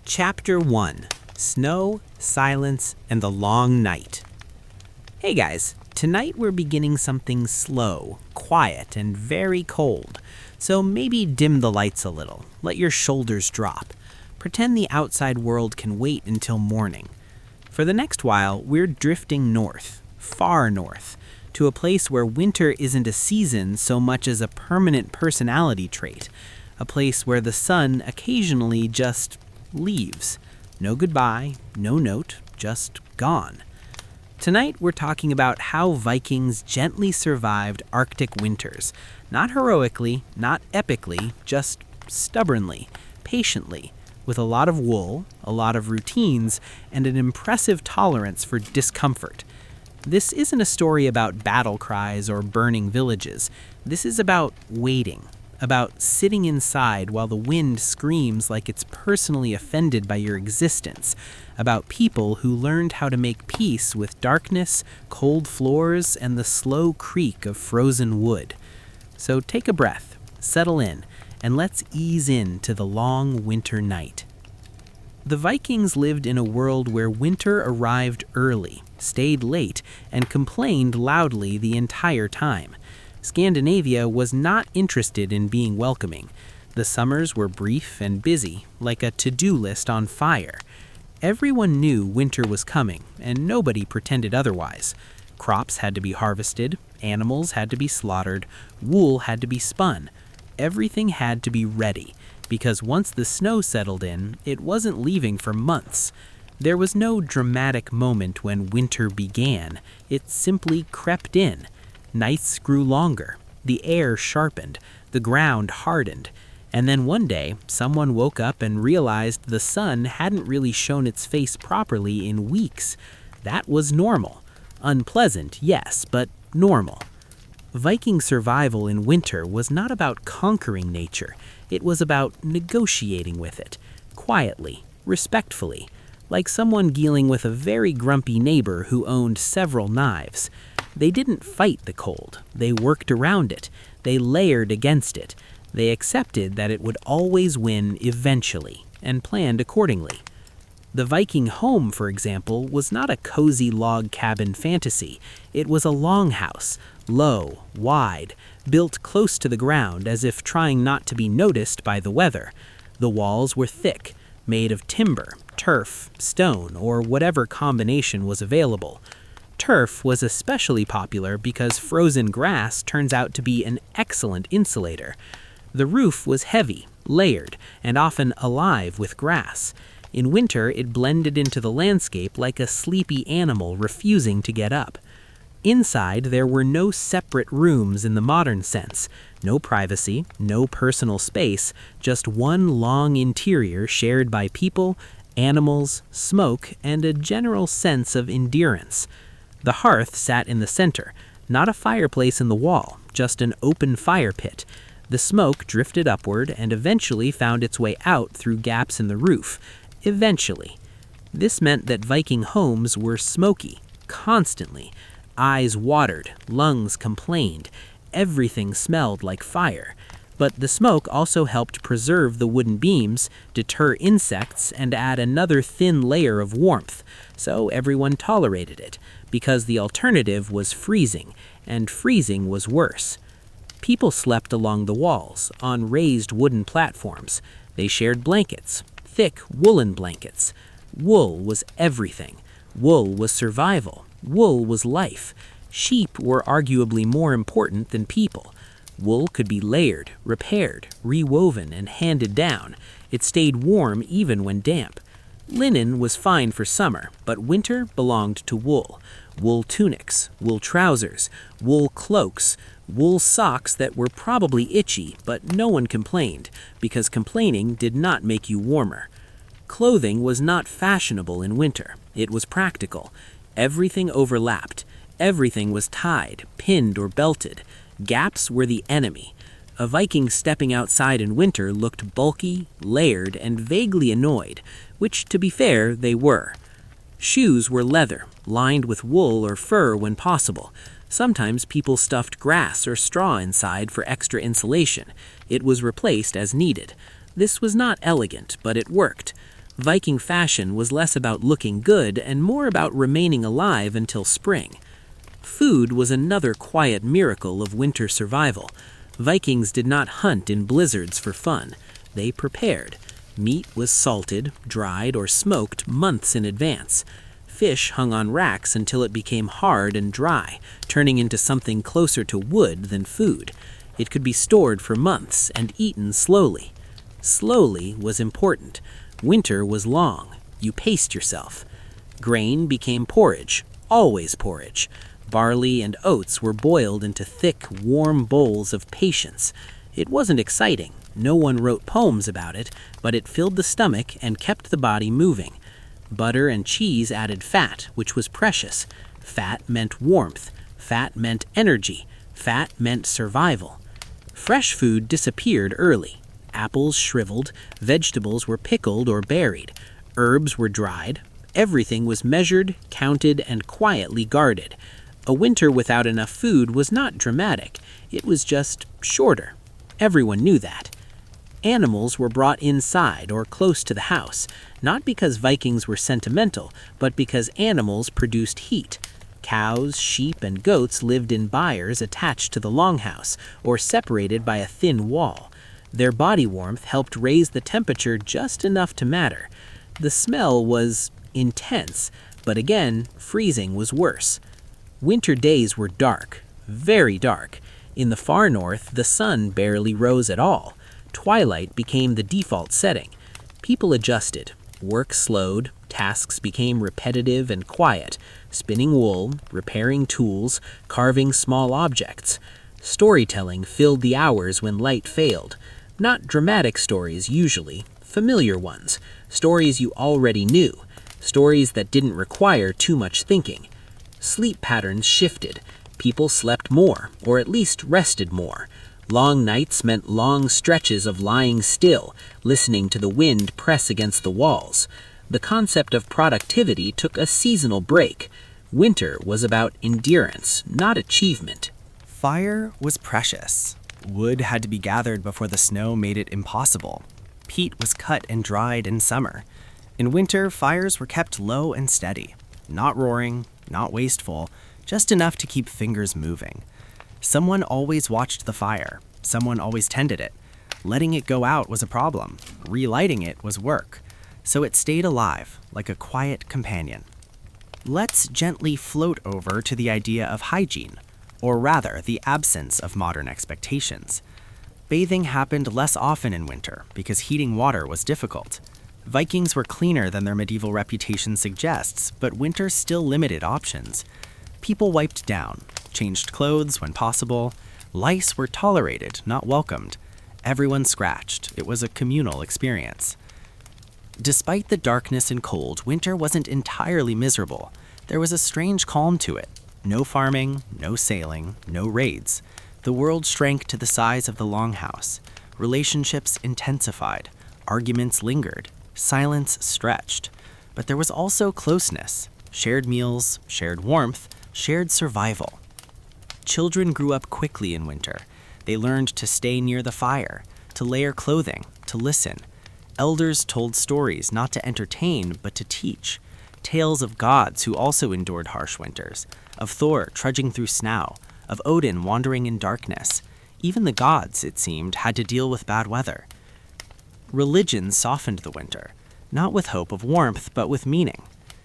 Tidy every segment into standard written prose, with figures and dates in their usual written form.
Chapter 1: Snow, Silence, and the Long Night. Hey guys, tonight we're beginning something slow, quiet, and very cold. So maybe dim the lights a little, let your shoulders drop. Pretend the outside world can wait until morning. For the next while, we're drifting north, far north, to a place where winter isn't a season so much as a permanent personality trait. A place where the sun occasionally just leaves. No goodbye, no note, just gone. Tonight we're talking about how Vikings gently survived Arctic winters. Not heroically, not epically, just stubbornly, patiently, with a lot of wool, a lot of routines, and an impressive tolerance for discomfort. This isn't a story about battle cries or burning villages. This is about waiting. About sitting inside while the wind screams like it's personally offended by your existence, about people who learned how to make peace with darkness, cold floors, and the slow creak of frozen wood. So take a breath, settle in, and let's ease into the long winter night. The Vikings lived in a world where winter arrived early, stayed late, and complained loudly the entire time. Scandinavia was not interested in being welcoming. The summers were brief and busy, like a to-do list on fire. Everyone knew winter was coming, and nobody pretended otherwise. Crops had to be harvested, animals had to be slaughtered, wool had to be spun. Everything had to be ready, because once the snow settled in, it wasn't leaving for months. There was no dramatic moment when winter began. It simply crept in. Nights grew longer, the air sharpened, the ground hardened, and then one day, someone woke up and realized the sun hadn't really shown its face properly in weeks. That was normal. Unpleasant, yes, but normal. Viking survival in winter was not about conquering nature. It was about negotiating with it, quietly, respectfully, like someone dealing with a very grumpy neighbor who owned several knives. They didn't fight the cold. They worked around it. They layered against it. They accepted that it would always win eventually, and planned accordingly. The Viking home, for example, was not a cozy log cabin fantasy. It was a longhouse, low, wide, built close to the ground as if trying not to be noticed by the weather. The walls were thick, made of timber, turf, stone, or whatever combination was available. Turf was especially popular because frozen grass turns out to be an excellent insulator. The roof was heavy, layered, and often alive with grass. In winter, it blended into the landscape like a sleepy animal refusing to get up. Inside, there were no separate rooms in the modern sense. No privacy, no personal space, just one long interior shared by people, animals, smoke, and a general sense of endurance. The hearth sat in the center, not a fireplace in the wall, just an open fire pit. The smoke drifted upward and eventually found its way out through gaps in the roof. Eventually. This meant that Viking homes were smoky, constantly. Eyes watered, lungs complained, everything smelled like fire. But the smoke also helped preserve the wooden beams, deter insects, and add another thin layer of warmth, so everyone tolerated it, because the alternative was freezing, and freezing was worse. People slept along the walls, on raised wooden platforms. They shared blankets, thick woolen blankets. Wool was everything. Wool was survival. Wool was life. Sheep were arguably more important than people. Wool could be layered, repaired, rewoven, and handed down. It stayed warm even when damp. Linen was fine for summer, but winter belonged to wool. Wool tunics, wool trousers, wool cloaks, wool socks that were probably itchy, but no one complained, because complaining did not make you warmer. Clothing was not fashionable in winter. It was practical. Everything overlapped. Everything was tied, pinned, or belted. Gaps were the enemy. A Viking stepping outside in winter looked bulky, layered, and vaguely annoyed, which, to be fair, they were. Shoes were leather, lined with wool or fur when possible. Sometimes people stuffed grass or straw inside for extra insulation. It was replaced as needed. This was not elegant, but it worked. Viking fashion was less about looking good and more about remaining alive until spring. Food was another quiet miracle of winter survival. Vikings did not hunt in blizzards for fun. They prepared. Meat was salted, dried, or smoked months in advance. Fish hung on racks until it became hard and dry, turning into something closer to wood than food. It could be stored for months and eaten slowly. Slowly was important. Winter was long. You paced yourself. Grain became porridge, always porridge. Barley and oats were boiled into thick, warm bowls of patience. It wasn't exciting. No one wrote poems about it, but it filled the stomach and kept the body moving. Butter and cheese added fat, which was precious. Fat meant warmth. Fat meant energy. Fat meant survival. Fresh food disappeared early. Apples shriveled, vegetables were pickled or buried, herbs were dried. Everything was measured, counted, and quietly guarded. A winter without enough food was not dramatic. It was just shorter. Everyone knew that. Animals were brought inside or close to the house, not because Vikings were sentimental, but because animals produced heat. Cows, sheep, and goats lived in byres attached to the longhouse or separated by a thin wall. Their body warmth helped raise the temperature just enough to matter. The smell was intense, but again, freezing was worse. Winter days were dark, very dark. In the far north, the sun barely rose at all. Twilight became the default setting. People adjusted. Work slowed. Tasks became repetitive and quiet. Spinning wool, repairing tools, carving small objects. Storytelling filled the hours when light failed. Not dramatic stories usually, familiar ones. Stories you already knew. Stories that didn't require too much thinking. Sleep patterns shifted. People slept more, or at least rested more. Long nights meant long stretches of lying still, listening to the wind press against the walls. The concept of productivity took a seasonal break. Winter was about endurance, not achievement. Fire was precious. Wood had to be gathered before the snow made it impossible. Peat was cut and dried in summer. In winter, fires were kept low and steady. Not roaring, not wasteful, just enough to keep fingers moving. Someone always watched the fire. Someone always tended it. Letting it go out was a problem. Relighting it was work. So it stayed alive, like a quiet companion. Let's gently float over to the idea of hygiene, or rather, the absence of modern expectations. Bathing happened less often in winter because heating water was difficult. Vikings were cleaner than their medieval reputation suggests, but winter still limited options. People wiped down, changed clothes when possible. Lice were tolerated, not welcomed. Everyone scratched. It was a communal experience. Despite the darkness and cold, winter wasn't entirely miserable. There was a strange calm to it. No farming, no sailing, no raids. The world shrank to the size of the longhouse. Relationships intensified. Arguments lingered. Silence stretched. But there was also closeness. Shared meals, shared warmth, shared survival. Children grew up quickly in winter. They learned to stay near the fire, to layer clothing, to listen. Elders told stories not to entertain, but to teach. Tales of gods who also endured harsh winters, of Thor trudging through snow, of Odin wandering in darkness. Even the gods, it seemed, had to deal with bad weather. Religion softened the winter, not with hope of warmth, but with meaning.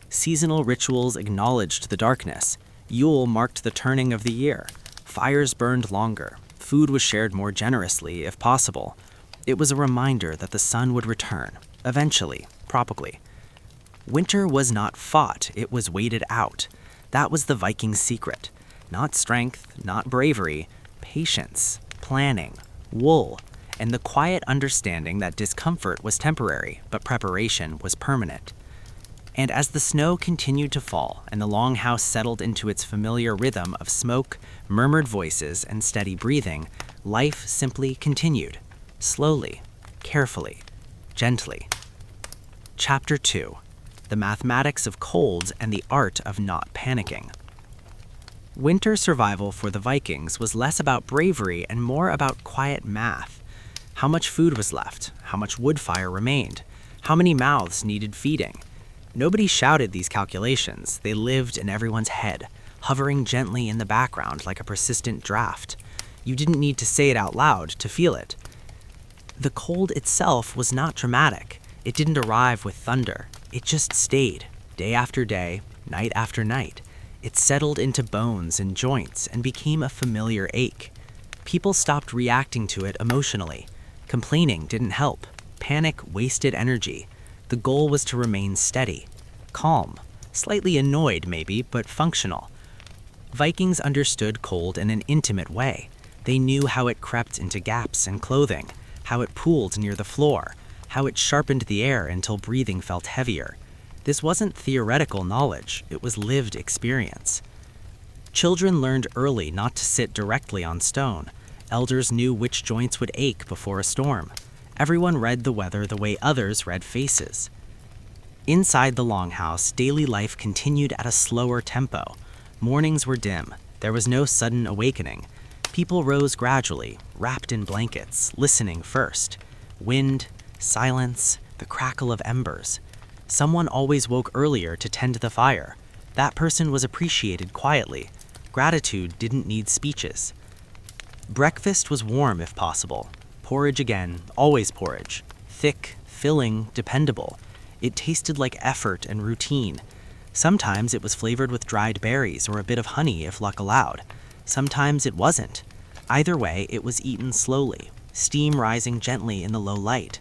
Seasonal rituals acknowledged the darkness. Yule marked the turning of the year. Fires burned longer. Food was shared more generously, if possible. It was a reminder that the sun would return, eventually, probably. Winter was not fought, it was waited out. That was the Vikings' secret. Not strength, not bravery, patience, planning, wool, and the quiet understanding that discomfort was temporary, but preparation was permanent. And as the snow continued to fall and the longhouse settled into its familiar rhythm of smoke, murmured voices, and steady breathing, life simply continued, slowly, carefully, gently. Chapter 2: The Mathematics of Colds and the Art of Not Panicking. Winter survival for the Vikings was less about bravery and more about quiet math. How much food was left? How much wood fire remained? How many mouths needed feeding? Nobody shouted these calculations. They lived in everyone's head, hovering gently in the background like a persistent draft. You didn't need to say it out loud to feel it. The cold itself was not dramatic. It didn't arrive with thunder. It just stayed, day after day, night after night. It settled into bones and joints and became a familiar ache. People stopped reacting to it emotionally. Complaining didn't help. Panic wasted energy. The goal was to remain steady, calm, slightly annoyed maybe, but functional. Vikings understood cold in an intimate way. They knew how it crept into gaps in clothing, how it pooled near the floor, how it sharpened the air until breathing felt heavier. This wasn't theoretical knowledge, it was lived experience. Children learned early not to sit directly on stone. Elders knew which joints would ache before a storm. Everyone read the weather the way others read faces. Inside the longhouse, daily life continued at a slower tempo. Mornings were dim. There was no sudden awakening. People rose gradually, wrapped in blankets, listening first. Wind, silence, the crackle of embers. Someone always woke earlier to tend the fire. That person was appreciated quietly. Gratitude didn't need speeches. Breakfast was warm if possible. Porridge again, always porridge. Thick, filling, dependable. It tasted like effort and routine. Sometimes it was flavored with dried berries or a bit of honey if luck allowed. Sometimes it wasn't. Either way, it was eaten slowly, steam rising gently in the low light.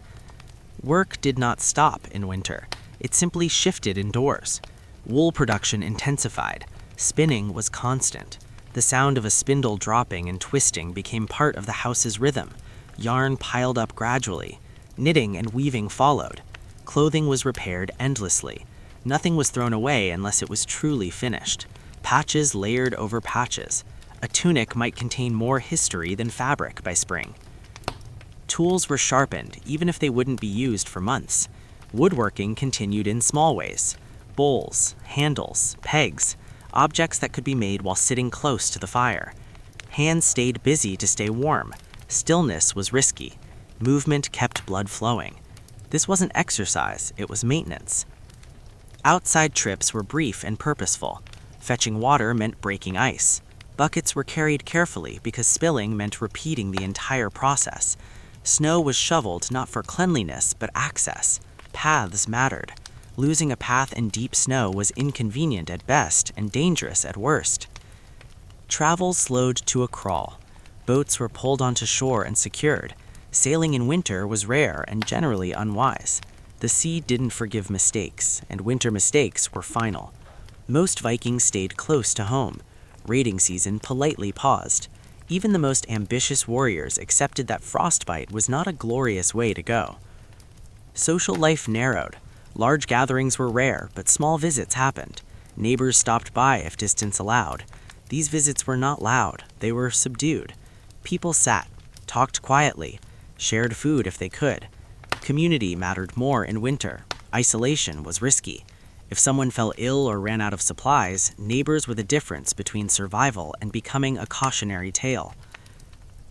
Work did not stop in winter. It simply shifted indoors. Wool production intensified. Spinning was constant. The sound of a spindle dropping and twisting became part of the house's rhythm. Yarn piled up gradually. Knitting and weaving followed. Clothing was repaired endlessly. Nothing was thrown away unless it was truly finished. Patches layered over patches. A tunic might contain more history than fabric by spring. Tools were sharpened, even if they wouldn't be used for months. Woodworking continued in small ways. Bowls, handles, pegs, objects that could be made while sitting close to the fire. Hands stayed busy to stay warm. Stillness was risky. Movement kept blood flowing. This wasn't exercise, it was maintenance. Outside trips were brief and purposeful. Fetching water meant breaking ice. Buckets were carried carefully because spilling meant repeating the entire process. Snow was shoveled not for cleanliness, but access. Paths mattered. Losing a path in deep snow was inconvenient at best and dangerous at worst. Travel slowed to a crawl. Boats were pulled onto shore and secured. Sailing in winter was rare and generally unwise. The sea didn't forgive mistakes, and winter mistakes were final. Most Vikings stayed close to home. Raiding season politely paused. Even the most ambitious warriors accepted that frostbite was not a glorious way to go. Social life narrowed. Large gatherings were rare, but small visits happened. Neighbors stopped by if distance allowed. These visits were not loud, they were subdued. People sat, talked quietly, shared food if they could. Community mattered more in winter. Isolation was risky. If someone fell ill or ran out of supplies, neighbors were the difference between survival and becoming a cautionary tale.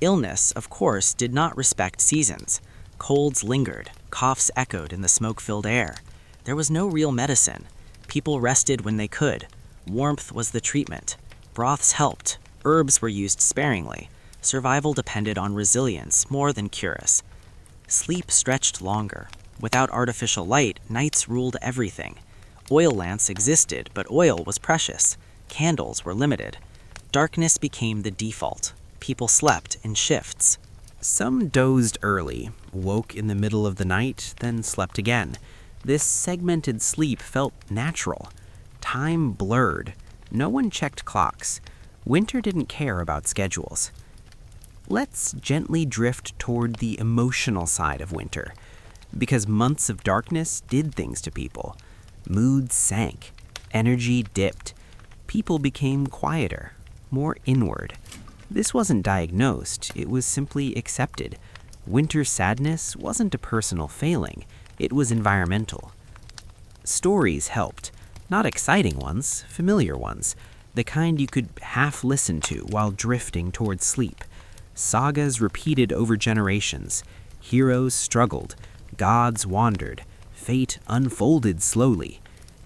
Illness, of course, did not respect seasons. Colds lingered, coughs echoed in the smoke-filled air. There was no real medicine. People rested when they could. Warmth was the treatment. Broths helped. Herbs were used sparingly. Survival depended on resilience more than cures. Sleep stretched longer. Without artificial light, nights ruled everything. Oil lamps existed, but oil was precious. Candles were limited. Darkness became the default. People slept in shifts. Some dozed early, woke in the middle of the night, then slept again. This segmented sleep felt natural. Time blurred. No one checked clocks. Winter didn't care about schedules. Let's gently drift toward the emotional side of winter, because months of darkness did things to people. Moods sank, energy dipped, people became quieter, more inward. This wasn't diagnosed, it was simply accepted. Winter sadness wasn't a personal failing, it was environmental. Stories helped, not exciting ones, familiar ones, the kind you could half listen to while drifting towards sleep. Sagas repeated over generations. Heroes struggled, gods wandered, fate unfolded slowly.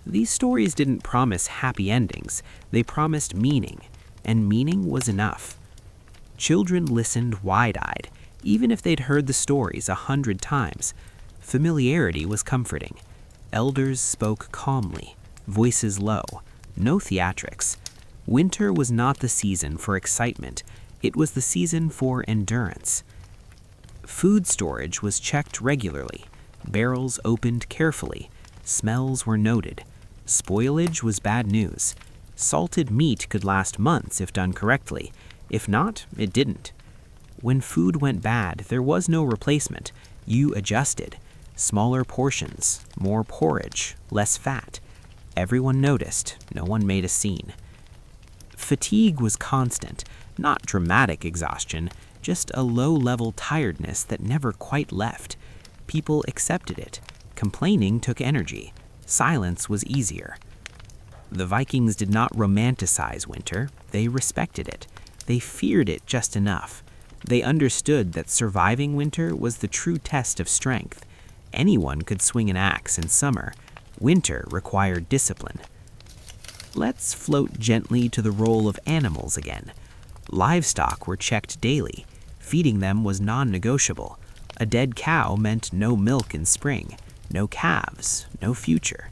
These stories didn't promise happy endings, they promised meaning, and meaning was enough. Children listened wide-eyed, even if they'd heard the stories 100 times. Familiarity was comforting. Elders spoke calmly, voices low, no theatrics. Winter was not the season for excitement, it was the season for endurance. Food storage was checked regularly, barrels opened carefully, smells were noted. Spoilage was bad news. Salted meat could last months if done correctly. If not, it didn't. When food went bad, there was no replacement. You adjusted. Smaller portions, more porridge, less fat. Everyone noticed. No one made a scene. Fatigue was constant, not dramatic exhaustion, just a low-level tiredness that never quite left. People accepted it. Complaining took energy. Silence was easier. The Vikings did not romanticize winter. They respected it. They feared it just enough. They understood that surviving winter was the true test of strength. Anyone could swing an axe in summer. Winter required discipline. Let's float gently to the role of animals again. Livestock were checked daily. Feeding them was non-negotiable. A dead cow meant no milk in spring, no calves, no future.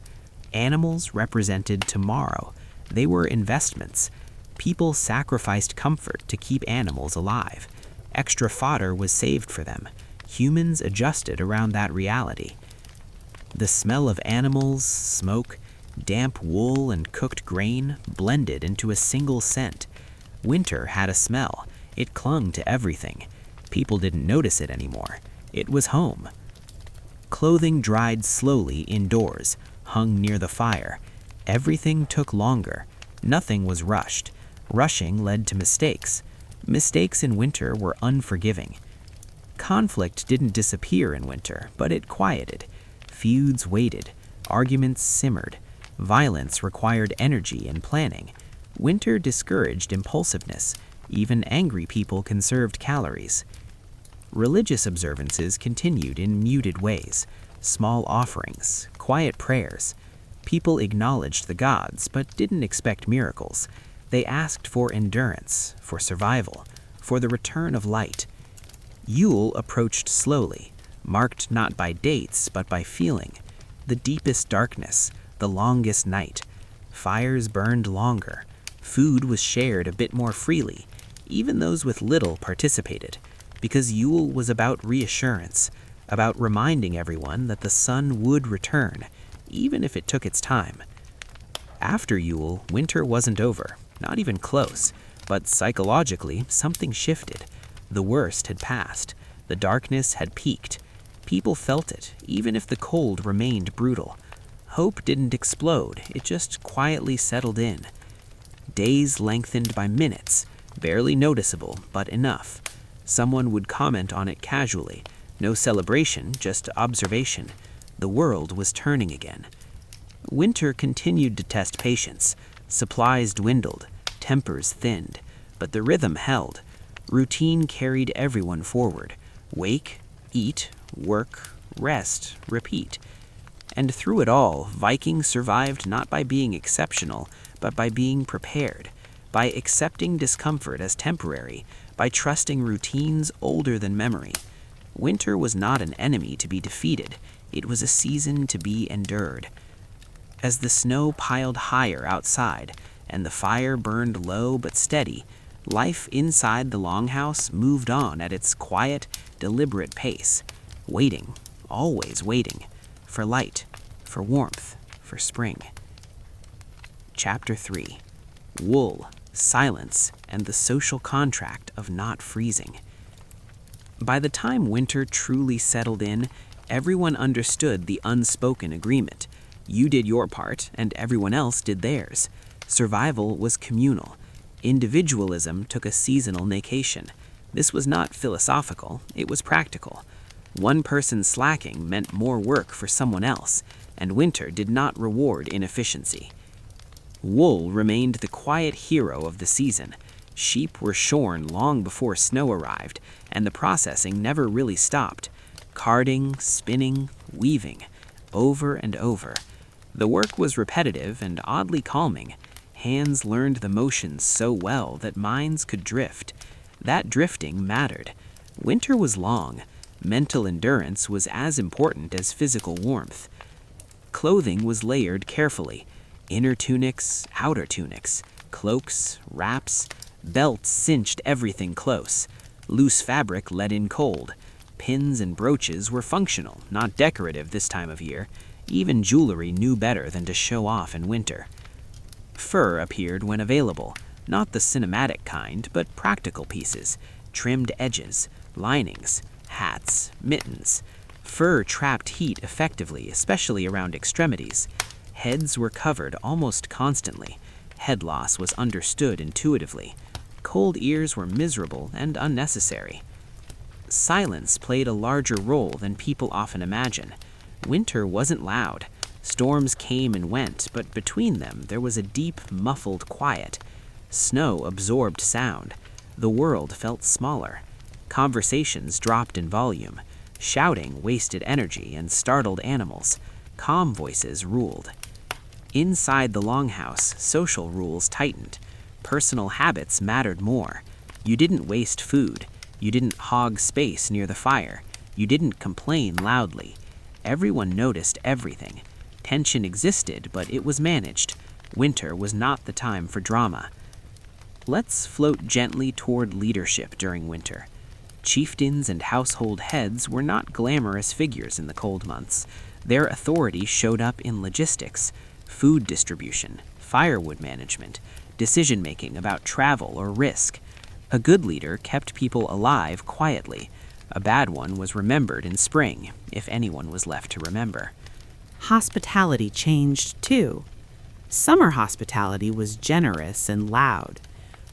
Animals represented tomorrow. They were investments. People sacrificed comfort to keep animals alive. Extra fodder was saved for them. Humans adjusted around that reality. The smell of animals, smoke, damp wool, and cooked grain blended into a single scent. Winter had a smell. It clung to everything. People didn't notice it anymore. It was home. Clothing dried slowly indoors, hung near the fire. Everything took longer. Nothing was rushed. Rushing led to mistakes. Mistakes in winter were unforgiving. Conflict didn't disappear in winter, but it quieted. Feuds waited. Arguments simmered. Violence required energy and planning. Winter discouraged impulsiveness. Even angry people conserved calories. Religious observances continued in muted ways. Small offerings, quiet prayers. People acknowledged the gods, but didn't expect miracles. They asked for endurance, for survival, for the return of light. Yule approached slowly, marked not by dates, but by feeling. The deepest darkness, the longest night. Fires burned longer. Food was shared a bit more freely. Even those with little participated, because Yule was about reassurance, about reminding everyone that the sun would return, even if it took its time. After Yule, winter wasn't over, not even close, but psychologically, something shifted. The worst had passed. The darkness had peaked. People felt it, even if the cold remained brutal. Hope didn't explode, it just quietly settled in. Days lengthened by minutes, barely noticeable, but enough. Someone would comment on it casually. No celebration, just observation. The world was turning again. Winter continued to test patience. Supplies dwindled, tempers thinned, but the rhythm held. Routine carried everyone forward. Wake, eat, work, rest, repeat. And through it all, Vikings survived not by being exceptional, but by being prepared, by accepting discomfort as temporary, by trusting routines older than memory. Winter was not an enemy to be defeated. It was a season to be endured. As the snow piled higher outside, and the fire burned low but steady, life inside the longhouse moved on at its quiet, deliberate pace, waiting, always waiting, for light, for warmth, for spring. Chapter 3. Wool, Silence, and the Social Contract of Not Freezing. By the time winter truly settled in, everyone understood the unspoken agreement. You did your part, and everyone else did theirs. Survival was communal. Individualism took a seasonal vacation. This was not philosophical, it was practical. One person slacking meant more work for someone else, and winter did not reward inefficiency. Wool remained the quiet hero of the season. Sheep were shorn long before snow arrived, and the processing never really stopped. Carding, spinning, weaving. over and over. The work was repetitive and oddly calming. Hands learned the motions so well that minds could drift. That drifting mattered. Winter was long. Mental endurance was as important as physical warmth. Clothing was layered carefully. Inner tunics, outer tunics, cloaks, wraps, belts cinched everything close. Loose fabric let in cold. Pins and brooches were functional, not decorative this time of year. Even jewelry knew better than to show off in winter. Fur appeared when available, not the cinematic kind, but practical pieces, trimmed edges, linings, hats, mittens. Fur trapped heat effectively, especially around extremities. Heads were covered almost constantly. Head loss was understood intuitively. Cold ears were miserable and unnecessary. Silence played a larger role than people often imagine. Winter wasn't loud. Storms came and went, but between them there was a deep, muffled quiet. Snow absorbed sound. The world felt smaller. Conversations dropped in volume. Shouting wasted energy and startled animals. Calm voices ruled. Inside the longhouse, social rules tightened. Personal habits mattered more. You didn't waste food. You didn't hog space near the fire. You didn't complain loudly. Everyone noticed everything. Tension existed, but it was managed. Winter was not the time for drama. Let's float gently toward leadership during winter. Chieftains and household heads were not glamorous figures in the cold months. Their authority showed up in logistics, food distribution, firewood management, decision-making about travel or risk. A good leader kept people alive quietly. A bad one was remembered in spring, if anyone was left to remember. Hospitality changed too. Summer hospitality was generous and loud.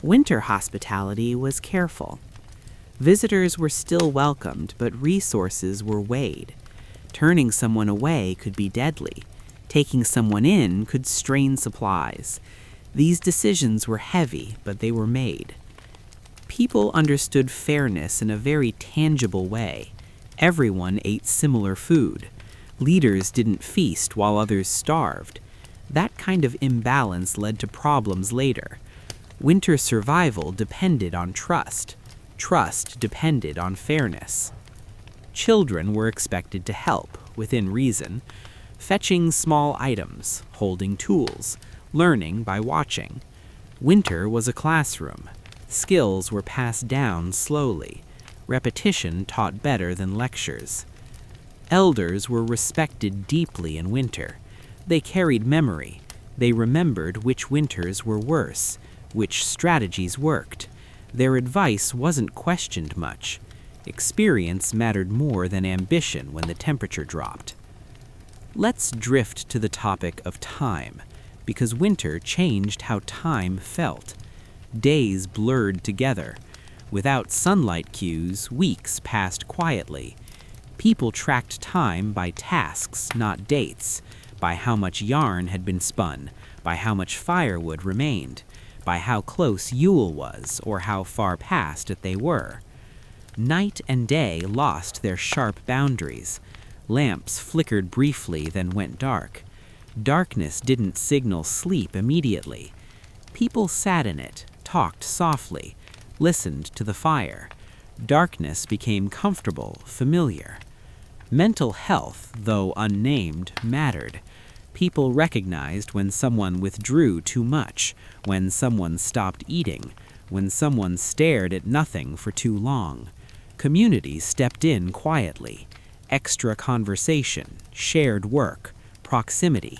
Winter hospitality was careful. Visitors were still welcomed, but resources were weighed. Turning someone away could be deadly. Taking someone in could strain supplies. These decisions were heavy, but they were made. People understood fairness in a very tangible way. Everyone ate similar food. Leaders didn't feast while others starved. That kind of imbalance led to problems later. Winter survival depended on trust. Trust depended on fairness. Children were expected to help, within reason, fetching small items, holding tools, learning by watching. Winter was a classroom. Skills were passed down slowly. Repetition taught better than lectures. Elders were respected deeply in winter. They carried memory. They remembered which winters were worse, which strategies worked. Their advice wasn't questioned much. Experience mattered more than ambition when the temperature dropped. Let's drift to the topic of time, because winter changed how time felt. Days blurred together. Without sunlight cues, weeks passed quietly. People tracked time by tasks, not dates, by how much yarn had been spun, by how much firewood remained, by how close Yule was, or how far past it they were. Night and day lost their sharp boundaries. Lamps flickered briefly, then went dark. Darkness didn't signal sleep immediately. People sat in it, talked softly, listened to the fire. Darkness became comfortable, familiar. Mental health, though unnamed, mattered. People recognized when someone withdrew too much, when someone stopped eating, when someone stared at nothing for too long. Community stepped in quietly. Extra conversation, shared work, proximity.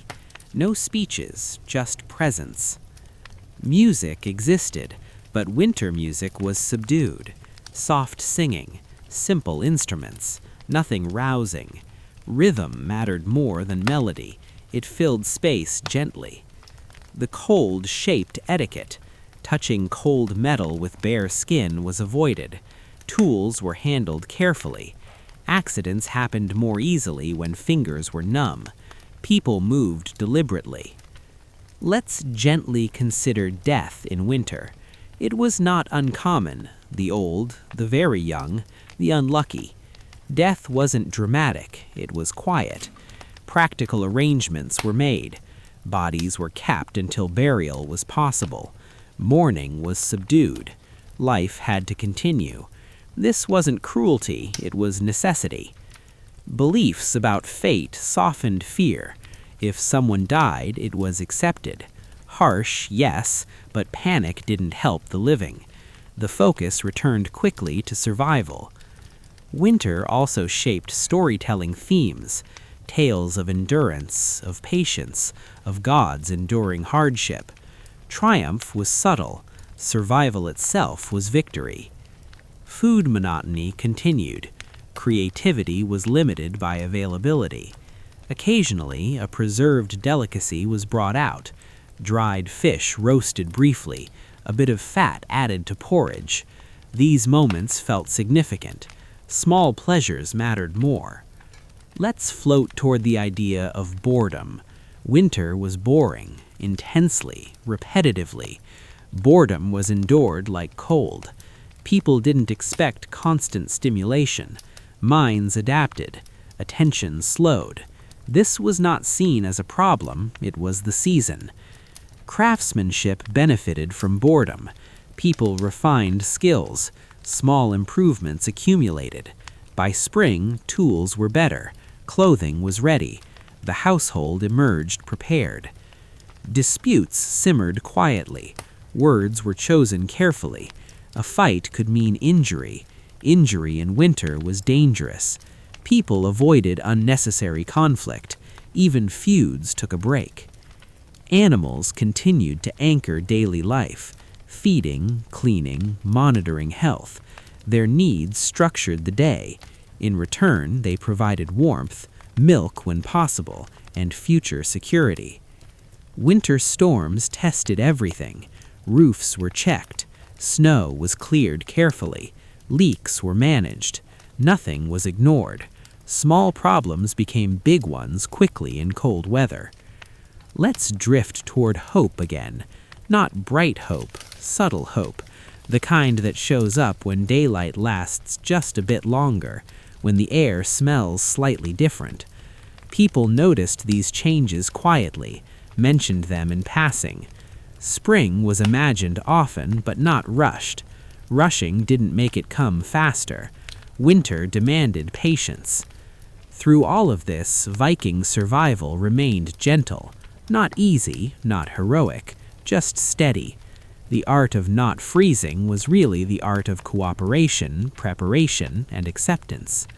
No speeches, just presence. Music existed, but winter music was subdued. Soft singing, simple instruments, nothing rousing. Rhythm mattered more than melody. It filled space gently. The cold shaped etiquette. Touching cold metal with bare skin was avoided. Tools were handled carefully. Accidents happened more easily when fingers were numb. People moved deliberately. Let's gently consider death in winter. It was not uncommon, the old, the very young, the unlucky. Death wasn't dramatic, it was quiet. Practical arrangements were made. Bodies were kept until burial was possible. Mourning was subdued. Life had to continue. This wasn't cruelty, it was necessity. Beliefs about fate softened fear. If someone died, it was accepted. Harsh, yes, but panic didn't help the living. The focus returned quickly to survival. Winter also shaped storytelling themes, tales of endurance, of patience, of gods enduring hardship. Triumph was subtle, survival itself was victory. Food monotony continued. Creativity was limited by availability. Occasionally, a preserved delicacy was brought out. Dried fish roasted briefly, a bit of fat added to porridge. These moments felt significant. Small pleasures mattered more. Let's float toward the idea of boredom. Winter was boring, intensely, repetitively. Boredom was endured like cold. People didn't expect constant stimulation. Minds adapted. Attention slowed. This was not seen as a problem, it was the season. Craftsmanship benefited from boredom. People refined skills. Small improvements accumulated. By spring, tools were better. Clothing was ready. The household emerged prepared. Disputes simmered quietly. Words were chosen carefully. A fight could mean injury. Injury in winter was dangerous. People avoided unnecessary conflict. Even feuds took a break. Animals continued to anchor daily life, feeding, cleaning, monitoring health. Their needs structured the day. In return, they provided warmth, milk when possible, and future security. Winter storms tested everything. Roofs were checked. Snow was cleared carefully. Leaks were managed. Nothing was ignored. Small problems became big ones quickly in cold weather. Let's drift toward hope again. Not bright hope, subtle hope. The kind that shows up when daylight lasts just a bit longer, when the air smells slightly different. People noticed these changes quietly, mentioned them in passing. Spring was imagined often, but not rushed. Rushing didn't make it come faster. Winter demanded patience. Through all of this, Viking survival remained gentle. Not easy, not heroic, just steady. The art of not freezing was really the art of cooperation, preparation, and acceptance.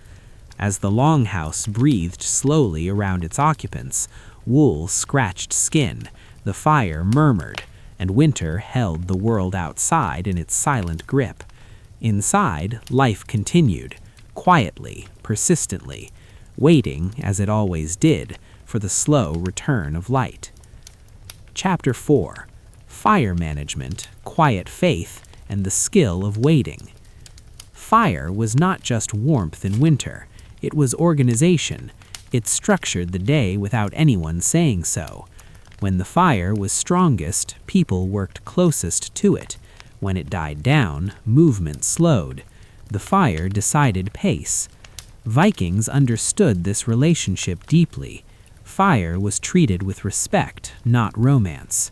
As the longhouse breathed slowly around its occupants, wool scratched skin, the fire murmured, and winter held the world outside in its silent grip. Inside, life continued, quietly, persistently, waiting, as it always did, for the slow return of light. Chapter 4. Fire Management, Quiet Faith, and the Skill of Waiting. Fire was not just warmth in winter, it was organization. It structured the day without anyone saying so. When the fire was strongest, people worked closest to it. When it died down, movement slowed. The fire decided pace. Vikings understood this relationship deeply. Fire was treated with respect, not romance.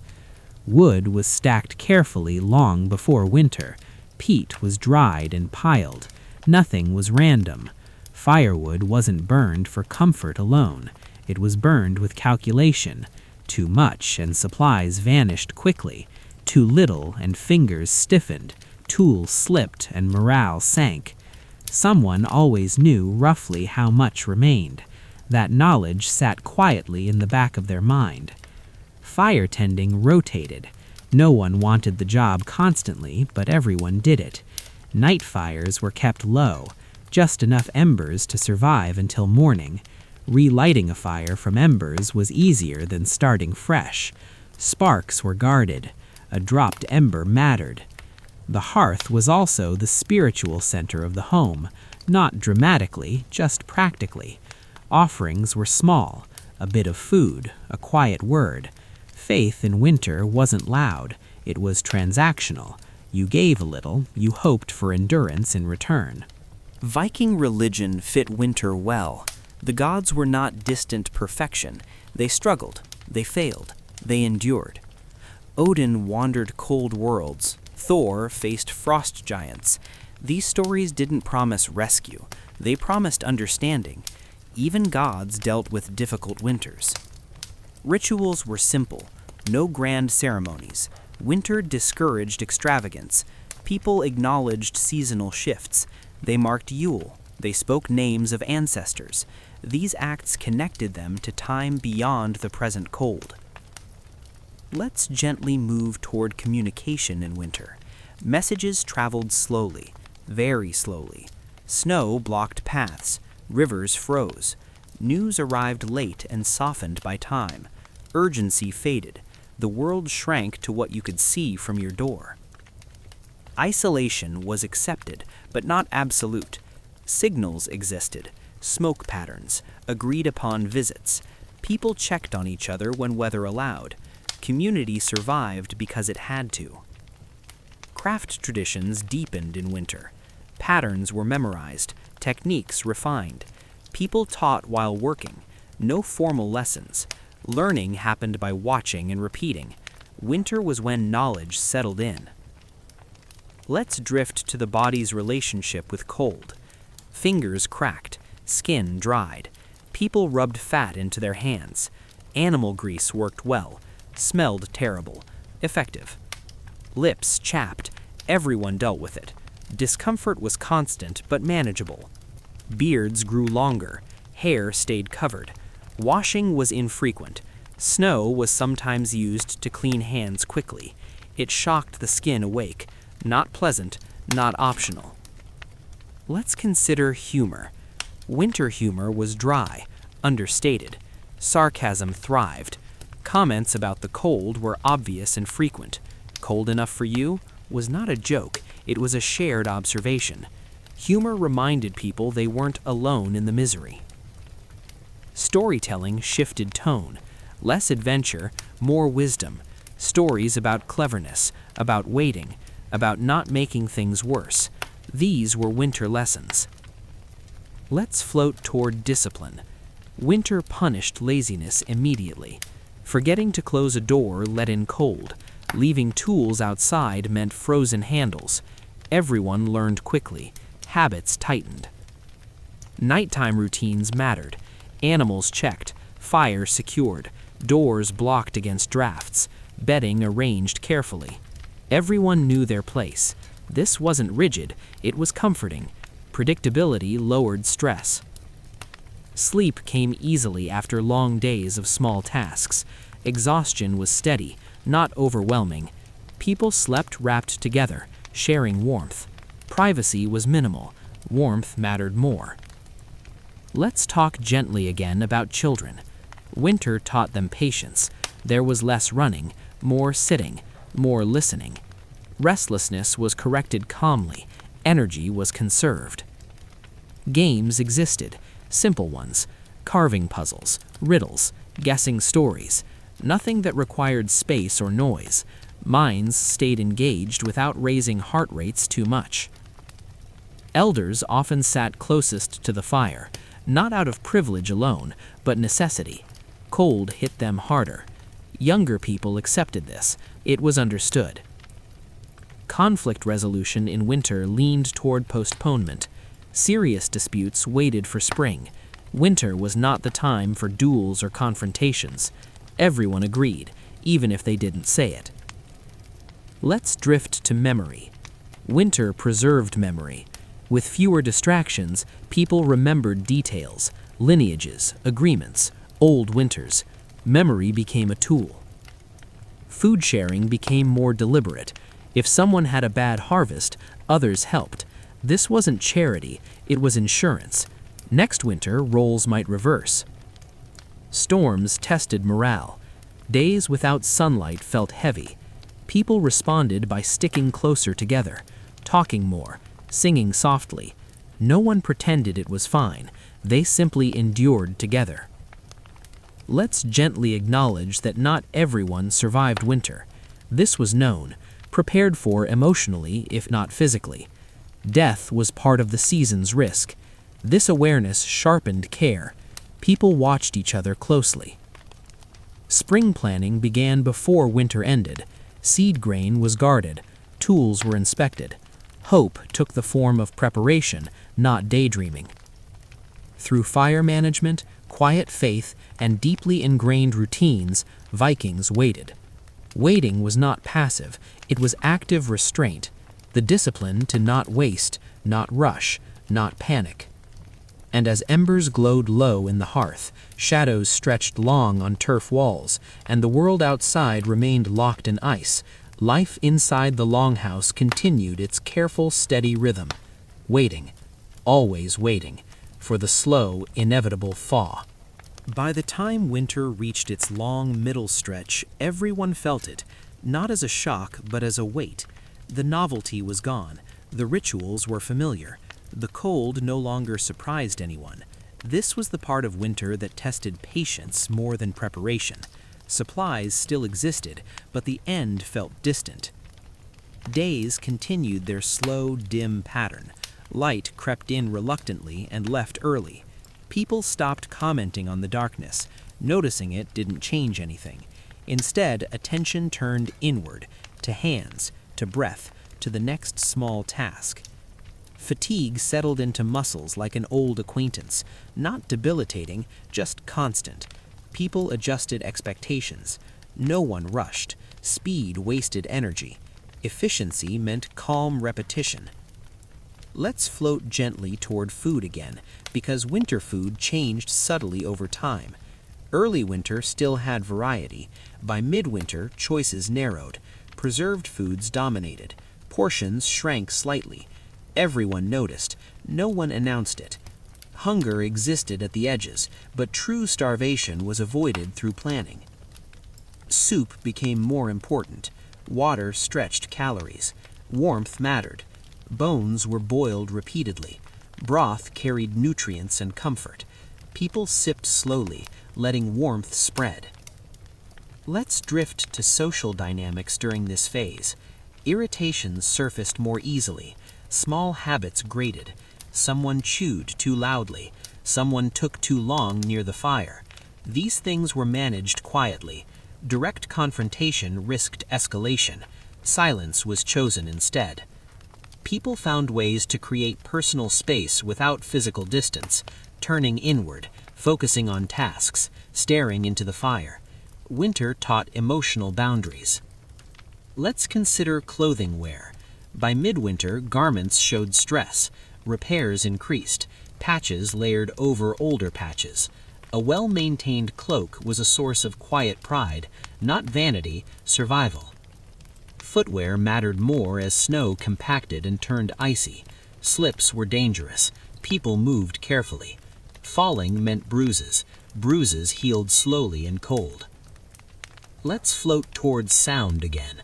Wood was stacked carefully long before winter. Peat was dried and piled. Nothing was random. Firewood wasn't burned for comfort alone. It was burned with calculation. Too much and supplies vanished quickly. Too little and fingers stiffened. Tools slipped and morale sank. Someone always knew roughly how much remained. That knowledge sat quietly in the back of their mind. Fire tending rotated. No one wanted the job constantly, but everyone did it. Night fires were kept low, just enough embers to survive until morning. Relighting a fire from embers was easier than starting fresh. Sparks were guarded. A dropped ember mattered. The hearth was also the spiritual center of the home, not dramatically, just practically. Offerings were small, a bit of food, a quiet word. Faith in winter wasn't loud, it was transactional. You gave a little, you hoped for endurance in return. Viking religion fit winter well. The gods were not distant perfection. They struggled, they failed, they endured. Odin wandered cold worlds. Thor faced frost giants. These stories didn't promise rescue. They promised understanding. Even gods dealt with difficult winters. Rituals were simple, no grand ceremonies. Winter discouraged extravagance. People acknowledged seasonal shifts. They marked Yule. They spoke names of ancestors. These acts connected them to time beyond the present cold. Let's gently move toward communication in winter. Messages traveled slowly, very slowly. Snow blocked paths. Rivers froze. News arrived late and softened by time. Urgency faded. The world shrank to what you could see from your door. Isolation was accepted, but not absolute. Signals existed, smoke patterns, agreed upon visits. People checked on each other when weather allowed. Community survived because it had to. Craft traditions deepened in winter. Patterns were memorized, techniques refined. People taught while working. No formal lessons. Learning happened by watching and repeating. Winter was when knowledge settled in. Let's drift to the body's relationship with cold. Fingers cracked, skin dried. People rubbed fat into their hands. Animal grease worked well, smelled terrible, effective. Lips chapped, everyone dealt with it. Discomfort was constant but manageable. Beards grew longer, hair stayed covered. Washing was infrequent. Snow was sometimes used to clean hands quickly. It shocked the skin awake. Not pleasant, not optional. Let's consider humor. Winter humor was dry, understated. Sarcasm thrived. Comments about the cold were obvious and frequent. Cold enough for you was not a joke, it was a shared observation. Humor reminded people they weren't alone in the misery. Storytelling shifted tone. Less adventure, more wisdom. Stories about cleverness, about waiting, about not making things worse. These were winter lessons. Let's float toward discipline. Winter punished laziness immediately. Forgetting to close a door let in cold. Leaving tools outside meant frozen handles. Everyone learned quickly. Habits tightened. Nighttime routines mattered. Animals checked. Fire secured. Doors blocked against drafts. Bedding arranged carefully. Everyone knew their place. This wasn't rigid, it was comforting. Predictability lowered stress. Sleep came easily after long days of small tasks. Exhaustion was steady, not overwhelming. People slept wrapped together, sharing warmth. Privacy was minimal. Warmth mattered more. Let's talk gently again about children. Winter taught them patience. There was less running, more sitting, more listening. Restlessness was corrected calmly. Energy was conserved. Games existed, simple ones, carving puzzles, riddles, guessing stories. Nothing that required space or noise. Minds stayed engaged without raising heart rates too much. Elders often sat closest to the fire, not out of privilege alone, but necessity. Cold hit them harder. Younger people accepted this. It was understood. Conflict resolution in winter leaned toward postponement. Serious disputes waited for spring. Winter was not the time for duels or confrontations. Everyone agreed, even if they didn't say it. Let's drift to memory. Winter preserved memory. With fewer distractions, people remembered details, lineages, agreements, old winters. Memory became a tool. Food sharing became more deliberate. If someone had a bad harvest, others helped. This wasn't charity, it was insurance. Next winter, roles might reverse. Storms tested morale. Days without sunlight felt heavy. People responded by sticking closer together, talking more, singing softly. No one pretended it was fine. They simply endured together. Let's gently acknowledge that not everyone survived winter. This was known, prepared for emotionally, if not physically. Death was part of the season's risk. This awareness sharpened care. People watched each other closely. Spring planting began before winter ended. Seed grain was guarded. Tools were inspected. Hope took the form of preparation, not daydreaming. Through fire management, quiet faith, and deeply ingrained routines, Vikings waited. Waiting was not passive, it was active restraint, the discipline to not waste, not rush, not panic. And as embers glowed low in the hearth, shadows stretched long on turf walls, and the world outside remained locked in ice, life inside the longhouse continued its careful, steady rhythm, waiting, always waiting, for the slow, inevitable thaw. By the time winter reached its long middle stretch, everyone felt it, not as a shock, but as a weight. The novelty was gone. The rituals were familiar. The cold no longer surprised anyone. This was the part of winter that tested patience more than preparation. Supplies still existed, but the end felt distant. Days continued their slow, dim pattern. Light crept in reluctantly and left early. People stopped commenting on the darkness. Noticing it didn't change anything. Instead, attention turned inward, to hands, to breath, to the next small task. Fatigue settled into muscles like an old acquaintance, not debilitating, just constant. People adjusted expectations. No one rushed. Speed wasted energy. Efficiency meant calm repetition. Let's float gently toward food again, because winter food changed subtly over time. Early winter still had variety. By midwinter, choices narrowed. Preserved foods dominated. Portions shrank slightly. Everyone noticed. No one announced it. Hunger existed at the edges, but true starvation was avoided through planning. Soup became more important. Water stretched calories. Warmth mattered. Bones were boiled repeatedly. Broth carried nutrients and comfort. People sipped slowly, letting warmth spread. Let's drift to social dynamics during this phase. Irritations surfaced more easily. Small habits grated. Someone chewed too loudly. Someone took too long near the fire. These things were managed quietly. Direct confrontation risked escalation. Silence was chosen instead. People found ways to create personal space without physical distance, turning inward, focusing on tasks, staring into the fire. Winter taught emotional boundaries. Let's consider clothing wear. By midwinter, garments showed stress. Repairs increased. Patches layered over older patches. A well-maintained cloak was a source of quiet pride, not vanity, survival. Footwear mattered more as snow compacted and turned icy. Slips were dangerous. People moved carefully. Falling meant bruises. Bruises healed slowly in cold. Let's float towards sound again.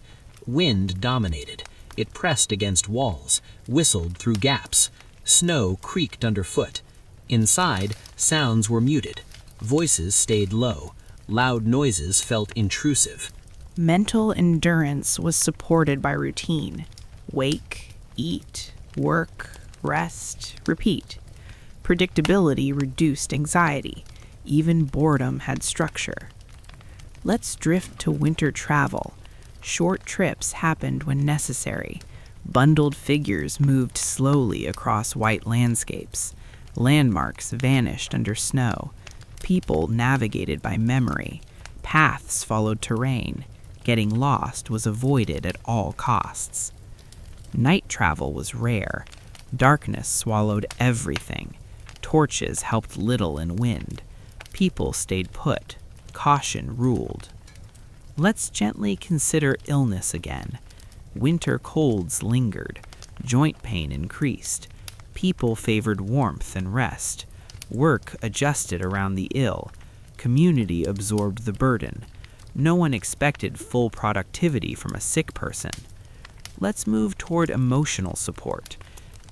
Wind dominated. It pressed against walls, whistled through gaps. Snow creaked underfoot. Inside, sounds were muted. Voices stayed low. Loud noises felt intrusive. Mental endurance was supported by routine. Wake, eat, work, rest, repeat. Predictability reduced anxiety. Even boredom had structure. Let's drift to winter travel. Short trips happened when necessary. Bundled figures moved slowly across white landscapes. Landmarks vanished under snow. People navigated by memory. Paths followed terrain. Getting lost was avoided at all costs. Night travel was rare. Darkness swallowed everything. Torches helped little in wind. People stayed put. Caution ruled. Let's gently consider illness again. Winter colds lingered. Joint pain increased. People favored warmth and rest. Work adjusted around the ill. Community absorbed the burden. No one expected full productivity from a sick person. Let's move toward emotional support.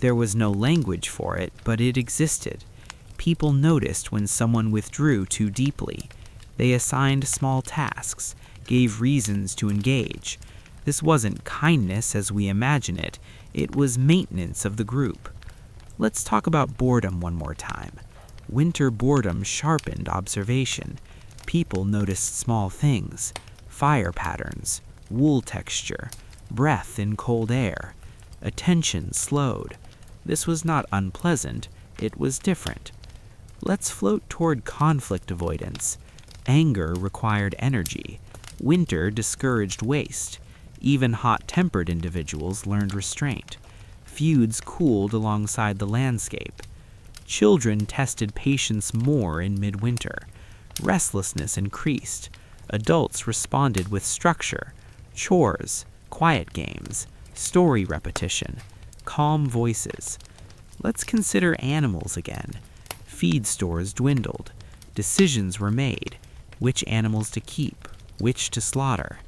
There was no language for it, but it existed. People noticed when someone withdrew too deeply. They assigned small tasks, gave reasons to engage. This wasn't kindness as we imagine it. It was maintenance of the group. Let's talk about boredom one more time. Winter boredom sharpened observation. People noticed small things: fire patterns, wool texture, breath in cold air. Attention slowed. This was not unpleasant, it was different. Let's float toward conflict avoidance. Anger required energy. Winter discouraged waste. Even hot-tempered individuals learned restraint. Feuds cooled alongside the landscape. Children tested patience more in midwinter. Restlessness increased. Adults responded with structure, chores, quiet games, story repetition, calm voices. Let's consider animals again. Feed stores dwindled. Decisions were made. Which animals to keep, which to slaughter.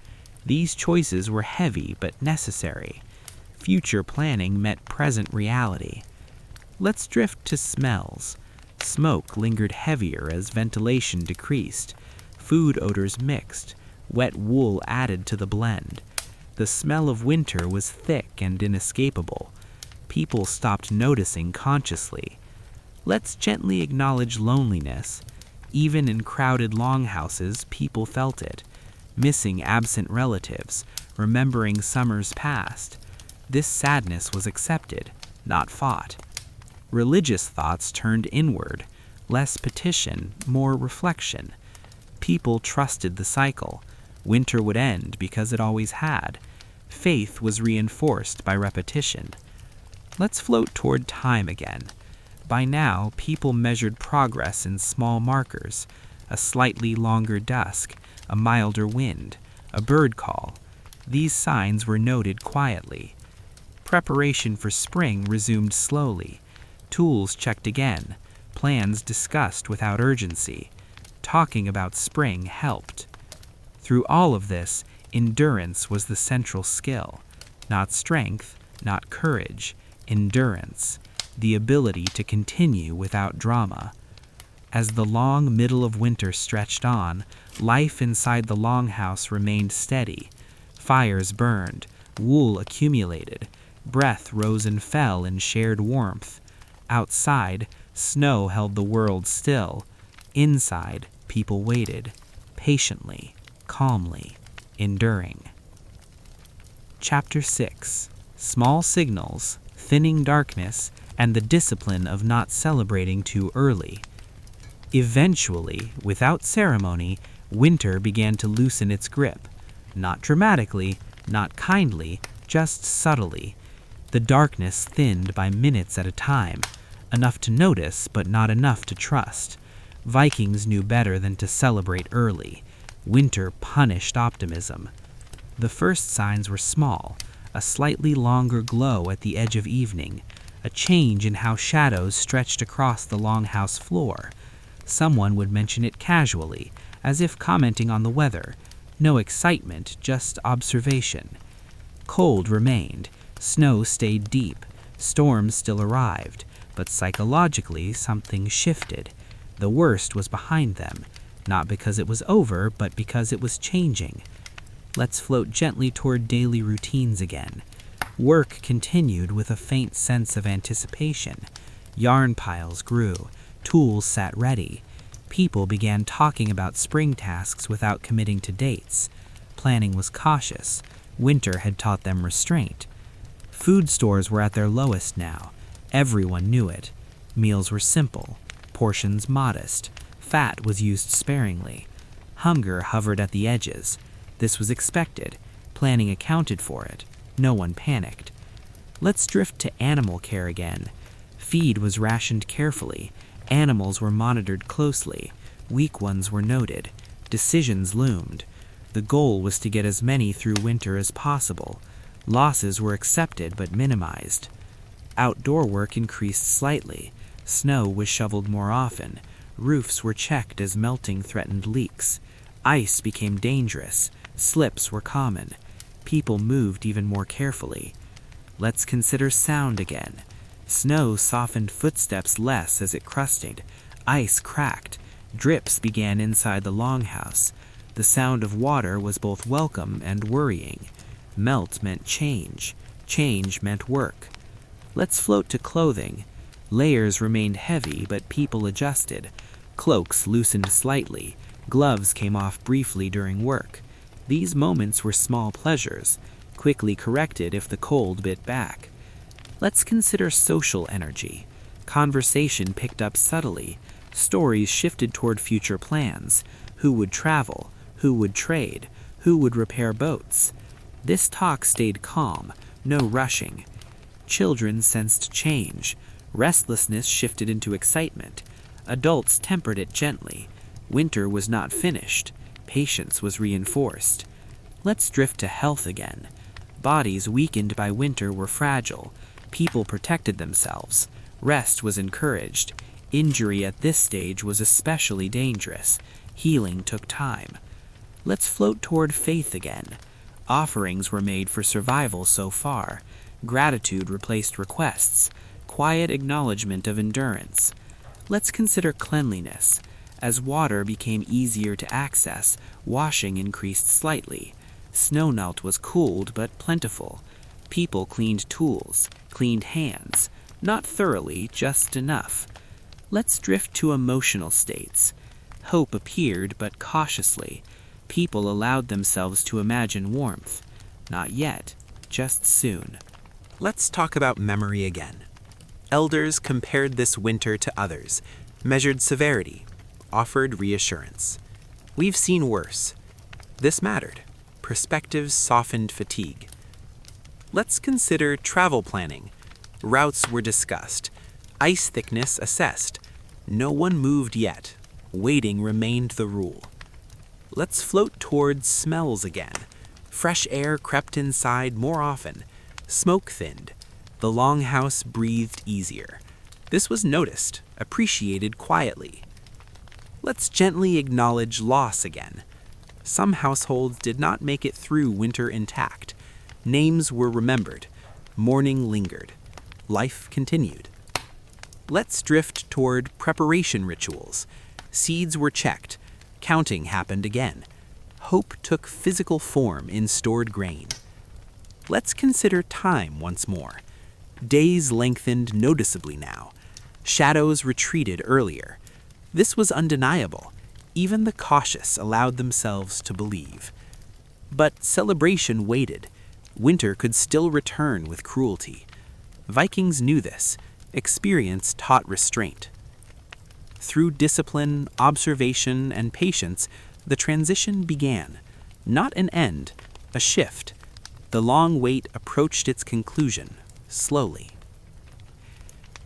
These choices were heavy but necessary. Future planning met present reality. Let's drift to smells. Smoke lingered heavier as ventilation decreased. Food odors mixed. Wet wool added to the blend. The smell of winter was thick and inescapable. People stopped noticing consciously. Let's gently acknowledge loneliness. Even in crowded longhouses, people felt it. Missing absent relatives, remembering summers past. This sadness was accepted, not fought. Religious thoughts turned inward. Less petition, more reflection. People trusted the cycle. Winter would end because it always had. Faith was reinforced by repetition. Let's float toward time again. By now, people measured progress in small markers: a slightly longer dusk, a milder wind, a bird call. These signs were noted quietly. Preparation for spring resumed slowly. Tools checked again, plans discussed without urgency. Talking about spring helped. Through all of this, endurance was the central skill. Not strength, not courage, endurance. The ability to continue without drama. As the long middle of winter stretched on, life inside the longhouse remained steady. Fires burned, wool accumulated, breath rose and fell in shared warmth. Outside, snow held the world still. Inside, people waited, patiently, calmly, enduring. Chapter 6. Small Signals, Thinning Darkness, and the Discipline of Not Celebrating Too Early. Eventually, without ceremony, winter began to loosen its grip. Not dramatically, not kindly, just subtly. The darkness thinned by minutes at a time, enough to notice but not enough to trust. Vikings knew better than to celebrate early. Winter punished optimism. The first signs were small: a slightly longer glow at the edge of evening, a change in how shadows stretched across the longhouse floor. Someone would mention it casually, as if commenting on the weather. No excitement, just observation. Cold remained. Snow stayed deep. Storms still arrived, but psychologically something shifted. The worst was behind them, not because it was over, but because it was changing. Let's float gently toward daily routines again. Work continued with a faint sense of anticipation. Yarn piles grew. Tools sat ready. People began talking about spring tasks without committing to dates. Planning was cautious. Winter had taught them restraint. Food stores were at their lowest now. Everyone knew it. Meals were simple, portions modest. Fat was used sparingly. Hunger hovered at the edges. This was expected. Planning accounted for it. No one panicked. Let's drift to animal care again. Feed was rationed carefully. Animals were monitored closely. Weak ones were noted. Decisions loomed. The goal was to get as many through winter as possible. Losses were accepted but minimized. Outdoor work increased slightly. Snow was shoveled more often. Roofs were checked as melting threatened leaks. Ice became dangerous. Slips were common. People moved even more carefully. Let's consider sound again. Snow softened footsteps less as it crusted. Ice cracked. Drips began inside the longhouse. The sound of water was both welcome and worrying. Melt meant change. Change meant work. Let's float to clothing. Layers remained heavy, but people adjusted. Cloaks loosened slightly. Gloves came off briefly during work. These moments were small pleasures, quickly corrected if the cold bit back. Let's consider social energy. Conversation picked up subtly. Stories shifted toward future plans. Who would travel? Who would trade? Who would repair boats? This talk stayed calm, no rushing. Children sensed change. Restlessness shifted into excitement. Adults tempered it gently. Winter was not finished. Patience was reinforced. Let's drift to health again. Bodies weakened by winter were fragile. People protected themselves. Rest was encouraged. Injury at this stage was especially dangerous. Healing took time. Let's float toward faith again. Offerings were made for survival so far. Gratitude replaced requests. Quiet acknowledgement of endurance. Let's consider cleanliness. As water became easier to access, washing increased slightly. Snow melt was cooled but plentiful. People cleaned tools, cleaned hands. Not thoroughly, just enough. Let's drift to emotional states. Hope appeared, but cautiously. People allowed themselves to imagine warmth. Not yet, just soon. Let's talk about memory again. Elders compared this winter to others, measured severity, offered reassurance. We've seen worse. This mattered. Perspectives softened fatigue. Let's consider travel planning. Routes were discussed. Ice thickness assessed. No one moved yet. Waiting remained the rule. Let's float towards smells again. Fresh air crept inside more often. Smoke thinned. The longhouse breathed easier. This was noticed, appreciated quietly. Let's gently acknowledge loss again. Some households did not make it through winter intact. Names were remembered. Mourning lingered. Life continued. Let's drift toward preparation rituals. Seeds were checked. Counting happened again. Hope took physical form in stored grain. Let's consider time once more. Days lengthened noticeably now. Shadows retreated earlier. This was undeniable. Even the cautious allowed themselves to believe. But celebration waited. Winter could still return with cruelty. Vikings knew this. Experience taught restraint. Through discipline, observation, and patience, the transition began. Not an end, a shift. The long wait approached its conclusion, slowly.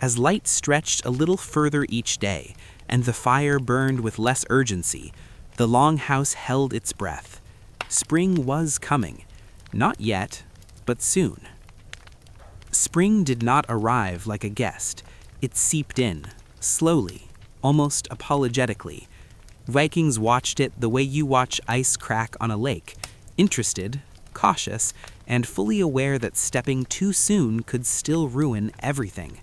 As light stretched a little further each day, and the fire burned with less urgency, the longhouse held its breath. Spring was coming. Not yet, but soon. Spring did not arrive like a guest. It seeped in, slowly, almost apologetically. Vikings watched it the way you watch ice crack on a lake, interested, cautious, and fully aware that stepping too soon could still ruin everything.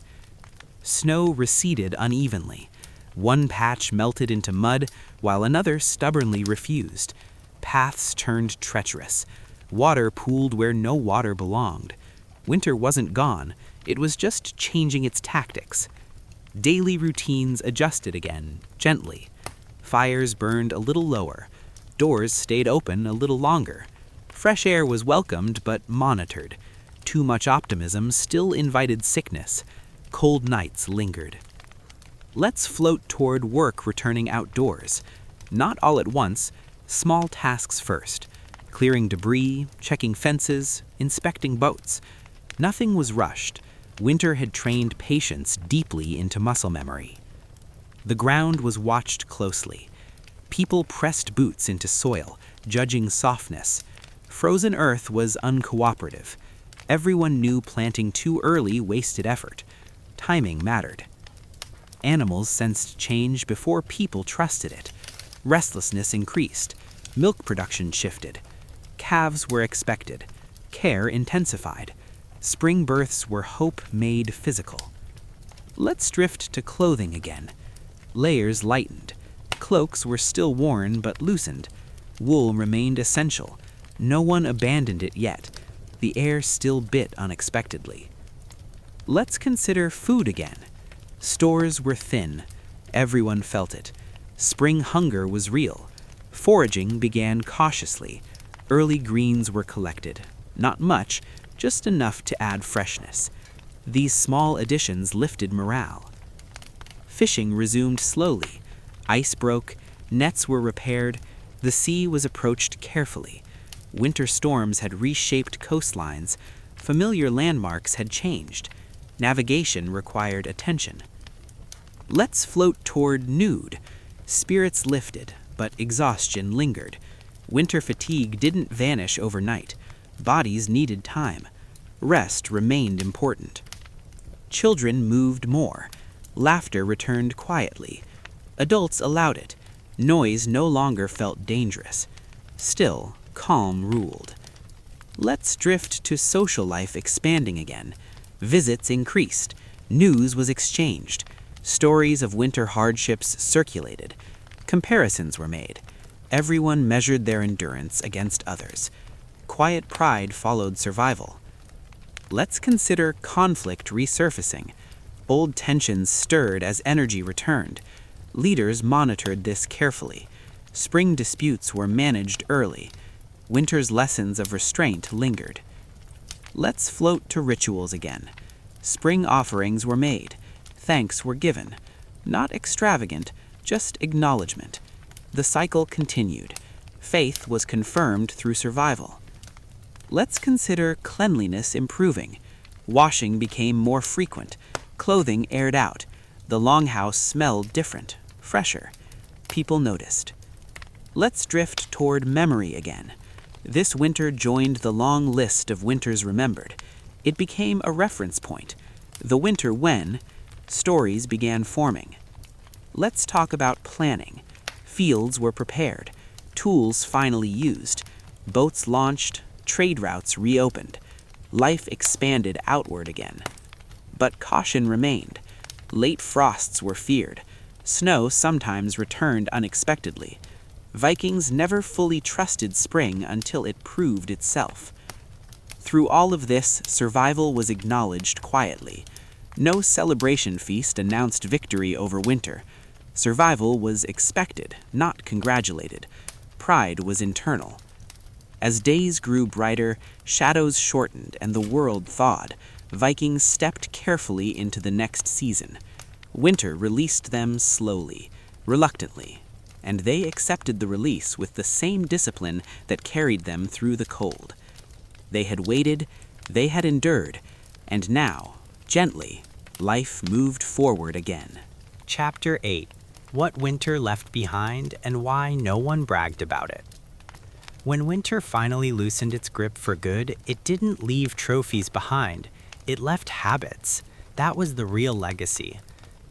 Snow receded unevenly. One patch melted into mud, while another stubbornly refused. Paths turned treacherous. Water pooled where no water belonged. Winter wasn't gone, it was just changing its tactics. Daily routines adjusted again, gently. Fires burned a little lower. Doors stayed open a little longer. Fresh air was welcomed but monitored. Too much optimism still invited sickness. Cold nights lingered. Let's float toward work returning outdoors. Not all at once, small tasks first. Clearing debris, checking fences, inspecting boats. Nothing was rushed. Winter had trained patience deeply into muscle memory. The ground was watched closely. People pressed boots into soil, judging softness. Frozen earth was uncooperative. Everyone knew planting too early wasted effort. Timing mattered. Animals sensed change before people trusted it. Restlessness increased. Milk production shifted. Calves were expected. Care intensified. Spring births were hope made physical. Let's drift to clothing again. Layers lightened. Cloaks were still worn but loosened. Wool remained essential. No one abandoned it yet. The air still bit unexpectedly. Let's consider food again. Stores were thin. Everyone felt it. Spring hunger was real. Foraging began cautiously. Early greens were collected. Not much, just enough to add freshness. These small additions lifted morale. Fishing resumed slowly. Ice broke, nets were repaired, the sea was approached carefully. Winter storms had reshaped coastlines. Familiar landmarks had changed. Navigation required attention. Let's float toward nude. Spirits lifted, but exhaustion lingered. Winter fatigue didn't vanish overnight. Bodies needed time. Rest remained important. Children moved more. Laughter returned quietly. Adults allowed it. Noise no longer felt dangerous. Still, calm ruled. Let's drift to social life expanding again. Visits increased. News was exchanged. Stories of winter hardships circulated. Comparisons were made. Everyone measured their endurance against others. Quiet pride followed survival. Let's consider conflict resurfacing. Old tensions stirred as energy returned. Leaders monitored this carefully. Spring disputes were managed early. Winter's lessons of restraint lingered. Let's float to rituals again. Spring offerings were made. Thanks were given. Not extravagant, just acknowledgement. The cycle continued. Faith was confirmed through survival. Let's consider cleanliness improving. Washing became more frequent. Clothing aired out. The longhouse smelled different, fresher. People noticed. Let's drift toward memory again. This winter joined the long list of winters remembered. It became a reference point. The winter when stories began forming. Let's talk about planning. Fields were prepared. Tools finally used. Boats launched. Trade routes reopened. Life expanded outward again. But caution remained. Late frosts were feared. Snow sometimes returned unexpectedly. Vikings never fully trusted spring until it proved itself. Through all of this, survival was acknowledged quietly. No celebration feast announced victory over winter. Survival was expected, not congratulated. Pride was internal. As days grew brighter, shadows shortened, and the world thawed, Vikings stepped carefully into the next season. Winter released them slowly, reluctantly, and they accepted the release with the same discipline that carried them through the cold. They had waited, they had endured, and now, gently, life moved forward again. Chapter 8. What Winter Left Behind and Why No One Bragged About It. When winter finally loosened its grip for good, it didn't leave trophies behind. It left habits. That was the real legacy.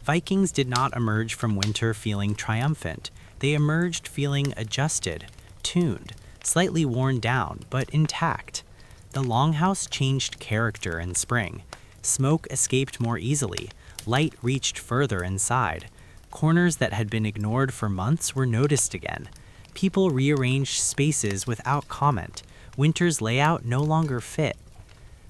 Vikings did not emerge from winter feeling triumphant. They emerged feeling adjusted, tuned, slightly worn down, but intact. The longhouse changed character in spring. Smoke escaped more easily. Light reached further inside. Corners that had been ignored for months were noticed again. People rearranged spaces without comment. Winter's layout no longer fit.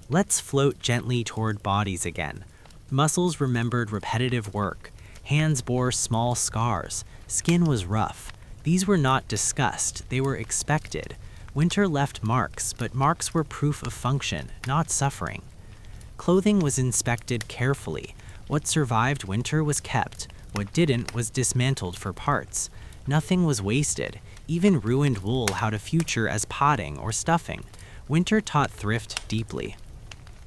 Let's float gently toward bodies again. Muscles remembered repetitive work. Hands bore small scars. Skin was rough. These were not discussed, they were expected. Winter left marks, but marks were proof of function, not suffering. Clothing was inspected carefully. What survived winter was kept. What didn't was dismantled for parts. Nothing was wasted. Even ruined wool had a future as potting or stuffing. Winter taught thrift deeply.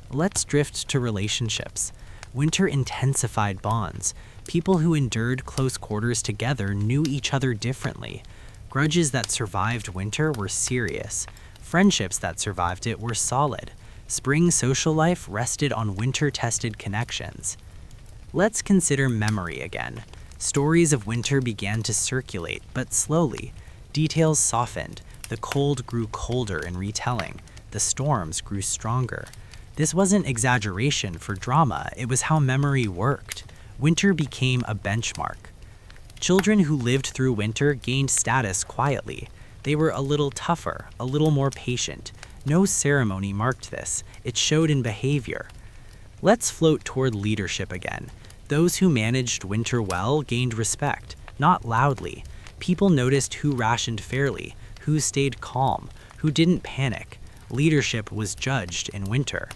Let's drift to relationships. Winter intensified bonds. People who endured close quarters together knew each other differently. Grudges that survived winter were serious. Friendships that survived it were solid. Spring social life rested on winter-tested connections. Let's consider memory again. Stories of winter began to circulate, but slowly. Details softened. The cold grew colder in retelling. The storms grew stronger. This wasn't exaggeration for drama, it was how memory worked. Winter became a benchmark. Children who lived through winter gained status quietly. They were a little tougher, a little more patient. No ceremony marked this. It showed in behavior. Let's float toward leadership again. Those who managed winter well gained respect, not loudly. People noticed who rationed fairly, who stayed calm, who didn't panic. Leadership was judged in winter.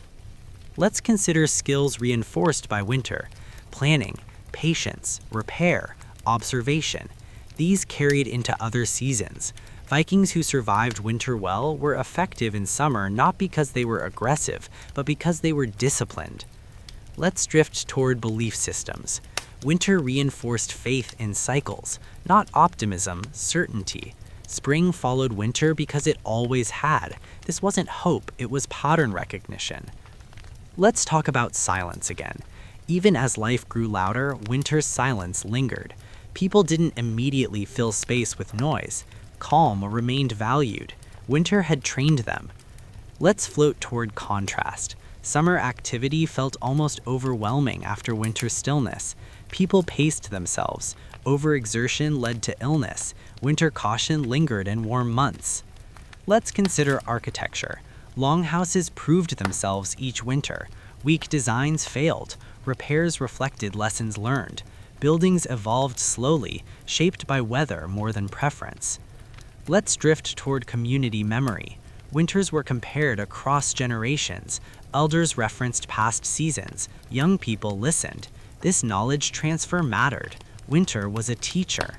Let's consider skills reinforced by winter: planning, patience, repair, observation. These carried into other seasons. Vikings who survived winter well were effective in summer not because they were aggressive, but because they were disciplined. Let's drift toward belief systems. Winter reinforced faith in cycles, not optimism, certainty. Spring followed winter because it always had. This wasn't hope, it was pattern recognition. Let's talk about silence again. Even as life grew louder, winter's silence lingered. People didn't immediately fill space with noise. Calm remained valued. Winter had trained them. Let's float toward contrast. Summer activity felt almost overwhelming after winter stillness. People paced themselves. Overexertion led to illness. Winter caution lingered in warm months. Let's consider architecture. Longhouses proved themselves each winter. Weak designs failed. Repairs reflected lessons learned. Buildings evolved slowly, shaped by weather more than preference. Let's drift toward community memory. Winters were compared across generations. Elders referenced past seasons. Young people listened. This knowledge transfer mattered. Winter was a teacher.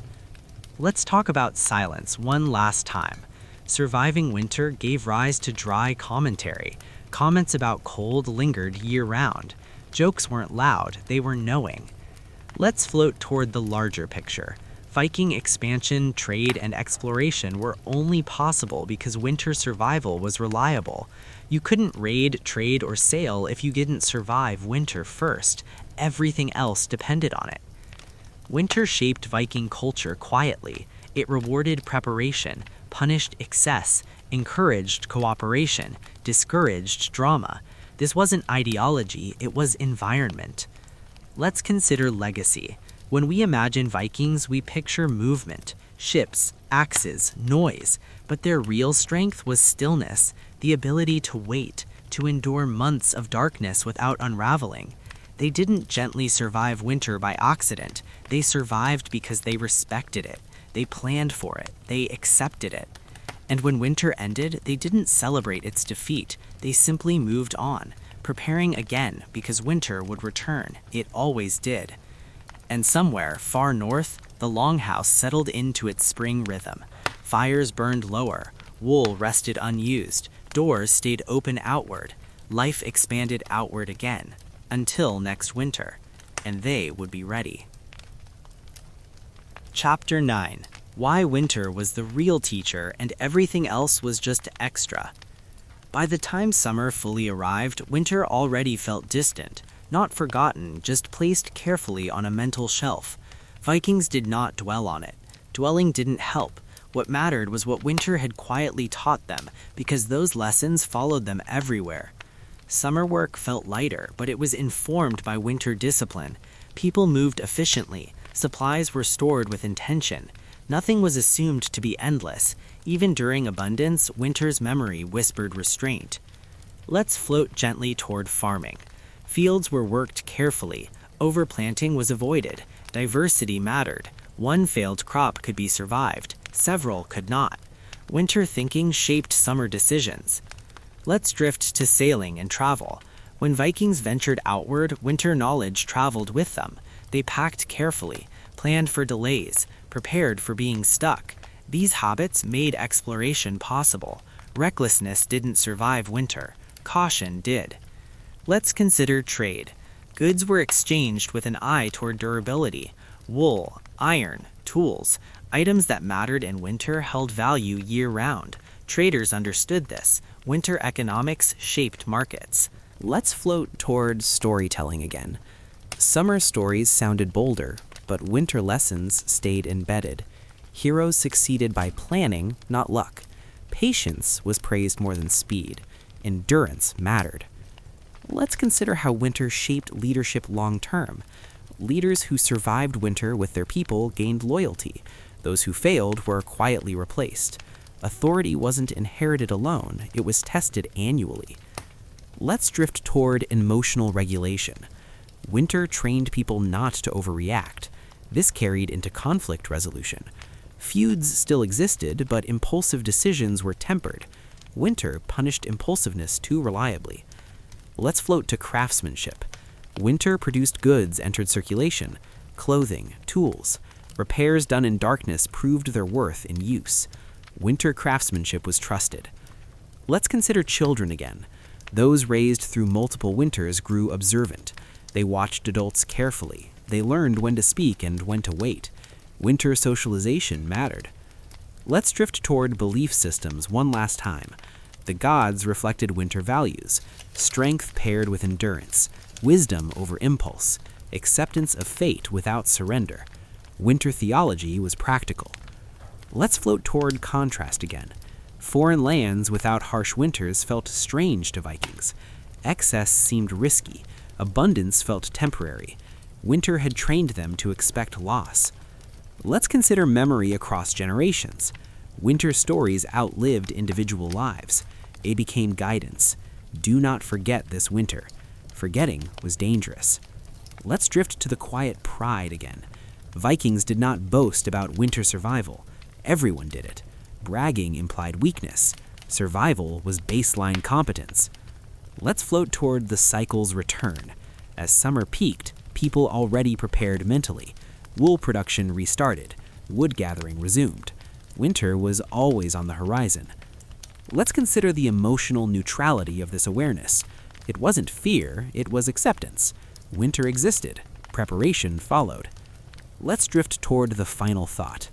Let's talk about silence one last time. Surviving winter gave rise to dry commentary. Comments about cold lingered year-round. Jokes weren't loud, they were knowing. Let's float toward the larger picture. Viking expansion, trade, and exploration were only possible because winter survival was reliable. You couldn't raid, trade, or sail if you didn't survive winter first. Everything else depended on it. Winter shaped Viking culture quietly. It rewarded preparation, punished excess, encouraged cooperation, discouraged drama. This wasn't ideology, it was environment. Let's consider legacy. When we imagine Vikings, we picture movement, ships, axes, noise, but their real strength was stillness, the ability to wait, to endure months of darkness without unraveling. They didn't gently survive winter by accident. They survived because they respected it. They planned for it. They accepted it. And when winter ended, they didn't celebrate its defeat. They simply moved on, preparing again because winter would return. It always did. And somewhere, far north, the longhouse settled into its spring rhythm. Fires burned lower. Wool rested unused. Doors stayed open outward. Life expanded outward again. Until next winter. And they would be ready. Chapter 9. Why winter was the real teacher and everything else was just extra. By the time summer fully arrived, winter already felt distant. Not forgotten, just placed carefully on a mental shelf. Vikings did not dwell on it. Dwelling didn't help. What mattered was what winter had quietly taught them, because those lessons followed them everywhere. Summer work felt lighter, but it was informed by winter discipline. People moved efficiently. Supplies were stored with intention. Nothing was assumed to be endless. Even during abundance, winter's memory whispered restraint. Let's float gently toward farming. Fields were worked carefully. Overplanting was avoided. Diversity mattered. One failed crop could be survived. Several could not. Winter thinking shaped summer decisions. Let's drift to sailing and travel. When Vikings ventured outward, winter knowledge traveled with them. They packed carefully, planned for delays, prepared for being stuck. These habits made exploration possible. Recklessness didn't survive winter. Caution did. Let's consider trade. Goods were exchanged with an eye toward durability. Wool, iron, tools, items that mattered in winter held value year-round. Traders understood this. Winter economics shaped markets. Let's float toward storytelling again. Summer stories sounded bolder, but winter lessons stayed embedded. Heroes succeeded by planning, not luck. Patience was praised more than speed. Endurance mattered. Let's consider how winter shaped leadership long-term. Leaders who survived winter with their people gained loyalty. Those who failed were quietly replaced. Authority wasn't inherited alone, it was tested annually. Let's drift toward emotional regulation. Winter trained people not to overreact. This carried into conflict resolution. Feuds still existed, but impulsive decisions were tempered. Winter punished impulsiveness too reliably. Let's float to craftsmanship. Winter produced goods entered circulation, clothing, tools. Repairs done in darkness proved their worth in use. Winter craftsmanship was trusted. Let's consider children again. Those raised through multiple winters grew observant. They watched adults carefully. They learned when to speak and when to wait. Winter socialization mattered. Let's drift toward belief systems one last time. The gods reflected winter values: strength paired with endurance, wisdom over impulse, acceptance of fate without surrender. Winter theology was practical. Let's float toward contrast again. Foreign lands without harsh winters felt strange to Vikings. Excess seemed risky. Abundance felt temporary. Winter had trained them to expect loss. Let's consider memory across generations. Winter stories outlived individual lives. They became guidance. Do not forget this winter. Forgetting was dangerous. Let's drift to the quiet pride again. Vikings did not boast about winter survival. Everyone did it. Bragging implied weakness. Survival was baseline competence. Let's float toward the cycle's return. As summer peaked, people already prepared mentally. Wool production restarted. Wood gathering resumed. Winter was always on the horizon. Let's consider the emotional neutrality of this awareness. It wasn't fear, it was acceptance. Winter existed. Preparation followed. Let's drift toward the final thought.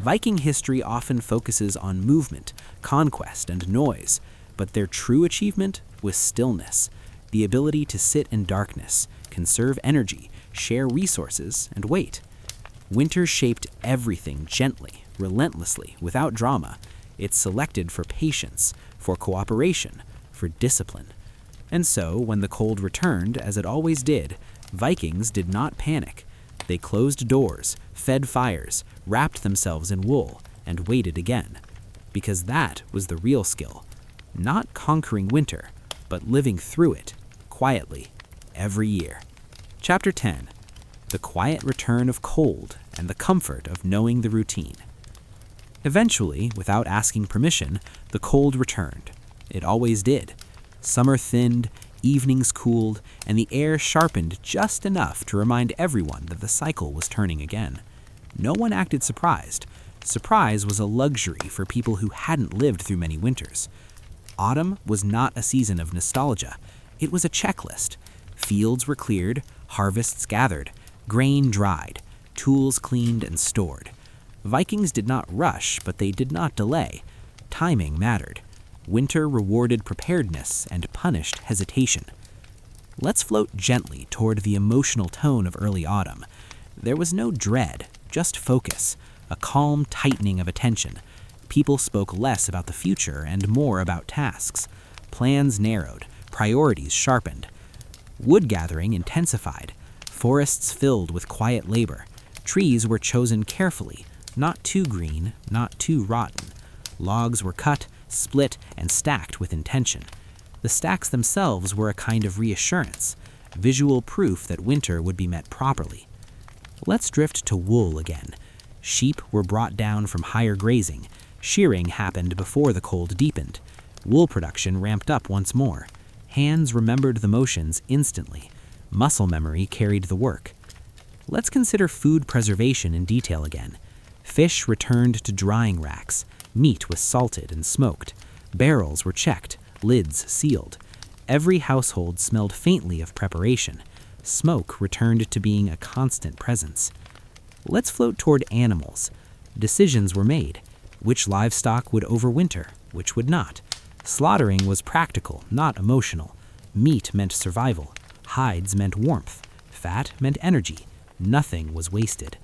Viking history often focuses on movement, conquest, and noise, but their true achievement was stillness, the ability to sit in darkness, conserve energy, share resources, and wait. Winter shaped everything gently, relentlessly, without drama. It selected for patience, for cooperation, for discipline. And so, when the cold returned, as it always did, Vikings did not panic. They closed doors, fed fires, wrapped themselves in wool, and waited again. Because that was the real skill. Not conquering winter, but living through it, quietly, every year. Chapter 10. The quiet return of cold and the comfort of knowing the routine. Eventually, without asking permission, the cold returned. It always did. Summer thinned, evenings cooled, and the air sharpened just enough to remind everyone that the cycle was turning again. No one acted surprised. Surprise was a luxury for people who hadn't lived through many winters. Autumn was not a season of nostalgia. It was a checklist. Fields were cleared, harvests gathered, grain dried, tools cleaned and stored. Vikings did not rush, but they did not delay. Timing mattered. Winter rewarded preparedness and punished hesitation. Let's float gently toward the emotional tone of early autumn. There was no dread, just focus, a calm tightening of attention. People spoke less about the future and more about tasks. Plans narrowed, priorities sharpened. Wood gathering intensified. Forests filled with quiet labor. Trees were chosen carefully, not too green, not too rotten. Logs were cut, split, and stacked with intention. The stacks themselves were a kind of reassurance, visual proof that winter would be met properly. Let's drift to wool again. Sheep were brought down from higher grazing. Shearing happened before the cold deepened. Wool production ramped up once more. Hands remembered the motions instantly. Muscle memory carried the work. Let's consider food preservation in detail again. Fish returned to drying racks. Meat was salted and smoked. Barrels were checked, lids sealed. Every household smelled faintly of preparation. Smoke returned to being a constant presence. Let's float toward animals. Decisions were made. Which livestock would overwinter, which would not. Slaughtering was practical, not emotional. Meat meant survival. Hides meant warmth. Fat meant energy. Nothing was wasted.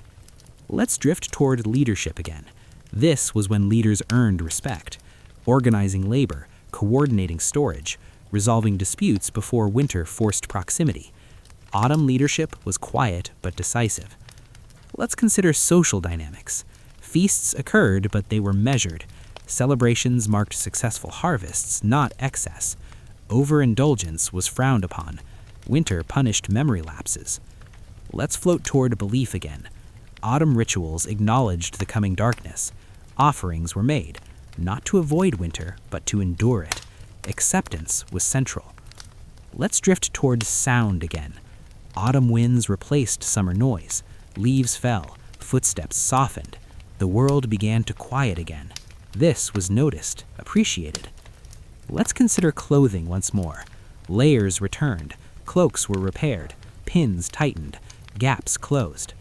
Let's drift toward leadership again. This was when leaders earned respect. Organizing labor, coordinating storage, resolving disputes before winter forced proximity. Autumn leadership was quiet but decisive. Let's consider social dynamics. Feasts occurred, but they were measured. Celebrations marked successful harvests, not excess. Overindulgence was frowned upon. Winter punished memory lapses. Let's float toward belief again. Autumn rituals acknowledged the coming darkness. Offerings were made, not to avoid winter, but to endure it. Acceptance was central. Let's drift toward sound again. Autumn winds replaced summer noise. Leaves fell, footsteps softened. The world began to quiet again. This was noticed, appreciated. Let's consider clothing once more. Layers returned, cloaks were repaired, pins tightened, gaps closed.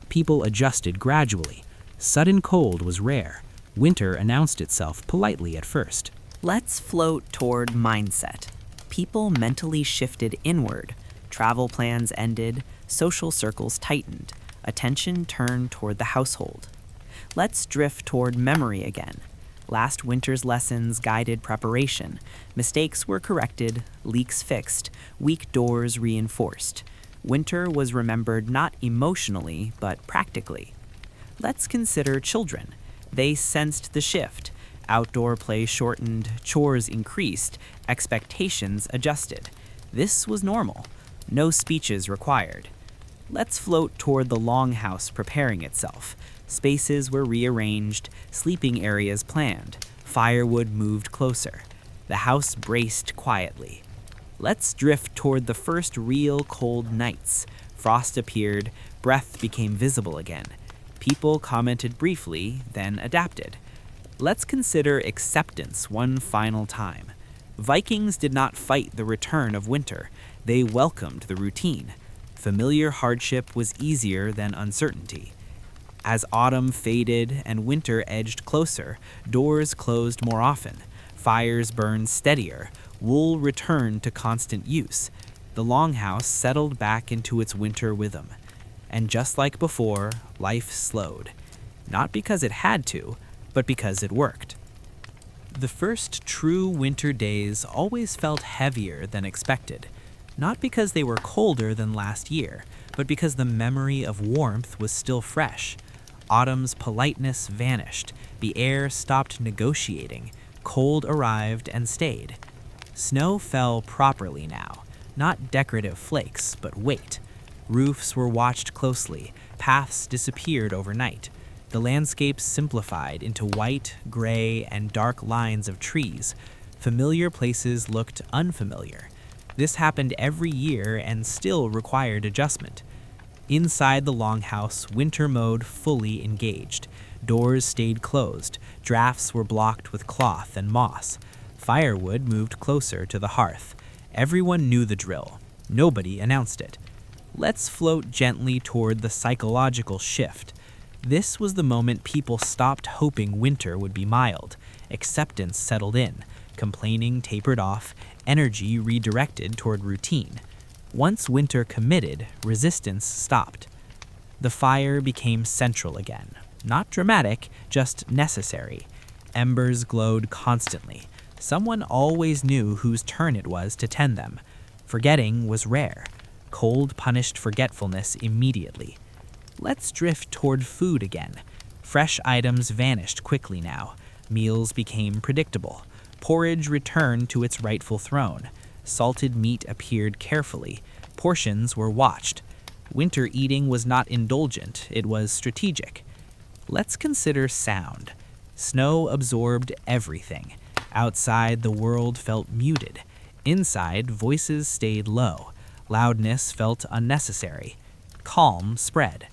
People adjusted gradually. Sudden cold was rare. Winter announced itself politely at first. Let's float toward mindset. People mentally shifted inward. Travel plans ended, social circles tightened. Attention turned toward the household. Let's drift toward memory again. Last winter's lessons guided preparation. Mistakes were corrected, leaks fixed, weak doors reinforced. Winter was remembered not emotionally, but practically. Let's consider children. They sensed the shift. Outdoor play shortened, chores increased, expectations adjusted. This was normal. No speeches required. Let's float toward the longhouse preparing itself. Spaces were rearranged, sleeping areas planned, firewood moved closer. The house braced quietly. Let's drift toward the first real cold nights. Frost appeared, breath became visible again. People commented briefly, then adapted. Let's consider acceptance one final time. Vikings did not fight the return of winter. They welcomed the routine. Familiar hardship was easier than uncertainty. As autumn faded and winter edged closer, doors closed more often, fires burned steadier, wool returned to constant use. The longhouse settled back into its winter rhythm. And just like before, life slowed. Not because it had to, but because it worked. The first true winter days always felt heavier than expected. Not because they were colder than last year, but because the memory of warmth was still fresh. Autumn's politeness vanished. The air stopped negotiating. Cold arrived and stayed. Snow fell properly now, not decorative flakes, but weight. Roofs were watched closely. Paths disappeared overnight. The landscape simplified into white, gray, and dark lines of trees. Familiar places looked unfamiliar. This happened every year and still required adjustment. Inside the longhouse, winter mode fully engaged. Doors stayed closed. Drafts were blocked with cloth and moss. Firewood moved closer to the hearth. Everyone knew the drill. Nobody announced it. Let's float gently toward the psychological shift. This was the moment people stopped hoping winter would be mild. Acceptance settled in. Complaining tapered off. Energy redirected toward routine. Once winter committed, resistance stopped. The fire became central again. Not dramatic, just necessary. Embers glowed constantly. Someone always knew whose turn it was to tend them. Forgetting was rare. Cold punished forgetfulness immediately. Let's drift toward food again. Fresh items vanished quickly now. Meals became predictable. Porridge returned to its rightful throne. Salted meat appeared carefully. Portions were watched. Winter eating was not indulgent, it was strategic. Let's consider sound. Snow absorbed everything. Outside, the world felt muted. Inside, voices stayed low. Loudness felt unnecessary. Calm spread.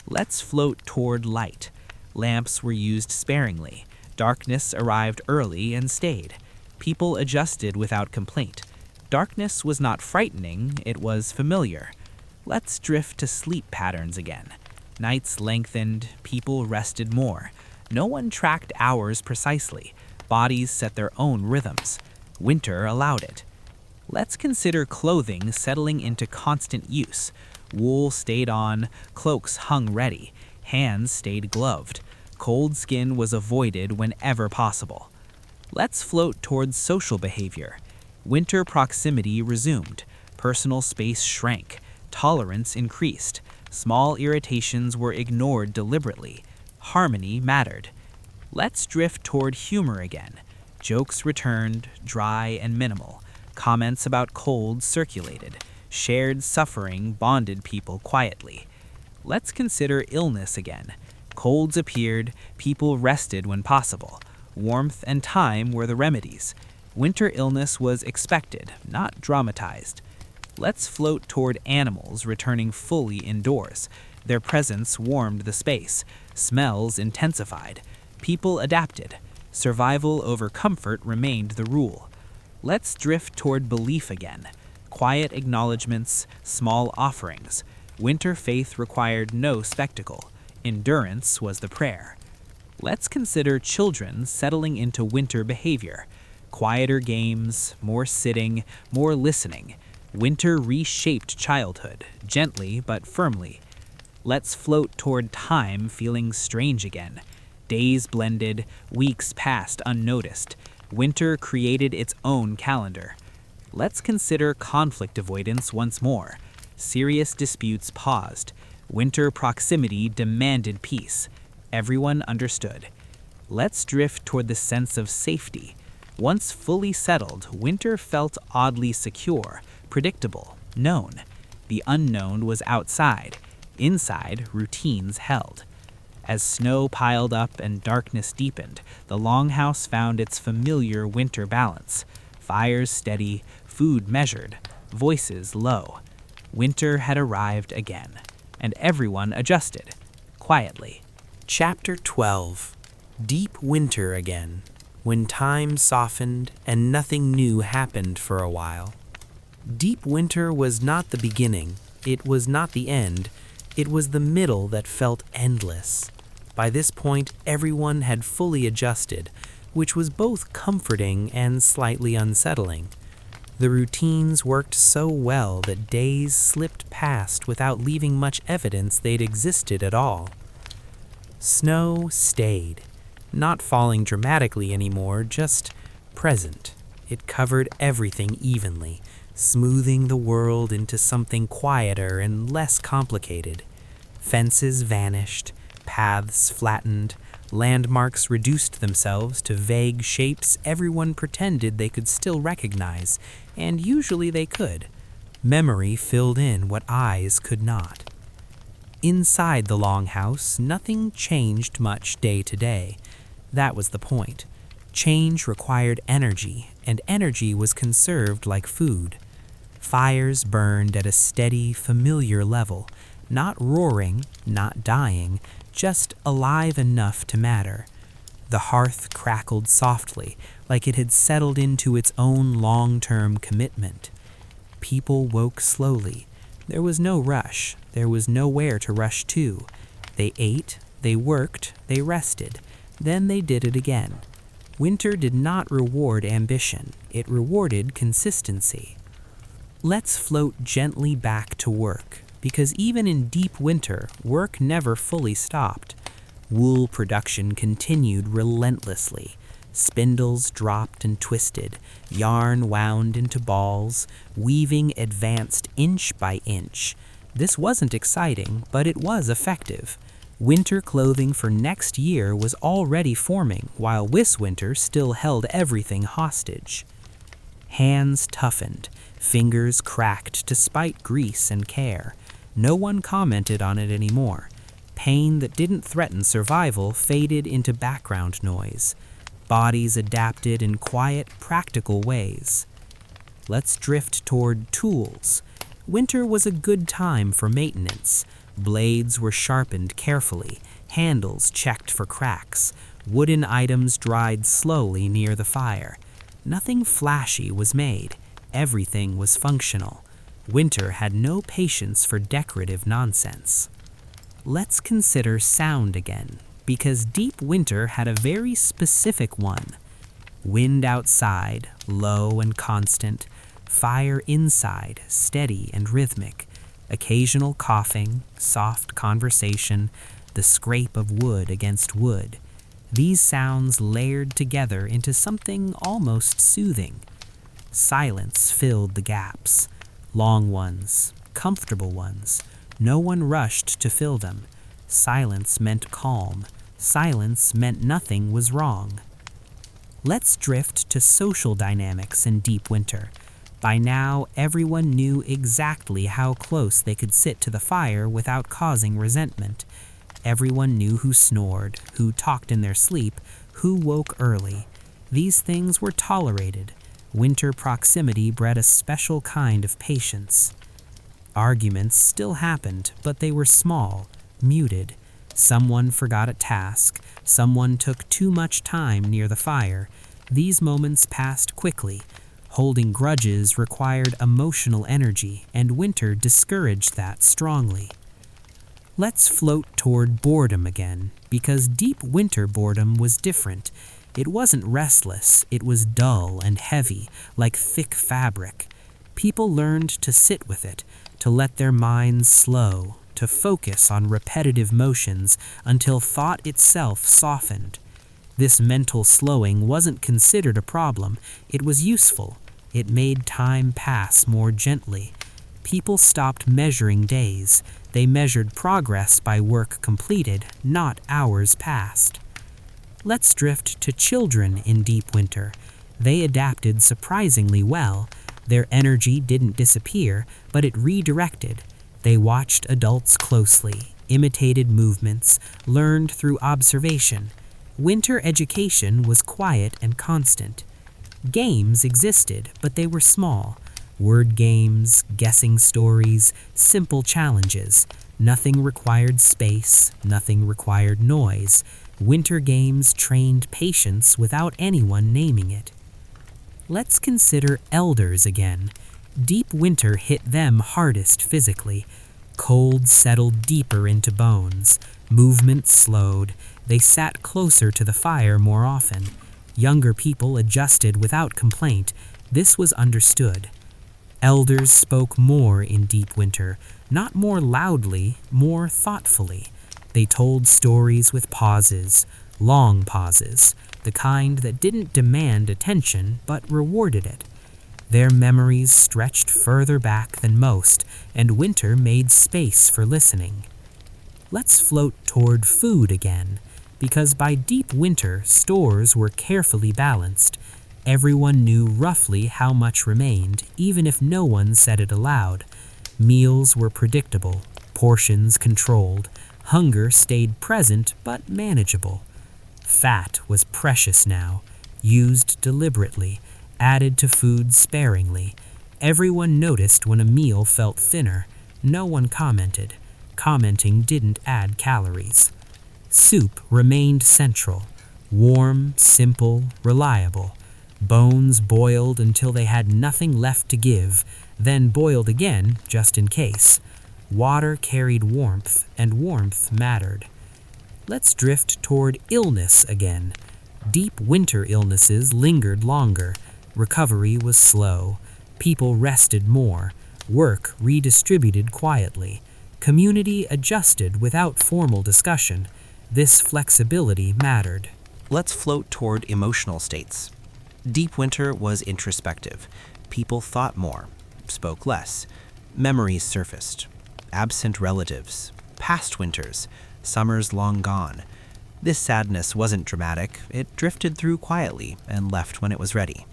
Let's float toward light. Lamps were used sparingly. Darkness arrived early and stayed. People adjusted without complaint. Darkness was not frightening, it was familiar. Let's drift to sleep patterns again. Nights lengthened, people rested more. No one tracked hours precisely. Bodies set their own rhythms. Winter allowed it. Let's consider clothing settling into constant use. Wool stayed on, cloaks hung ready, hands stayed gloved. Cold skin was avoided whenever possible. Let's float towards social behavior. Winter proximity resumed. Personal space shrank. Tolerance increased. Small irritations were ignored deliberately. Harmony mattered. Let's drift toward humor again. Jokes returned, dry and minimal. Comments about cold circulated. Shared suffering bonded people quietly. Let's consider illness again. Colds appeared, people rested when possible. Warmth and time were the remedies. Winter illness was expected, not dramatized. Let's float toward animals returning fully indoors. Their presence warmed the space. Smells intensified. People adapted. Survival over comfort remained the rule. Let's drift toward belief again. Quiet acknowledgments, small offerings. Winter faith required no spectacle. Endurance was the prayer. Let's consider children settling into winter behavior. Quieter games, more sitting, more listening. Winter reshaped childhood, gently but firmly. Let's float toward time feeling strange again. Days blended, weeks passed unnoticed. Winter created its own calendar. Let's consider conflict avoidance once more. Serious disputes paused. Winter proximity demanded peace. Everyone understood. Let's drift toward the sense of safety. Once fully settled, winter felt oddly secure, predictable, known. The unknown was outside. Inside, routines held. As snow piled up and darkness deepened, the longhouse found its familiar winter balance. Fires steady, food measured, voices low. Winter had arrived again, and everyone adjusted, quietly. Chapter 12. Deep winter again, when time softened and nothing new happened for a while. Deep winter was not the beginning, it was not the end, it was the middle that felt endless. By this point, everyone had fully adjusted, which was both comforting and slightly unsettling. The routines worked so well that days slipped past without leaving much evidence they'd existed at all. Snow stayed, not falling dramatically anymore, just present. It covered everything evenly, smoothing the world into something quieter and less complicated. Fences vanished, paths flattened, landmarks reduced themselves to vague shapes everyone pretended they could still recognize, and usually they could. Memory filled in what eyes could not. Inside the longhouse, nothing changed much day to day. That was the point. Change required energy, and energy was conserved like food. Fires burned at a steady, familiar level, not roaring, not dying, just alive enough to matter. The hearth crackled softly, like it had settled into its own long-term commitment. People woke slowly. There was no rush. There was nowhere to rush to. They ate, they worked, they rested. Then they did it again. Winter did not reward ambition. It rewarded consistency. Let's float gently back to work, because even in deep winter, work never fully stopped. Wool production continued relentlessly. Spindles dropped and twisted, yarn wound into balls, weaving advanced inch by inch. This wasn't exciting, but it was effective. Winter clothing for next year was already forming, while this winter still held everything hostage. Hands toughened, fingers cracked despite grease and care. No one commented on it anymore. Pain that didn't threaten survival faded into background noise. Bodies adapted in quiet, practical ways. Let's drift toward tools. Winter was a good time for maintenance. Blades were sharpened carefully, handles checked for cracks. Wooden items dried slowly near the fire. Nothing flashy was made. Everything was functional. Winter had no patience for decorative nonsense. Let's consider sound again, because deep winter had a very specific one. Wind outside, low and constant. Fire inside, steady and rhythmic. Occasional coughing, soft conversation, the scrape of wood against wood. These sounds layered together into something almost soothing. Silence filled the gaps. Long ones, comfortable ones. No one rushed to fill them. Silence meant calm. Silence meant nothing was wrong. Let's drift to social dynamics in deep winter. By now, everyone knew exactly how close they could sit to the fire without causing resentment. Everyone knew who snored, who talked in their sleep, who woke early. These things were tolerated. Winter proximity bred a special kind of patience. Arguments still happened, but they were small, muted. Someone forgot a task. Someone took too much time near the fire. These moments passed quickly. Holding grudges required emotional energy, and winter discouraged that strongly. Let's float toward boredom again, because deep winter boredom was different. It wasn't restless, it was dull and heavy, like thick fabric. People learned to sit with it, to let their minds slow, to focus on repetitive motions until thought itself softened. This mental slowing wasn't considered a problem, it was useful. It made time pass more gently. People stopped measuring days. They measured progress by work completed, not hours passed. Let's drift to children in deep winter. They adapted surprisingly well. Their energy didn't disappear, but it redirected. They watched adults closely, imitated movements, learned through observation. Winter education was quiet and constant. Games existed, but they were small. Word games, guessing stories, simple challenges. Nothing required space, nothing required noise. Winter games trained patience without anyone naming it. Let's consider elders again. Deep winter hit them hardest physically. Cold settled deeper into bones. Movement slowed. They sat closer to the fire more often. Younger people adjusted without complaint. This was understood. Elders spoke more in deep winter, not more loudly, more thoughtfully. They told stories with pauses, long pauses, the kind that didn't demand attention but rewarded it. Their memories stretched further back than most, and winter made space for listening. Let's float toward food again, because by deep winter, stores were carefully balanced. Everyone knew roughly how much remained, even if no one said it aloud. Meals were predictable, portions controlled. Hunger stayed present but manageable. Fat was precious now, used deliberately, added to food sparingly. Everyone noticed when a meal felt thinner. No one commented. Commenting didn't add calories. Soup remained central, warm, simple, reliable. Bones boiled until they had nothing left to give, then boiled again just in case. Water carried warmth, and warmth mattered. Let's drift toward illness again. Deep winter illnesses lingered longer. Recovery was slow. People rested more. Work redistributed quietly. Community adjusted without formal discussion. This flexibility mattered. Let's float toward emotional states. Deep winter was introspective. People thought more, spoke less. Memories surfaced. Absent relatives. Past winters. Summers long gone. This sadness wasn't dramatic. It drifted through quietly and left when it was ready.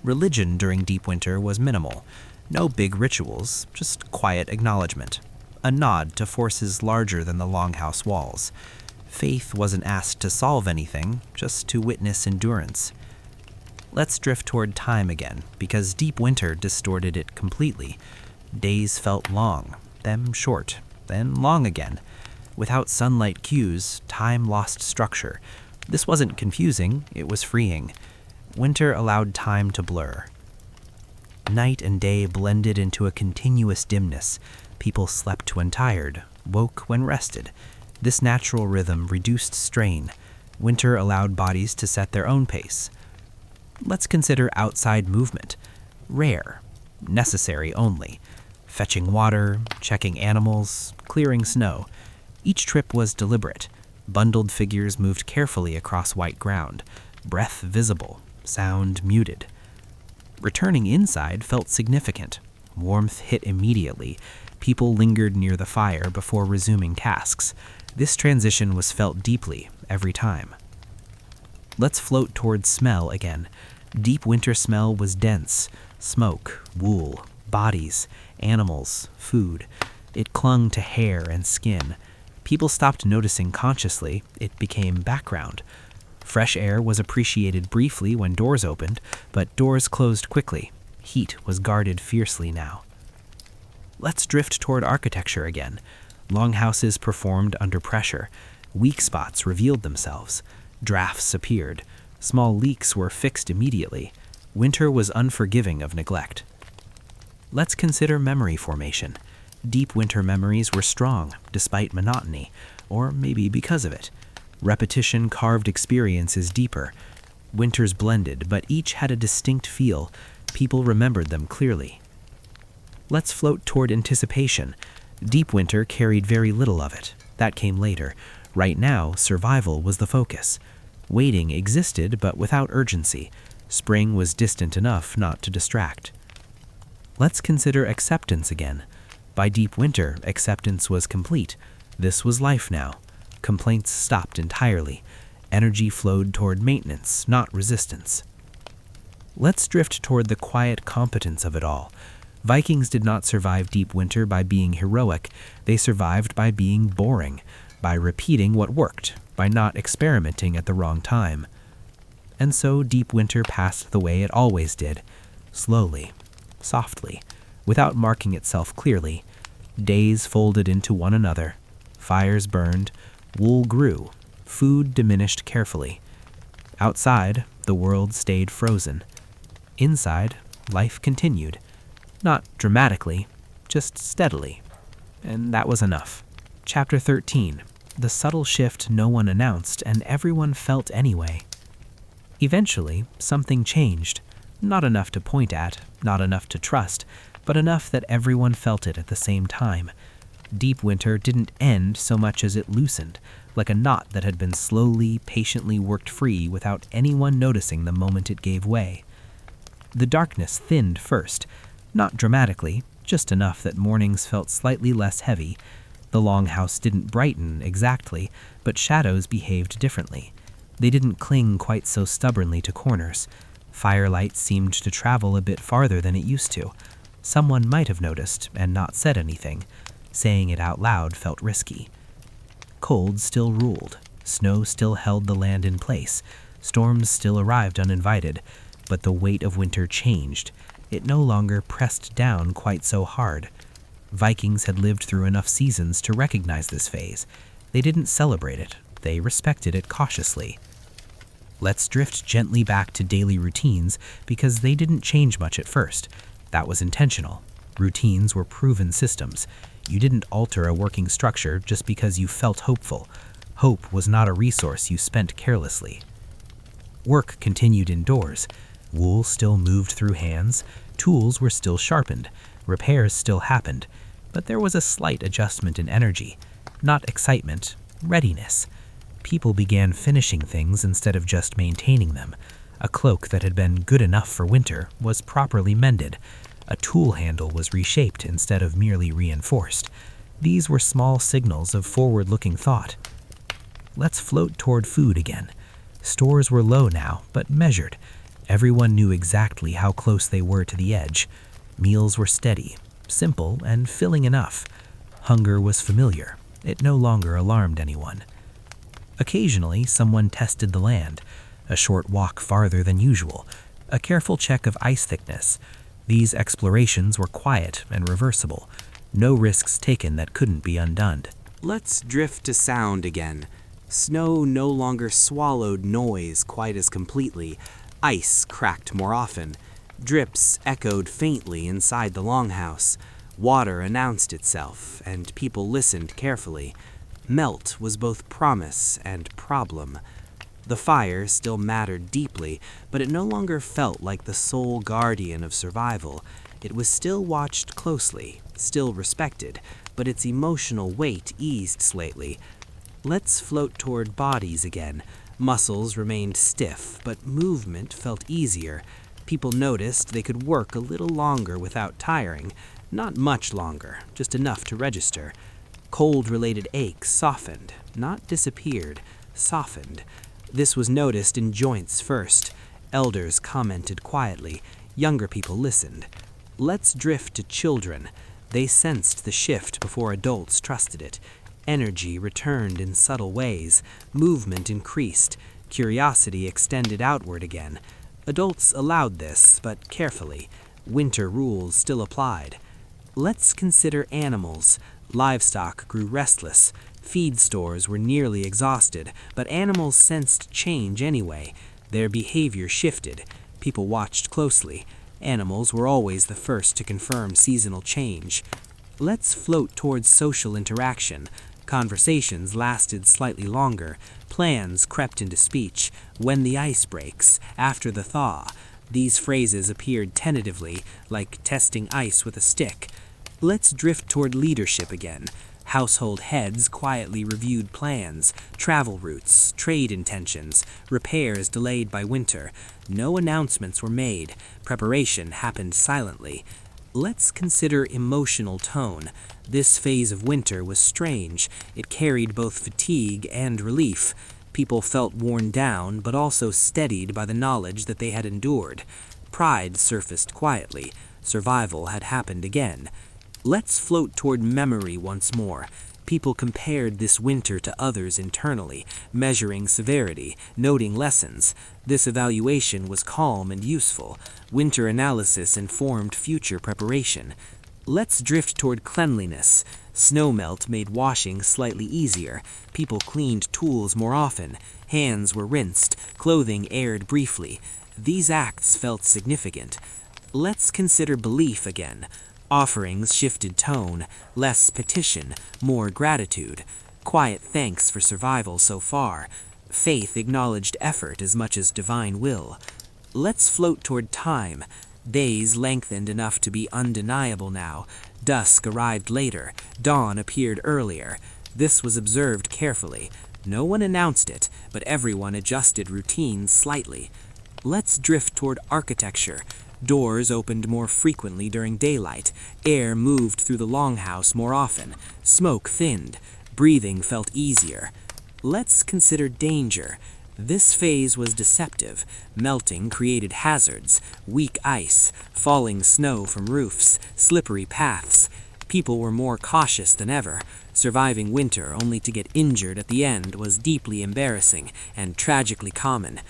Religion during deep winter was minimal. No big rituals, just quiet acknowledgement. A nod to forces larger than the longhouse walls. Faith wasn't asked to solve anything, just to witness endurance. Let's drift toward time again, because deep winter distorted it completely. Days felt long, then short, then long again. Without sunlight cues, time lost structure. This wasn't confusing, it was freeing. Winter allowed time to blur. Night and day blended into a continuous dimness. People slept when tired, woke when rested. This natural rhythm reduced strain. Winter allowed bodies to set their own pace. Let's consider outside movement. Rare, necessary only. Fetching water, checking animals, clearing snow. Each trip was deliberate. Bundled figures moved carefully across white ground, breath visible, sound muted. Returning inside felt significant. Warmth hit immediately. People lingered near the fire before resuming tasks. This transition was felt deeply every time. Let's float toward smell again. Deep winter smell was dense. Smoke, wool, bodies, animals, food. It clung to hair and skin. People stopped noticing consciously. It became background. Fresh air was appreciated briefly when doors opened, but doors closed quickly. Heat was guarded fiercely now. Let's drift toward architecture again. Longhouses performed under pressure. Weak spots revealed themselves. Drafts appeared. Small leaks were fixed immediately. Winter was unforgiving of neglect. Let's consider memory formation. Deep winter memories were strong, despite monotony, or maybe because of it. Repetition carved experiences deeper. Winters blended, but each had a distinct feel. People remembered them clearly. Let's float toward anticipation. Deep winter carried very little of it. That came later. Right now, survival was the focus. Waiting existed, but without urgency. Spring was distant enough not to distract. Let's consider acceptance again. By deep winter, acceptance was complete. This was life now. Complaints stopped entirely. Energy flowed toward maintenance, not resistance. Let's drift toward the quiet competence of it all. Vikings did not survive deep winter by being heroic. They survived by being boring, by repeating what worked, by not experimenting at the wrong time. And so deep winter passed the way it always did, slowly, softly, without marking itself clearly. Days folded into one another. Fires burned. Wool grew. Food diminished carefully. Outside, the world stayed frozen. Inside, life continued. Not dramatically, just steadily. And that was enough. Chapter 13. The subtle shift no one announced and everyone felt anyway. Eventually, something changed. Not enough to point at, not enough to trust, but enough that everyone felt it at the same time. Deep winter didn't end so much as it loosened, like a knot that had been slowly, patiently worked free without anyone noticing the moment it gave way. The darkness thinned first, not dramatically, just enough that mornings felt slightly less heavy. The longhouse didn't brighten exactly, but shadows behaved differently. They didn't cling quite so stubbornly to corners. Firelight seemed to travel a bit farther than it used to. Someone might have noticed and not said anything. Saying it out loud felt risky. Cold still ruled. Snow still held the land in place. Storms still arrived uninvited. But the weight of winter changed. It no longer pressed down quite so hard. Vikings had lived through enough seasons to recognize this phase. They didn't celebrate it. They respected it cautiously. Let's drift gently back to daily routines because they didn't change much at first. That was intentional. Routines were proven systems. You didn't alter a working structure just because you felt hopeful. Hope was not a resource you spent carelessly. Work continued indoors. Wool still moved through hands. Tools were still sharpened. Repairs still happened. But there was a slight adjustment in energy. Not excitement, readiness. People began finishing things instead of just maintaining them. A cloak that had been good enough for winter was properly mended. A tool handle was reshaped instead of merely reinforced. These were small signals of forward-looking thought. Let's float toward food again. Stores were low now, but measured. Everyone knew exactly how close they were to the edge. Meals were steady, simple, and filling enough. Hunger was familiar. It no longer alarmed anyone. Occasionally, someone tested the land. A short walk farther than usual. A careful check of ice thickness. These explorations were quiet and reversible. No risks taken that couldn't be undone. Let's drift to sound again. Snow no longer swallowed noise quite as completely. Ice cracked more often. Drips echoed faintly inside the longhouse. Water announced itself, and people listened carefully. Melt was both promise and problem. The fire still mattered deeply, but it no longer felt like the sole guardian of survival. It was still watched closely, still respected, but its emotional weight eased slightly. Let's float toward bodies again. Muscles remained stiff, but movement felt easier. People noticed they could work a little longer without tiring. Not much longer, just enough to register. Cold-related aches softened, not disappeared, softened. This was noticed in joints first. Elders commented quietly. Younger people listened. Let's drift to children. They sensed the shift before adults trusted it. Energy returned in subtle ways. Movement increased. Curiosity extended outward again. Adults allowed this, but carefully. Winter rules still applied. Let's consider animals. Livestock grew restless. Feed stores were nearly exhausted, but animals sensed change anyway. Their behavior shifted. People watched closely. Animals were always the first to confirm seasonal change. Let's float towards social interaction. Conversations lasted slightly longer. Plans crept into speech. When the ice breaks, after the thaw. These phrases appeared tentatively, like testing ice with a stick. Let's drift toward leadership again. Household heads quietly reviewed plans, travel routes, trade intentions, repairs delayed by winter. No announcements were made. Preparation happened silently. Let's consider emotional tone. This phase of winter was strange. It carried both fatigue and relief. People felt worn down, but also steadied by the knowledge that they had endured. Pride surfaced quietly. Survival had happened again. Let's float toward memory once more. People compared this winter to others internally, measuring severity, noting lessons. This evaluation was calm and useful. Winter analysis informed future preparation. Let's drift toward cleanliness. Snowmelt made washing slightly easier. People cleaned tools more often. Hands were rinsed. Clothing aired briefly. These acts felt significant. Let's consider belief again. Offerings shifted tone, less petition, more gratitude. Quiet thanks for survival so far. Faith acknowledged effort as much as divine will. Let's float toward time. Days lengthened enough to be undeniable now. Dusk arrived later. Dawn appeared earlier. This was observed carefully. No one announced it, but everyone adjusted routines slightly. Let's drift toward architecture. Doors opened more frequently during daylight. Air moved through the longhouse more often. Smoke thinned. Breathing felt easier. Let's consider danger. This phase was deceptive. Melting created hazards. Weak ice, falling snow from roofs, slippery paths. People were more cautious than ever. Surviving winter only to get injured at the end was deeply embarrassing and tragically common.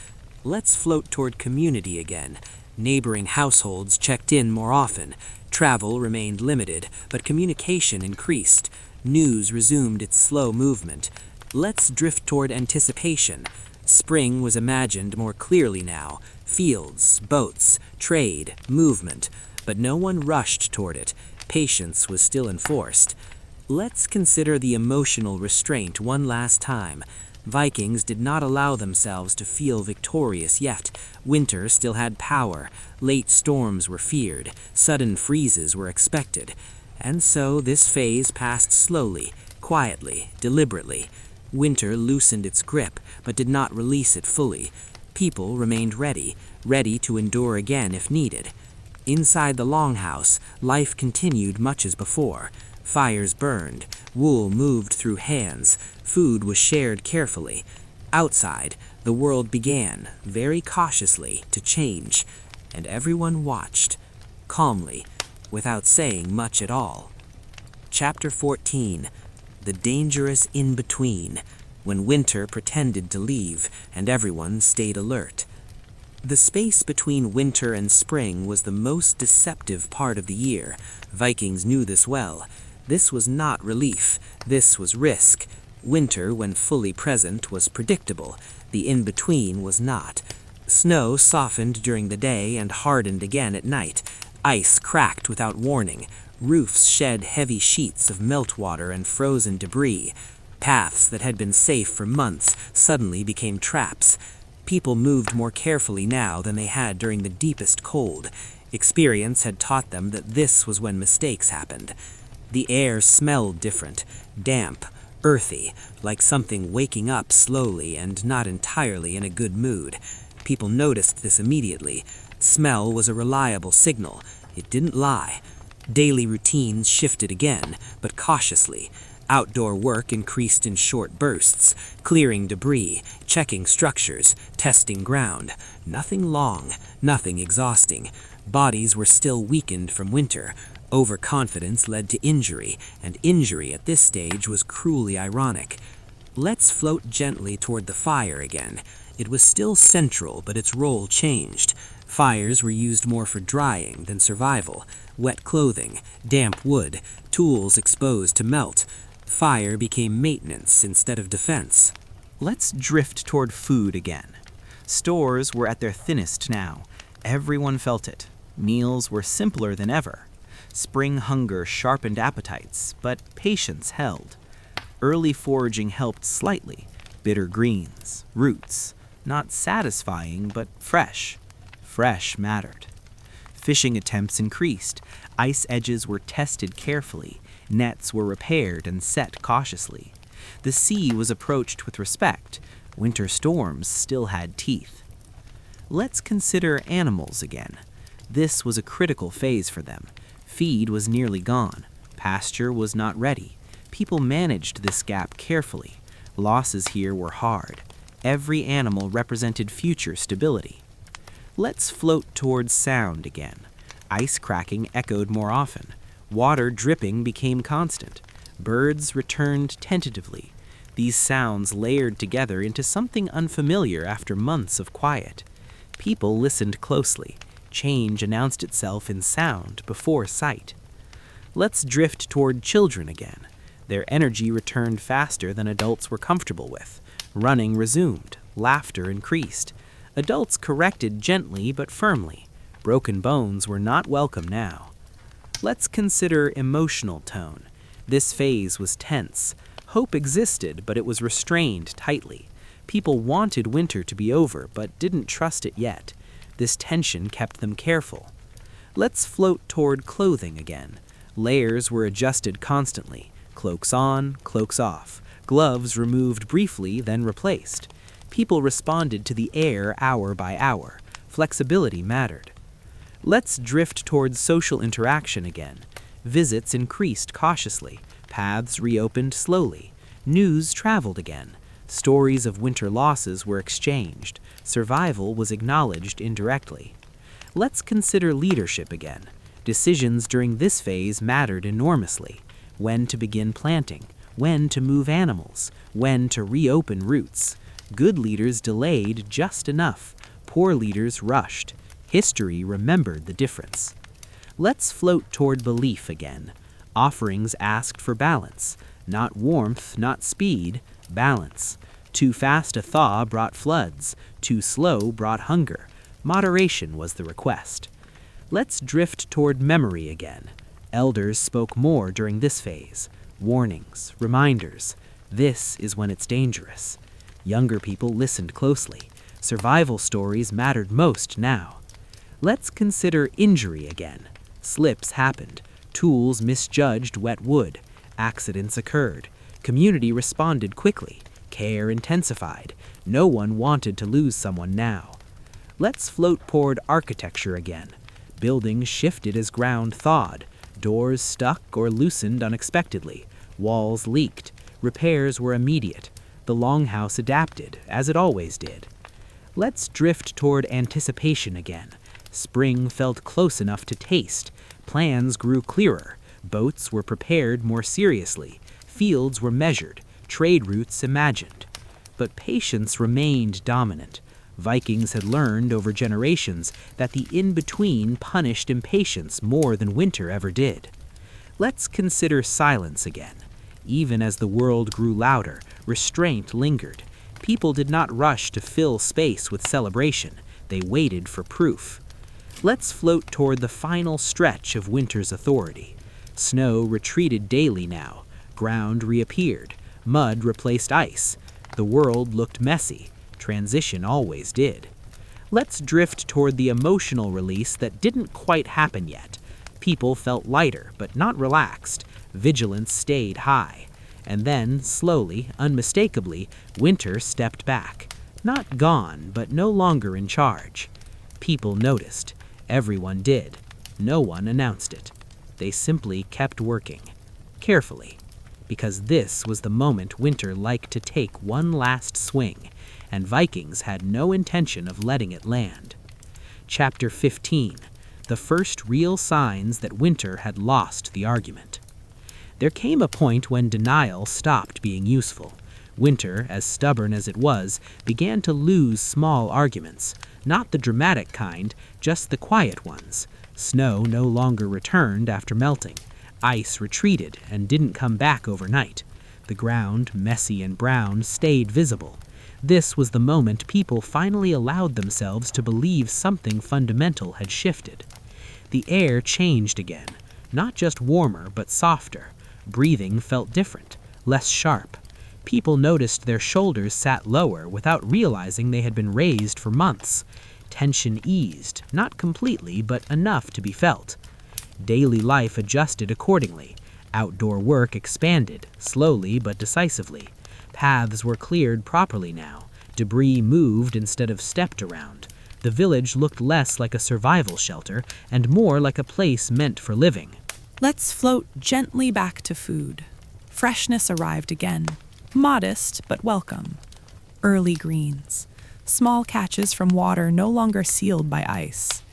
Let's float toward community again. Neighboring households checked in more often. Travel remained limited, but communication increased. News resumed its slow movement. Let's drift toward anticipation. Spring was imagined more clearly now. Fields, boats, trade, movement. But no one rushed toward it. Patience was still enforced. Let's consider the emotional restraint one last time. Vikings did not allow themselves to feel victorious yet. Winter still had power. Late storms were feared. Sudden freezes were expected. And so this phase passed slowly, quietly, deliberately. Winter loosened its grip, but did not release it fully. People remained ready to endure again if needed. Inside the longhouse, life continued much as before. Fires burned, wool moved through hands, food was shared carefully. Outside, the world began, very cautiously, to change, and everyone watched, calmly, without saying much at all. Chapter 14. The Dangerous In-Between, when winter pretended to leave and everyone stayed alert. The space between winter and spring was the most deceptive part of the year. Vikings knew this well. This was not relief. This was risk. Winter, when fully present, was predictable. The in-between was not. Snow softened during the day and hardened again at night. Ice cracked without warning. Roofs shed heavy sheets of meltwater and frozen debris. Paths that had been safe for months suddenly became traps. People moved more carefully now than they had during the deepest cold. Experience had taught them that this was when mistakes happened. The air smelled different, damp, earthy, like something waking up slowly and not entirely in a good mood. People noticed this immediately. Smell was a reliable signal. It didn't lie. Daily routines shifted again, but cautiously. Outdoor work increased in short bursts, clearing debris, checking structures, testing ground. Nothing long, nothing exhausting. Bodies were still weakened from winter. Overconfidence led to injury, and injury at this stage was cruelly ironic. Let's float gently toward the fire again. It was still central, but its role changed. Fires were used more for drying than survival. Wet clothing, damp wood, tools exposed to melt. Fire became maintenance instead of defense. Let's drift toward food again. Stores were at their thinnest now. Everyone felt it. Meals were simpler than ever. Spring hunger sharpened appetites, but patience held. Early foraging helped slightly. Bitter greens, roots, not satisfying, but fresh. Fresh mattered. Fishing attempts increased. Ice edges were tested carefully. Nets were repaired and set cautiously. The sea was approached with respect. Winter storms still had teeth. Let's consider animals again. This was a critical phase for them. Feed was nearly gone. Pasture was not ready. People managed this gap carefully. Losses here were hard. Every animal represented future stability. Let's float towards sound again. Ice cracking echoed more often. Water dripping became constant. Birds returned tentatively. These sounds layered together into something unfamiliar after months of quiet. People listened closely. Change announced itself in sound before sight. Let's drift toward children again. Their energy returned faster than adults were comfortable with. Running resumed. Laughter increased. Adults corrected gently but firmly. Broken bones were not welcome now. Let's consider emotional tone. This phase was tense. Hope existed, but it was restrained tightly. People wanted winter to be over, but didn't trust it yet. This tension kept them careful. Let's float toward clothing again. Layers were adjusted constantly. Cloaks on, cloaks off. Gloves removed briefly, then replaced. People responded to the air hour by hour. Flexibility mattered. Let's drift towards social interaction again. Visits increased cautiously. Paths reopened slowly. News traveled again. Stories of winter losses were exchanged. Survival was acknowledged indirectly. Let's consider leadership again. Decisions during this phase mattered enormously. When to begin planting, when to move animals, when to reopen routes. Good leaders delayed just enough. Poor leaders rushed. History remembered the difference. Let's float toward belief again. Offerings asked for balance. Not warmth, not speed, balance. Too fast a thaw brought floods. Too slow brought hunger. Moderation was the request. Let's drift toward memory again. Elders spoke more during this phase. Warnings, reminders. This is when it's dangerous. Younger people listened closely. Survival stories mattered most now. Let's consider injury again. Slips happened. Tools misjudged wet wood. Accidents occurred. Community responded quickly. Care intensified. No one wanted to lose someone now. Let's float toward architecture again. Buildings shifted as ground thawed. Doors stuck or loosened unexpectedly. Walls leaked. Repairs were immediate. The longhouse adapted, as it always did. Let's drift toward anticipation again. Spring felt close enough to taste. Plans grew clearer. Boats were prepared more seriously. Fields were measured. Trade routes imagined. But patience remained dominant. Vikings had learned over generations that the in-between punished impatience more than winter ever did. Let's consider silence again. Even as the world grew louder, restraint lingered. People did not rush to fill space with celebration. They waited for proof. Let's float toward the final stretch of winter's authority. Snow retreated daily now. Ground reappeared. Mud replaced ice. The world looked messy. Transition always did. Let's drift toward the emotional release that didn't quite happen yet. People felt lighter, but not relaxed. Vigilance stayed high. And then, slowly, unmistakably, winter stepped back. Not gone, but no longer in charge. People noticed. Everyone did. No one announced it. They simply kept working. Carefully. Because this was the moment winter liked to take one last swing, and Vikings had no intention of letting it land. Chapter 15. the first real signs that winter had lost the argument. There came a point when denial stopped being useful. Winter, as stubborn as it was, began to lose small arguments, not the dramatic kind, just the quiet ones. Snow no longer returned after melting. Ice retreated and didn't come back overnight. The ground, messy and brown, stayed visible. This was the moment people finally allowed themselves to believe something fundamental had shifted. The air changed again, not just warmer but softer. Breathing felt different, less sharp. People noticed their shoulders sat lower without realizing they had been raised for months. Tension eased, not completely, but enough to be felt. Daily life adjusted accordingly. Outdoor work expanded, slowly but decisively. Paths were cleared properly now. Debris moved instead of stepped around. The village looked less like a survival shelter and more like a place meant for living. Let's float gently back to food. Freshness arrived again. Modest, but welcome. Early greens. Small catches from water no longer sealed by ice.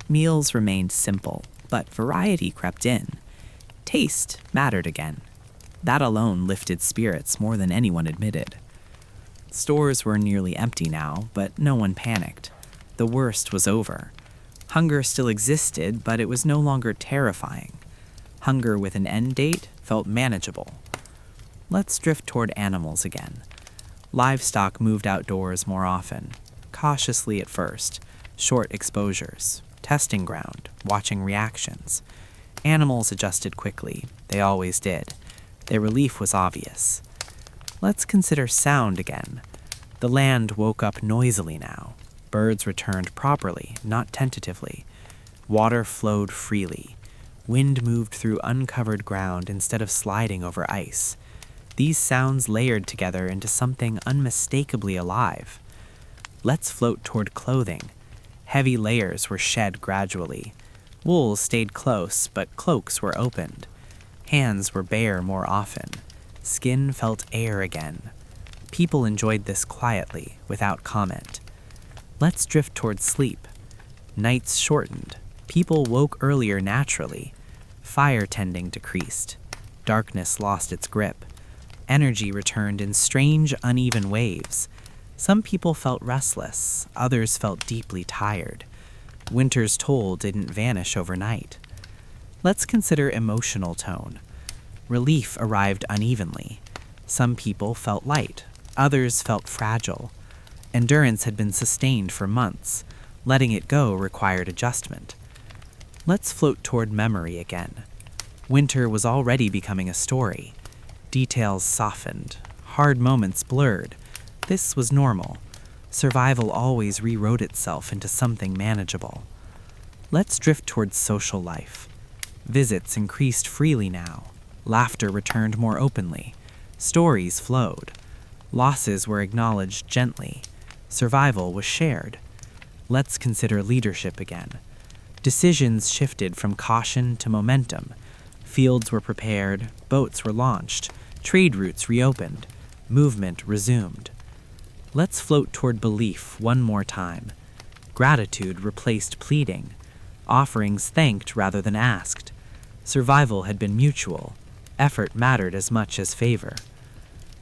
Meals remained simple, but variety crept in. Taste mattered again. That alone lifted spirits more than anyone admitted. Stores were nearly empty now, but no one panicked. The worst was over. Hunger still existed, but it was no longer terrifying. Hunger with an end date felt manageable. Let's drift toward animals again. Livestock moved outdoors more often, cautiously at first, short exposures, testing ground, watching reactions. Animals adjusted quickly. They always did. Their relief was obvious. Let's consider sound again. The land woke up noisily now. Birds returned properly, not tentatively. Water flowed freely. Wind moved through uncovered ground instead of sliding over ice. These sounds layered together into something unmistakably alive. Let's float toward clothing. Heavy layers were shed gradually. Wool stayed close, but cloaks were opened. Hands were bare more often. Skin felt air again. People enjoyed this quietly, without comment. Let's drift toward sleep. Nights shortened. People woke earlier naturally. Fire tending decreased. Darkness lost its grip. Energy returned in strange, uneven waves. Some people felt restless. Others felt deeply tired. Winter's toll didn't vanish overnight. Let's consider emotional tone. Relief arrived unevenly. Some people felt light. Others felt fragile. Endurance had been sustained for months. Letting it go required adjustment. Let's float toward memory again. Winter was already becoming a story. Details softened. Hard moments blurred. This was normal. Survival always rewrote itself into something manageable. Let's drift towards social life. Visits increased freely now. Laughter returned more openly. Stories flowed. Losses were acknowledged gently. Survival was shared. Let's consider leadership again. Decisions shifted from caution to momentum. Fields were prepared, boats were launched, trade routes reopened, movement resumed. Let's float toward belief one more time. Gratitude replaced pleading. Offerings thanked rather than asked. Survival had been mutual. Effort mattered as much as favor.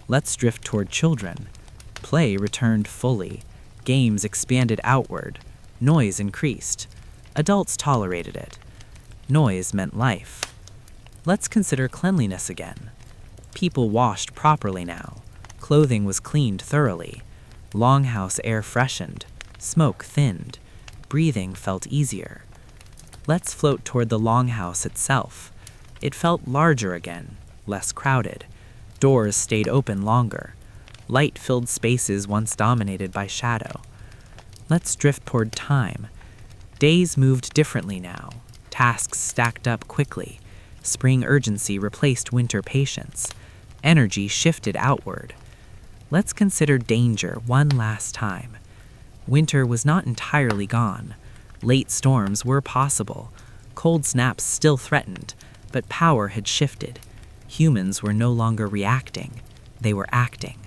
Let's drift toward children. Play returned fully. Games expanded outward. Noise increased. Adults tolerated it. Noise meant life. Let's consider cleanliness again. People washed properly now. Clothing was cleaned thoroughly. Longhouse air freshened. Smoke thinned. Breathing felt easier. Let's float toward the longhouse itself. It felt larger again, less crowded. Doors stayed open longer. Light filled spaces once dominated by shadow. Let's drift toward time. Days moved differently now. Tasks stacked up quickly. Spring urgency replaced winter patience. Energy shifted outward. Let's consider danger one last time. Winter was not entirely gone. Late storms were possible. Cold snaps still threatened, but power had shifted. Humans were no longer reacting. They were acting.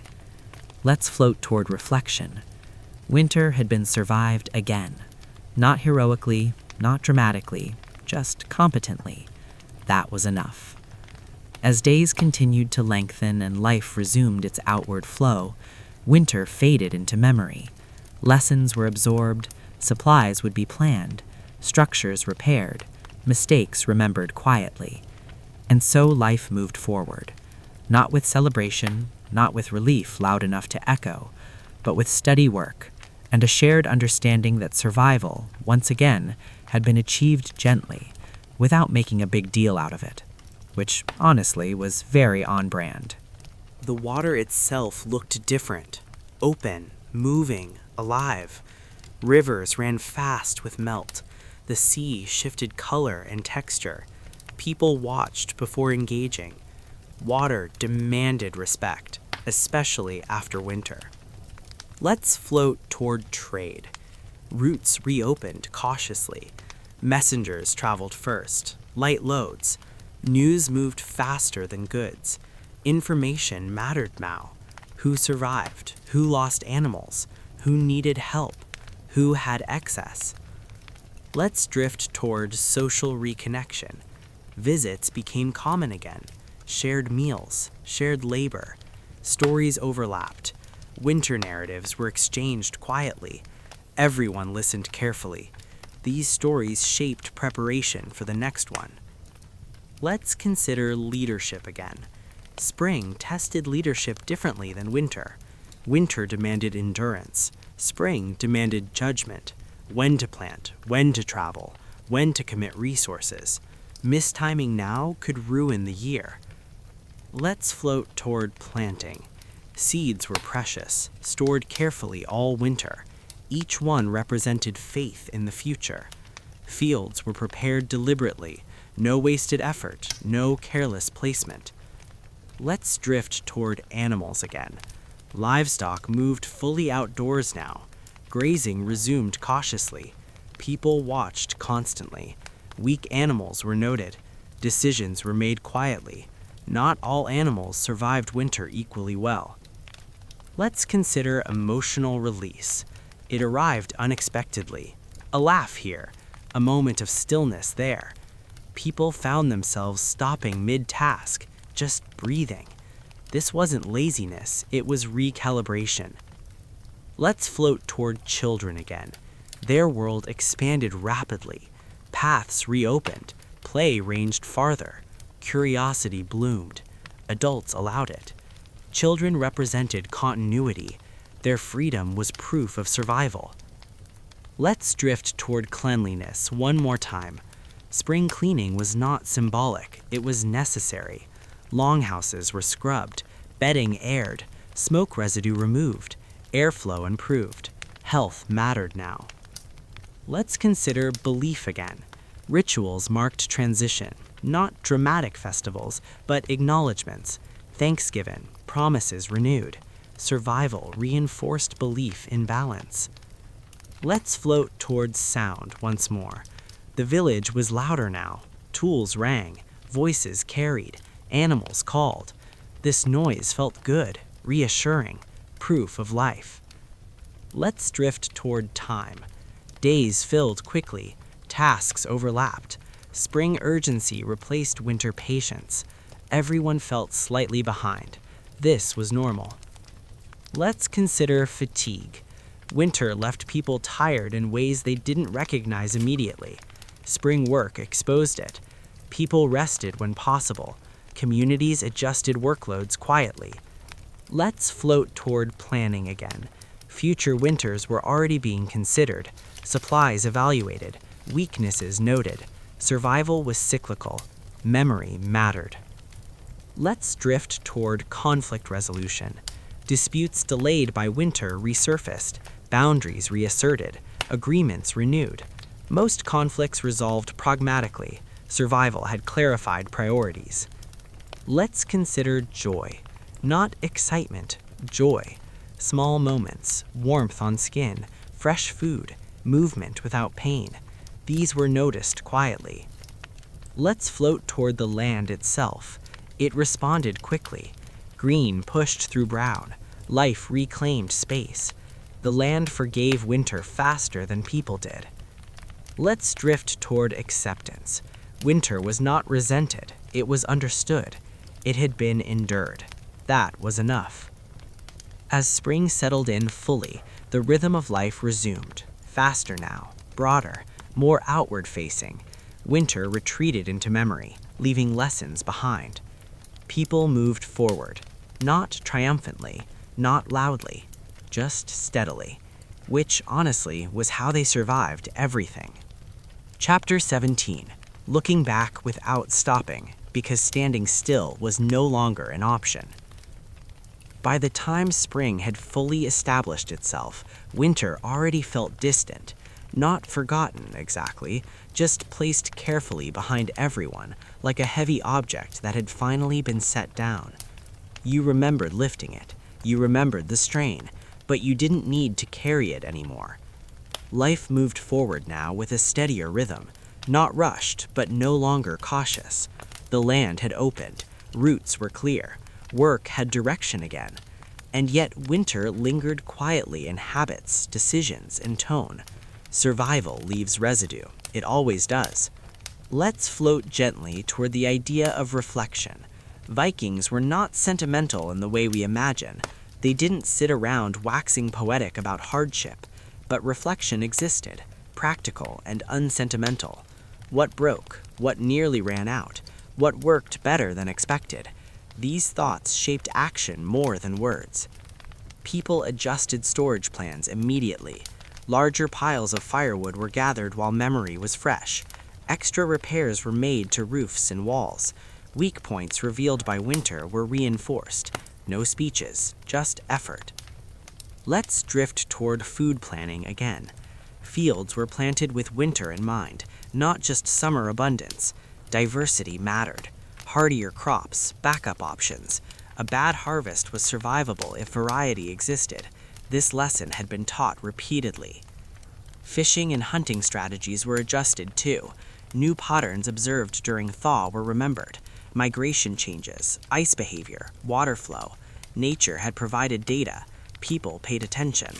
Let's float toward reflection. Winter had been survived again. Not heroically, not dramatically, just competently. That was enough. As days continued to lengthen and life resumed its outward flow, winter faded into memory. Lessons were absorbed, supplies would be planned, structures repaired, mistakes remembered quietly. And so life moved forward, not with celebration, not with relief loud enough to echo, but with steady work and a shared understanding that survival, once again, had been achieved gently, without making a big deal out of it, which honestly was very on brand. The water itself looked different, open, moving, alive. Rivers ran fast with melt. The sea shifted color and texture. People watched before engaging. Water demanded respect, especially after winter. Let's float toward trade. Routes reopened cautiously. Messengers traveled first, light loads. News moved faster than goods. Information mattered now. Who survived? Who lost animals? Who needed help? Who had excess? Let's drift toward social reconnection. Visits became common again. Shared meals, shared labor. Stories overlapped. Winter narratives were exchanged quietly. Everyone listened carefully. These stories shaped preparation for the next one. Let's consider leadership again. Spring tested leadership differently than winter. Winter demanded endurance. Spring demanded judgment. When to plant, when to travel, when to commit resources. Mistiming now could ruin the year. Let's float toward planting. Seeds were precious, stored carefully all winter. Each one represented faith in the future. Fields were prepared deliberately. No wasted effort, no careless placement. Let's drift toward animals again. Livestock moved fully outdoors now. Grazing resumed cautiously. People watched constantly. Weak animals were noted. Decisions were made quietly. Not all animals survived winter equally well. Let's consider emotional release. It arrived unexpectedly. A laugh here, a moment of stillness there. People found themselves stopping mid-task, just breathing. This wasn't laziness, it was recalibration. Let's float toward children again. Their world expanded rapidly. Paths reopened. Play ranged farther. Curiosity bloomed. Adults allowed it. Children represented continuity. Their freedom was proof of survival. Let's drift toward cleanliness one more time. Spring cleaning was not symbolic, it was necessary. Longhouses were scrubbed, bedding aired, smoke residue removed, airflow improved. Health mattered now. Let's consider belief again. Rituals marked transition, not dramatic festivals, but acknowledgments. Thanksgiving, promises renewed. Survival reinforced belief in balance. Let's float towards sound once more. The village was louder now. Tools rang, voices carried, animals called. This noise felt good, reassuring, proof of life. Let's drift toward time. Days filled quickly, tasks overlapped. Spring urgency replaced winter patience. Everyone felt slightly behind. This was normal. Let's consider fatigue. Winter left people tired in ways they didn't recognize immediately. Spring work exposed it. People rested when possible. Communities adjusted workloads quietly. Let's float toward planning again. Future winters were already being considered, supplies evaluated, weaknesses noted. Survival was cyclical. Memory mattered. Let's drift toward conflict resolution. Disputes delayed by winter resurfaced, boundaries reasserted, agreements renewed. Most conflicts resolved pragmatically. Survival had clarified priorities. Let's consider joy. Not excitement, joy. Small moments, warmth on skin, fresh food, movement without pain. These were noticed quietly. Let's float toward the land itself. It responded quickly. Green pushed through brown. Life reclaimed space. The land forgave winter faster than people did. Let's drift toward acceptance. Winter was not resented, it was understood. It had been endured. That was enough. As spring settled in fully, the rhythm of life resumed. Faster now, broader, more outward facing. Winter retreated into memory, leaving lessons behind. People moved forward, not triumphantly, not loudly, just steadily, which honestly was how they survived everything. Chapter 17. Looking back without stopping, because standing still was no longer an option. By the time spring had fully established itself, winter already felt distant, not forgotten exactly, just placed carefully behind everyone, like a heavy object that had finally been set down. You remembered lifting it, you remembered the strain, but you didn't need to carry it anymore. Life moved forward now with a steadier rhythm, not rushed, but no longer cautious. The land had opened, roots were clear, work had direction again. And yet winter lingered quietly in habits, decisions, and tone. Survival leaves residue. It always does. Let's float gently toward the idea of reflection. Vikings were not sentimental in the way we imagine. They didn't sit around waxing poetic about hardship, but reflection existed, practical and unsentimental. What broke? What nearly ran out? What worked better than expected? These thoughts shaped action more than words. People adjusted storage plans immediately. Larger piles of firewood were gathered while memory was fresh. Extra repairs were made to roofs and walls. Weak points revealed by winter were reinforced. No speeches, just effort. Let's drift toward food planning again. Fields were planted with winter in mind, not just summer abundance. Diversity mattered. Hardier crops, backup options. A bad harvest was survivable if variety existed. This lesson had been taught repeatedly. Fishing and hunting strategies were adjusted too. New patterns observed during thaw were remembered. Migration changes, ice behavior, water flow. Nature had provided data. People paid attention.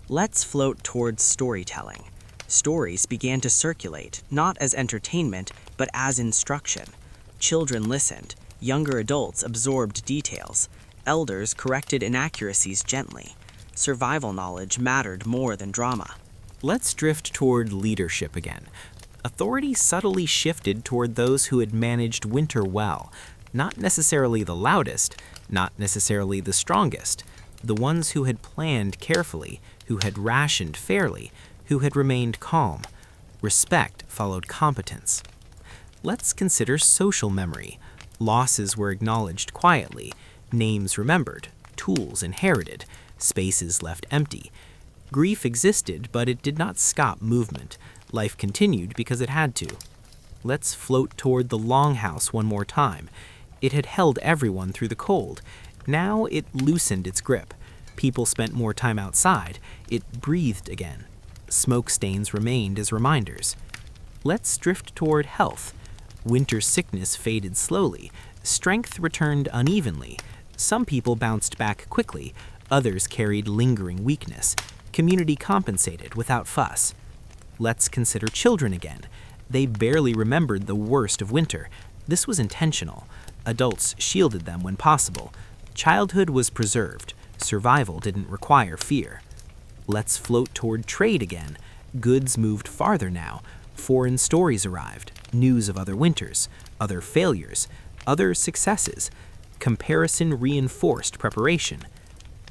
Let's float towards storytelling. Stories began to circulate, not as entertainment, but as instruction. Children listened. Younger adults absorbed details. Elders corrected inaccuracies gently. Survival knowledge mattered more than drama. Let's drift toward leadership again. Authority subtly shifted toward those who had managed winter well. Not necessarily the loudest, not necessarily the strongest. The ones who had planned carefully, who had rationed fairly, who had remained calm. Respect followed competence. Let's consider social memory. Losses were acknowledged quietly, names remembered, tools inherited, spaces left empty. Grief existed, but it did not stop movement. Life continued because it had to. Let's float toward the longhouse one more time. It had held everyone through the cold. Now it loosened its grip. People spent more time outside. It breathed again. Smoke stains remained as reminders. Let's drift toward health. Winter sickness faded slowly. Strength returned unevenly. Some people bounced back quickly. Others carried lingering weakness. Community compensated without fuss. Let's consider children again. They barely remembered the worst of winter. This was intentional. Adults shielded them when possible. Childhood was preserved. Survival didn't require fear. Let's float toward trade again. Goods moved farther now. Foreign stories arrived. News of other winters, other failures, other successes. Comparison reinforced preparation.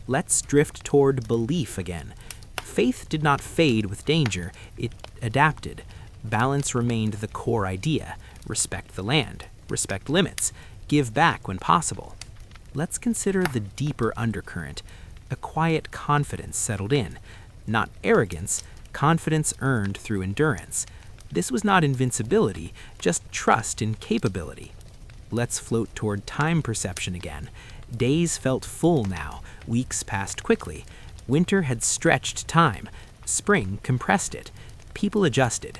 Let's drift toward belief again. Faith did not fade with danger. It adapted. Balance remained the core idea. Respect the land. Respect limits. Give back when possible. Let's consider the deeper undercurrent. A quiet confidence settled in. Not arrogance, confidence earned through endurance. This was not invincibility, just trust in capability. Let's float toward time perception again. Days felt full now. Weeks passed quickly. Winter had stretched time. Spring compressed it. People adjusted.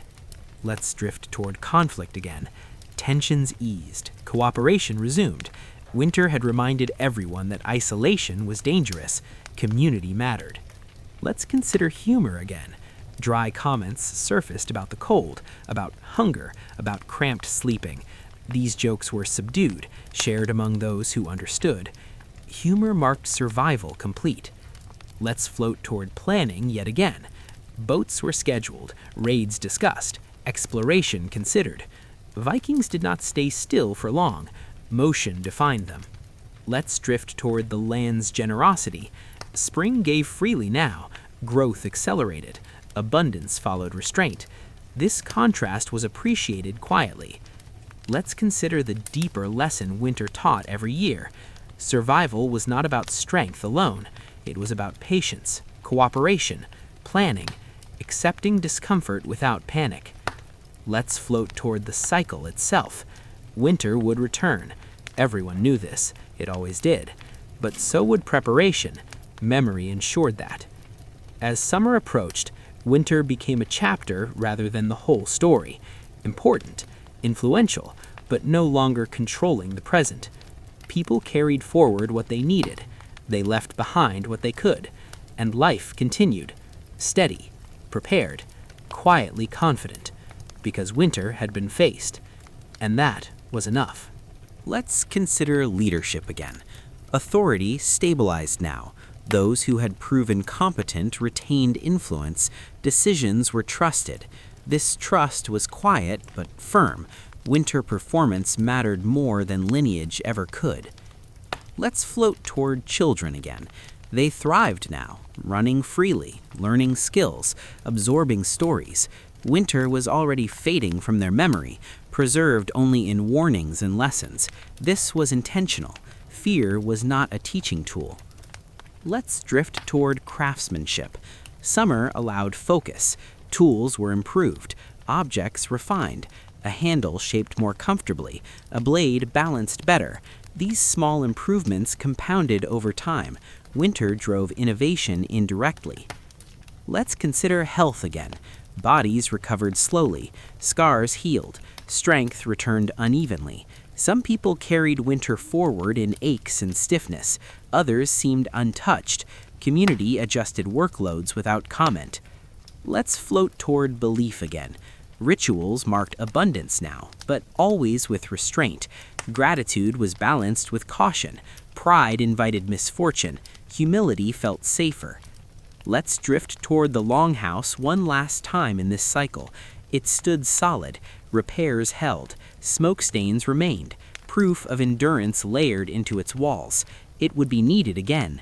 Let's drift toward conflict again. Tensions eased. Cooperation resumed. Winter had reminded everyone that isolation was dangerous. Community mattered. Let's consider humor again. Dry comments surfaced about the cold, about hunger, about cramped sleeping. These jokes were subdued, shared among those who understood. Humor marked survival complete. Let's float toward planning yet again. Boats were scheduled, raids discussed, exploration considered. Vikings did not stay still for long. Motion defined them. Let's drift toward the land's generosity. Spring gave freely now. Growth accelerated. Abundance followed restraint. This contrast was appreciated quietly. Let's consider the deeper lesson winter taught every year. Survival was not about strength alone. It was about patience, cooperation, planning, accepting discomfort without panic. Let's float toward the cycle itself. Winter would return. Everyone knew this. It always did. But so would preparation. Memory ensured that. As summer approached, winter became a chapter rather than the whole story. Important, influential, but no longer controlling the present. People carried forward what they needed. They left behind what they could. And life continued. Steady, prepared, quietly confident. Because winter had been faced. And that was enough. Let's consider leadership again. Authority stabilized now. Those who had proven competent retained influence. Decisions were trusted. This trust was quiet but firm. Winter performance mattered more than lineage ever could. Let's float toward children again. They thrived now, running freely, learning skills, absorbing stories. Winter was already fading from their memory, preserved only in warnings and lessons. This was intentional. Fear was not a teaching tool. Let's drift toward craftsmanship. Summer allowed focus. Tools were improved, objects refined, a handle shaped more comfortably, a blade balanced better. These small improvements compounded over time. Winter drove innovation indirectly. Let's consider health again. Bodies recovered slowly, scars healed, strength returned unevenly. Some people carried winter forward in aches and stiffness. Others seemed untouched. Community adjusted workloads without comment. Let's float toward belief again. Rituals marked abundance now, but always with restraint. Gratitude was balanced with caution. Pride invited misfortune. Humility felt safer. Let's drift toward the longhouse one last time in this cycle. It stood solid. Repairs held. Smoke stains remained. Proof of endurance layered into its walls. It would be needed again.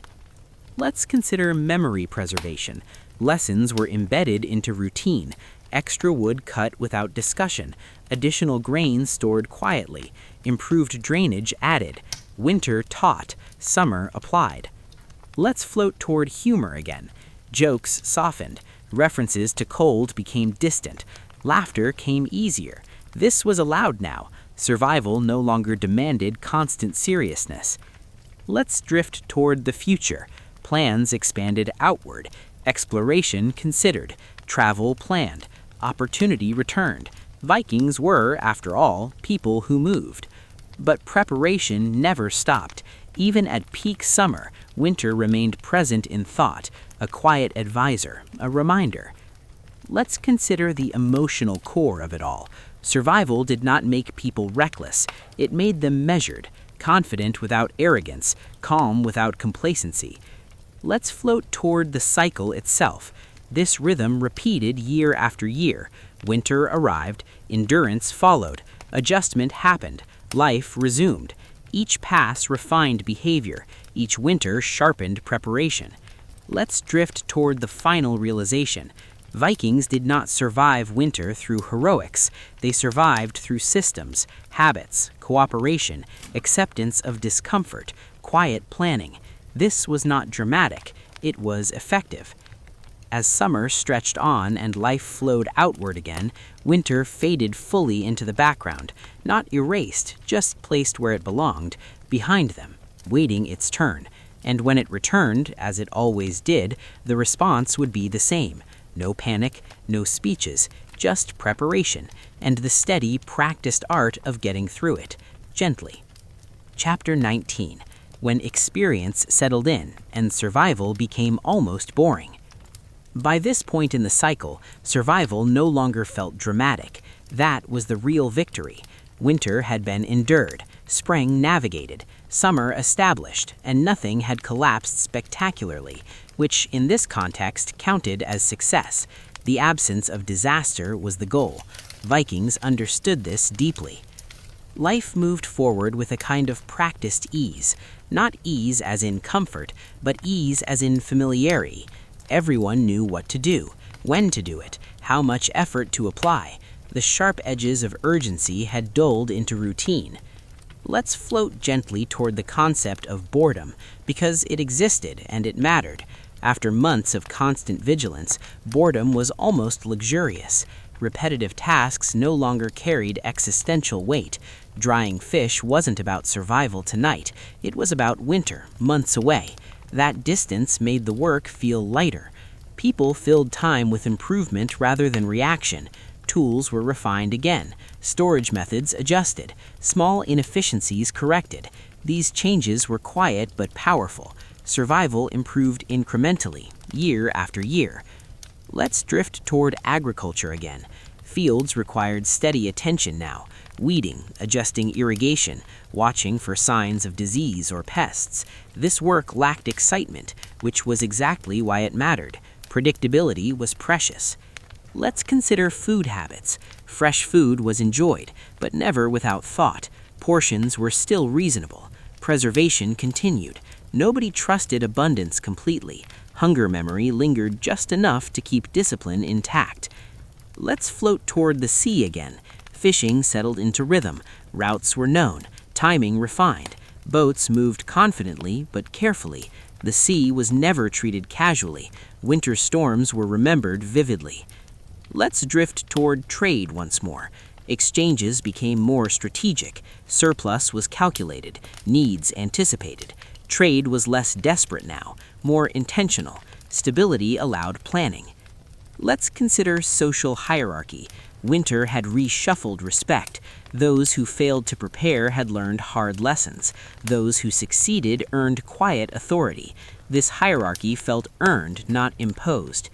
Let's consider memory preservation. Lessons were embedded into routine. Extra wood cut without discussion. Additional grain stored quietly. Improved drainage added. Winter taught. Summer applied. Let's float toward humor again. Jokes softened. References to cold became distant. Laughter came easier. This was allowed now. Survival no longer demanded constant seriousness. Let's drift toward the future. Plans expanded outward. Exploration considered. Travel planned. Opportunity returned. Vikings were, after all, people who moved. But preparation never stopped. Even at peak summer, winter remained present in thought, a quiet advisor, a reminder. Let's consider the emotional core of it all. Survival did not make people reckless. It made them measured, confident without arrogance, calm without complacency. Let's float toward the cycle itself. This rhythm repeated year after year. Winter arrived, endurance followed, adjustment happened, life resumed. Each pass refined behavior, each winter sharpened preparation. Let's drift toward the final realization. Vikings did not survive winter through heroics. They survived through systems, habits, cooperation, acceptance of discomfort, quiet planning. This was not dramatic. It was effective. As summer stretched on and life flowed outward again, winter faded fully into the background, not erased, just placed where it belonged, behind them, waiting its turn. And when it returned, as it always did, the response would be the same. No panic, no speeches, just preparation, and the steady, practiced art of getting through it, gently. Chapter 19, when experience settled in and survival became almost boring. By this point in the cycle, survival no longer felt dramatic. That was the real victory. Winter had been endured, spring navigated, summer established, and nothing had collapsed spectacularly, which in this context counted as success. The absence of disaster was the goal. Vikings understood this deeply. Life moved forward with a kind of practiced ease, not ease as in comfort, but ease as in familiarity. Everyone knew what to do, when to do it, how much effort to apply. The sharp edges of urgency had dulled into routine. Let's float gently toward the concept of boredom, because it existed and it mattered. After months of constant vigilance, boredom was almost luxurious. Repetitive tasks no longer carried existential weight. Drying fish wasn't about survival tonight. It was about winter, months away. That distance made the work feel lighter. People filled time with improvement rather than reaction. Tools were refined again. Storage methods adjusted. Small inefficiencies corrected. These changes were quiet but powerful. Survival improved incrementally, year after year. Let's drift toward agriculture again. Fields required steady attention now. Weeding, adjusting irrigation, watching for signs of disease or pests. This work lacked excitement, which was exactly why it mattered. Predictability was precious. Let's consider food habits. Fresh food was enjoyed, but never without thought. Portions were still reasonable. Preservation continued. Nobody trusted abundance completely. Hunger memory lingered just enough to keep discipline intact. Let's float toward the sea again. Fishing settled into rhythm. Routes were known. Timing refined. Boats moved confidently but carefully. The sea was never treated casually. Winter storms were remembered vividly. Let's drift toward trade once more. Exchanges became more strategic. Surplus was calculated. Needs anticipated. Trade was less desperate now, more intentional. Stability allowed planning. Let's consider social hierarchy. Winter had reshuffled respect. Those who failed to prepare had learned hard lessons. Those who succeeded earned quiet authority. This hierarchy felt earned, not imposed.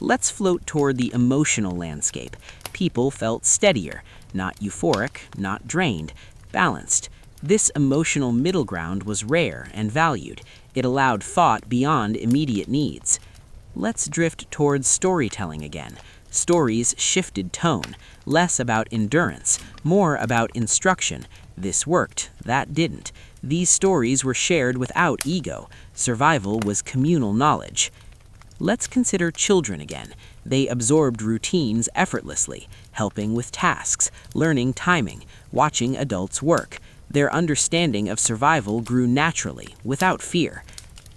Let's float toward the emotional landscape. People felt steadier, not euphoric, not drained, balanced. This emotional middle ground was rare and valued. It allowed thought beyond immediate needs. Let's drift towards storytelling again. Stories shifted tone, less about endurance, more about instruction. This worked, that didn't. These stories were shared without ego. Survival was communal knowledge. Let's consider children again. They absorbed routines effortlessly, helping with tasks, learning timing, watching adults work. Their understanding of survival grew naturally, without fear.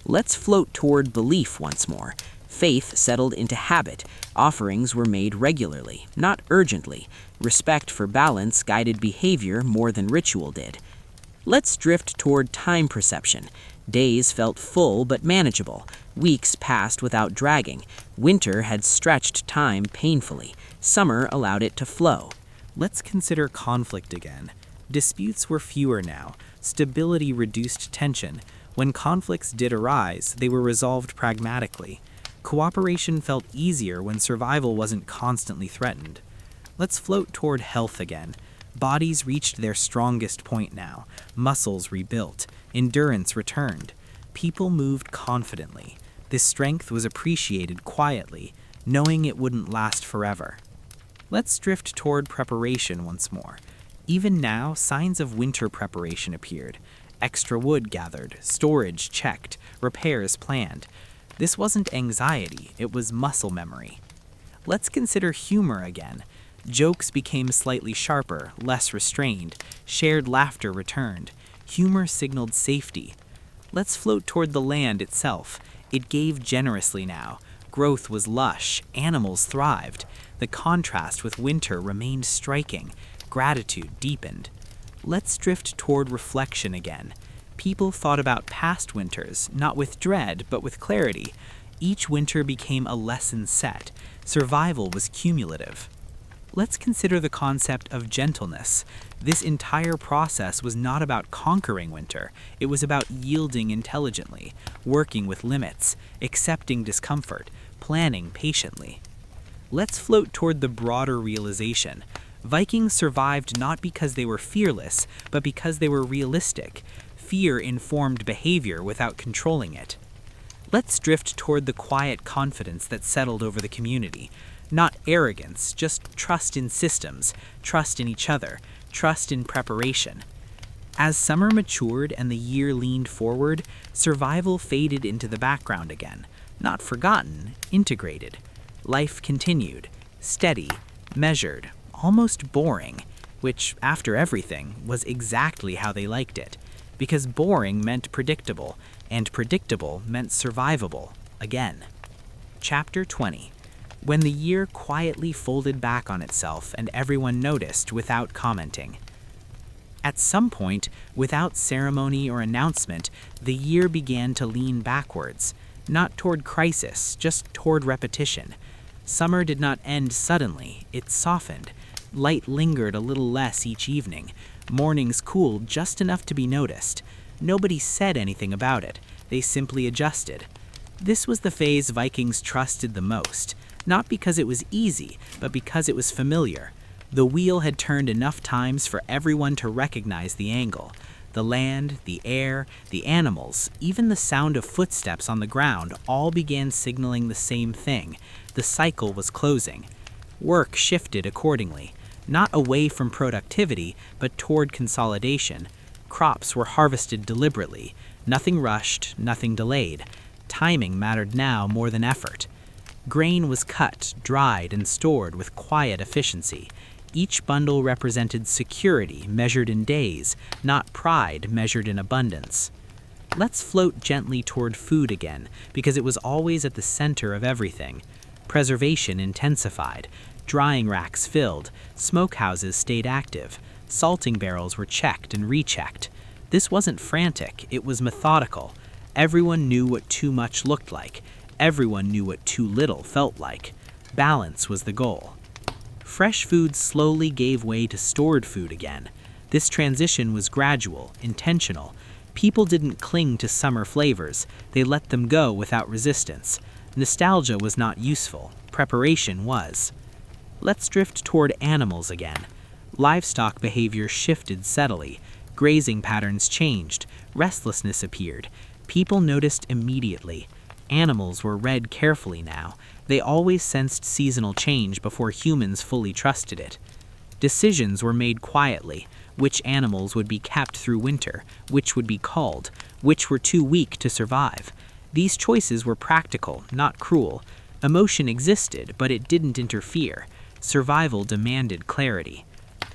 Let's float toward belief once more. Faith settled into habit. Offerings were made regularly, not urgently. Respect for balance guided behavior more than ritual did. Let's drift toward time perception. Days felt full but manageable. Weeks passed without dragging. Winter had stretched time painfully. Summer allowed it to flow. Let's consider conflict again. Disputes were fewer now. Stability reduced tension. When conflicts did arise, they were resolved pragmatically. Cooperation felt easier when survival wasn't constantly threatened. Let's float toward health again. Bodies reached their strongest point now. Muscles rebuilt. Endurance returned. People moved confidently. This strength was appreciated quietly, knowing it wouldn't last forever. Let's drift toward preparation once more. Even now, signs of winter preparation appeared. Extra wood gathered, storage checked, repairs planned. This wasn't anxiety, it was muscle memory. Let's consider humor again. Jokes became slightly sharper, less restrained. Shared laughter returned. Humor signaled safety. Let's float toward the land itself. It gave generously now. Growth was lush, animals thrived. The contrast with winter remained striking. Gratitude deepened. Let's drift toward reflection again. People thought about past winters, not with dread, but with clarity. Each winter became a lesson set. Survival was cumulative. Let's consider the concept of gentleness. This entire process was not about conquering winter. It was about yielding intelligently, working with limits, accepting discomfort, planning patiently. Let's float toward the broader realization. Vikings survived not because they were fearless, but because they were realistic. Fear informed behavior without controlling it. Let's drift toward the quiet confidence that settled over the community. Not arrogance, just trust in systems, trust in each other, trust in preparation. As summer matured and the year leaned forward, survival faded into the background again. Not forgotten, integrated. Life continued, steady, measured, almost boring, which, after everything, was exactly how they liked it. Because boring meant predictable, and predictable meant survivable, again. Chapter 20. When the year quietly folded back on itself and everyone noticed without commenting. At some point, without ceremony or announcement, the year began to lean backwards, not toward crisis, just toward repetition. Summer did not end suddenly, it softened. Light lingered a little less each evening. Mornings cooled just enough to be noticed. Nobody said anything about it. They simply adjusted. This was the phase Vikings trusted the most, not because it was easy, but because it was familiar. The wheel had turned enough times for everyone to recognize the angle. The land, the air, the animals, even the sound of footsteps on the ground all began signaling the same thing. The cycle was closing. Work shifted accordingly, not away from productivity, but toward consolidation. Crops were harvested deliberately. Nothing rushed, nothing delayed. Timing mattered now more than effort. Grain was cut, dried, and stored with quiet efficiency. Each bundle represented security measured in days, not pride measured in abundance. Let's float gently toward food again, because it was always at the center of everything. Preservation intensified. Drying racks filled. Smokehouses stayed active. Salting barrels were checked and rechecked. This wasn't frantic, it was methodical. Everyone knew what too much looked like. Everyone knew what too little felt like. Balance was the goal. Fresh food slowly gave way to stored food again. This transition was gradual, intentional. People didn't cling to summer flavors. They let them go without resistance. Nostalgia was not useful. Preparation was. Let's drift toward animals again. Livestock behavior shifted steadily. Grazing patterns changed. Restlessness appeared. People noticed immediately. Animals were read carefully now. They always sensed seasonal change before humans fully trusted it. Decisions were made quietly. Which animals would be kept through winter, which would be culled, which were too weak to survive. These choices were practical, not cruel. Emotion existed, but it didn't interfere. Survival demanded clarity.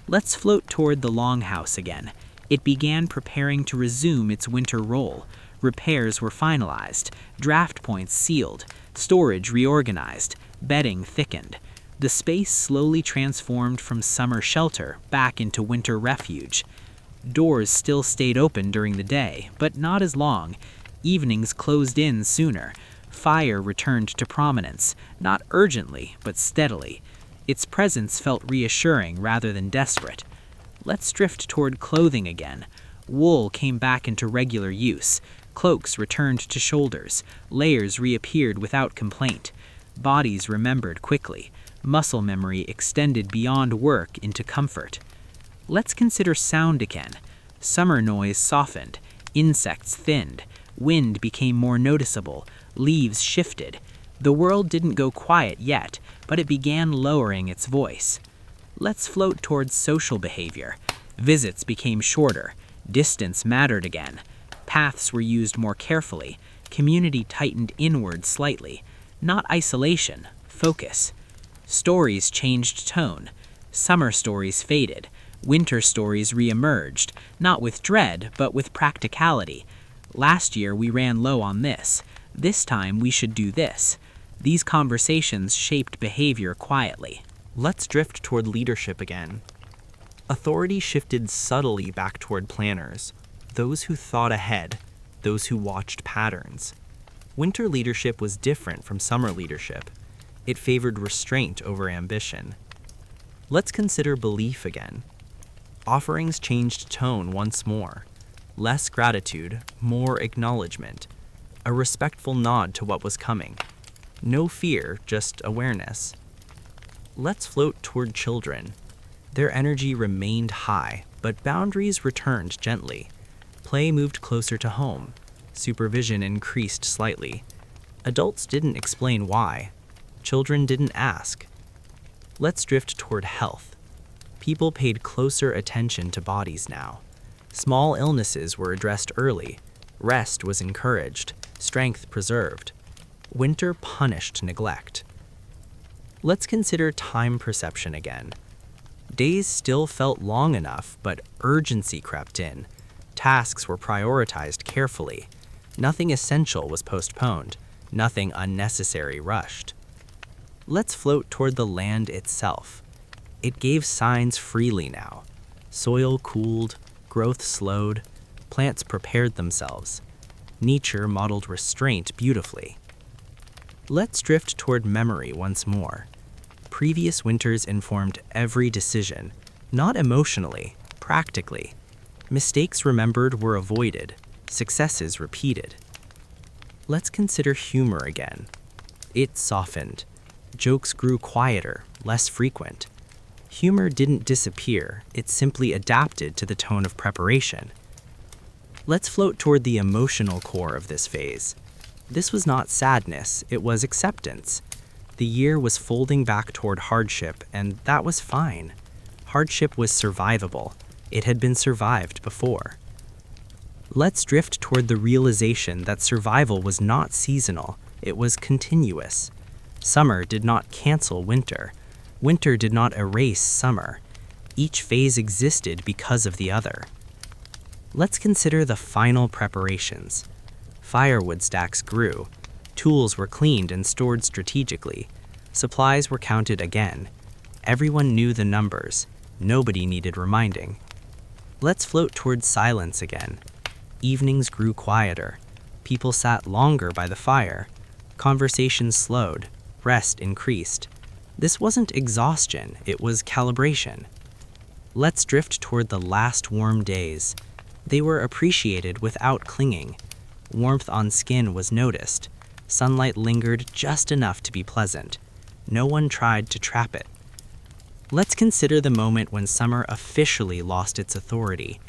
Let's float toward the longhouse again. It began preparing to resume its winter role. Repairs were finalized, draft points sealed, storage reorganized, bedding thickened. The space slowly transformed from summer shelter back into winter refuge. Doors still stayed open during the day, but not as long. Evenings closed in sooner. Fire returned to prominence, not urgently, but steadily. Its presence felt reassuring rather than desperate. Let's drift toward clothing again. Wool came back into regular use. Cloaks returned to shoulders. Layers reappeared without complaint. Bodies remembered quickly. Muscle memory extended beyond work into comfort. Let's consider sound again. Summer noise softened. Insects thinned. Wind became more noticeable. Leaves shifted. The world didn't go quiet yet, but it began lowering its voice. Let's float towards social behavior. Visits became shorter. Distance mattered again. Paths were used more carefully. Community tightened inward slightly. Not isolation, focus. Stories changed tone. Summer stories faded. Winter stories reemerged, not with dread, but with practicality. Last year we ran low on this. This time we should do this. These conversations shaped behavior quietly. Let's drift toward leadership again. Authority shifted subtly back toward planners, those who thought ahead, those who watched patterns. Winter leadership was different from summer leadership. It favored restraint over ambition. Let's consider belief again. Offerings changed tone once more. Less gratitude, more acknowledgement. A respectful nod to what was coming. No fear, just awareness. Let's float toward children. Their energy remained high, but boundaries returned gently. Play moved closer to home. Supervision increased slightly. Adults didn't explain why. Children didn't ask. Let's drift toward health. People paid closer attention to bodies now. Small illnesses were addressed early. Rest was encouraged. Strength preserved. Winter punished neglect. Let's consider time perception again. Days still felt long enough, but urgency crept in. Tasks were prioritized carefully. Nothing essential was postponed. Nothing unnecessary rushed. Let's float toward the land itself. It gave signs freely now. Soil cooled, growth slowed, plants prepared themselves. Nature modeled restraint beautifully. Let's drift toward memory once more. Previous winters informed every decision, not emotionally, practically. Mistakes remembered were avoided, successes repeated. Let's consider humor again. It softened. Jokes grew quieter, less frequent. Humor didn't disappear, it simply adapted to the tone of preparation. Let's float toward the emotional core of this phase. This was not sadness, it was acceptance. The year was folding back toward hardship, and that was fine. Hardship was survivable. It had been survived before. Let's drift toward the realization that survival was not seasonal, it was continuous. Summer did not cancel winter. Winter did not erase summer. Each phase existed because of the other. Let's consider the final preparations. Firewood stacks grew. Tools were cleaned and stored strategically. Supplies were counted again. Everyone knew the numbers. Nobody needed reminding. Let's float toward silence again. Evenings grew quieter. People sat longer by the fire. Conversations slowed. Rest increased. This wasn't exhaustion, it was calibration. Let's drift toward the last warm days. They were appreciated without clinging. Warmth on skin was noticed. Sunlight lingered just enough to be pleasant. No one tried to trap it. Let's consider the moment when summer officially lost its authority.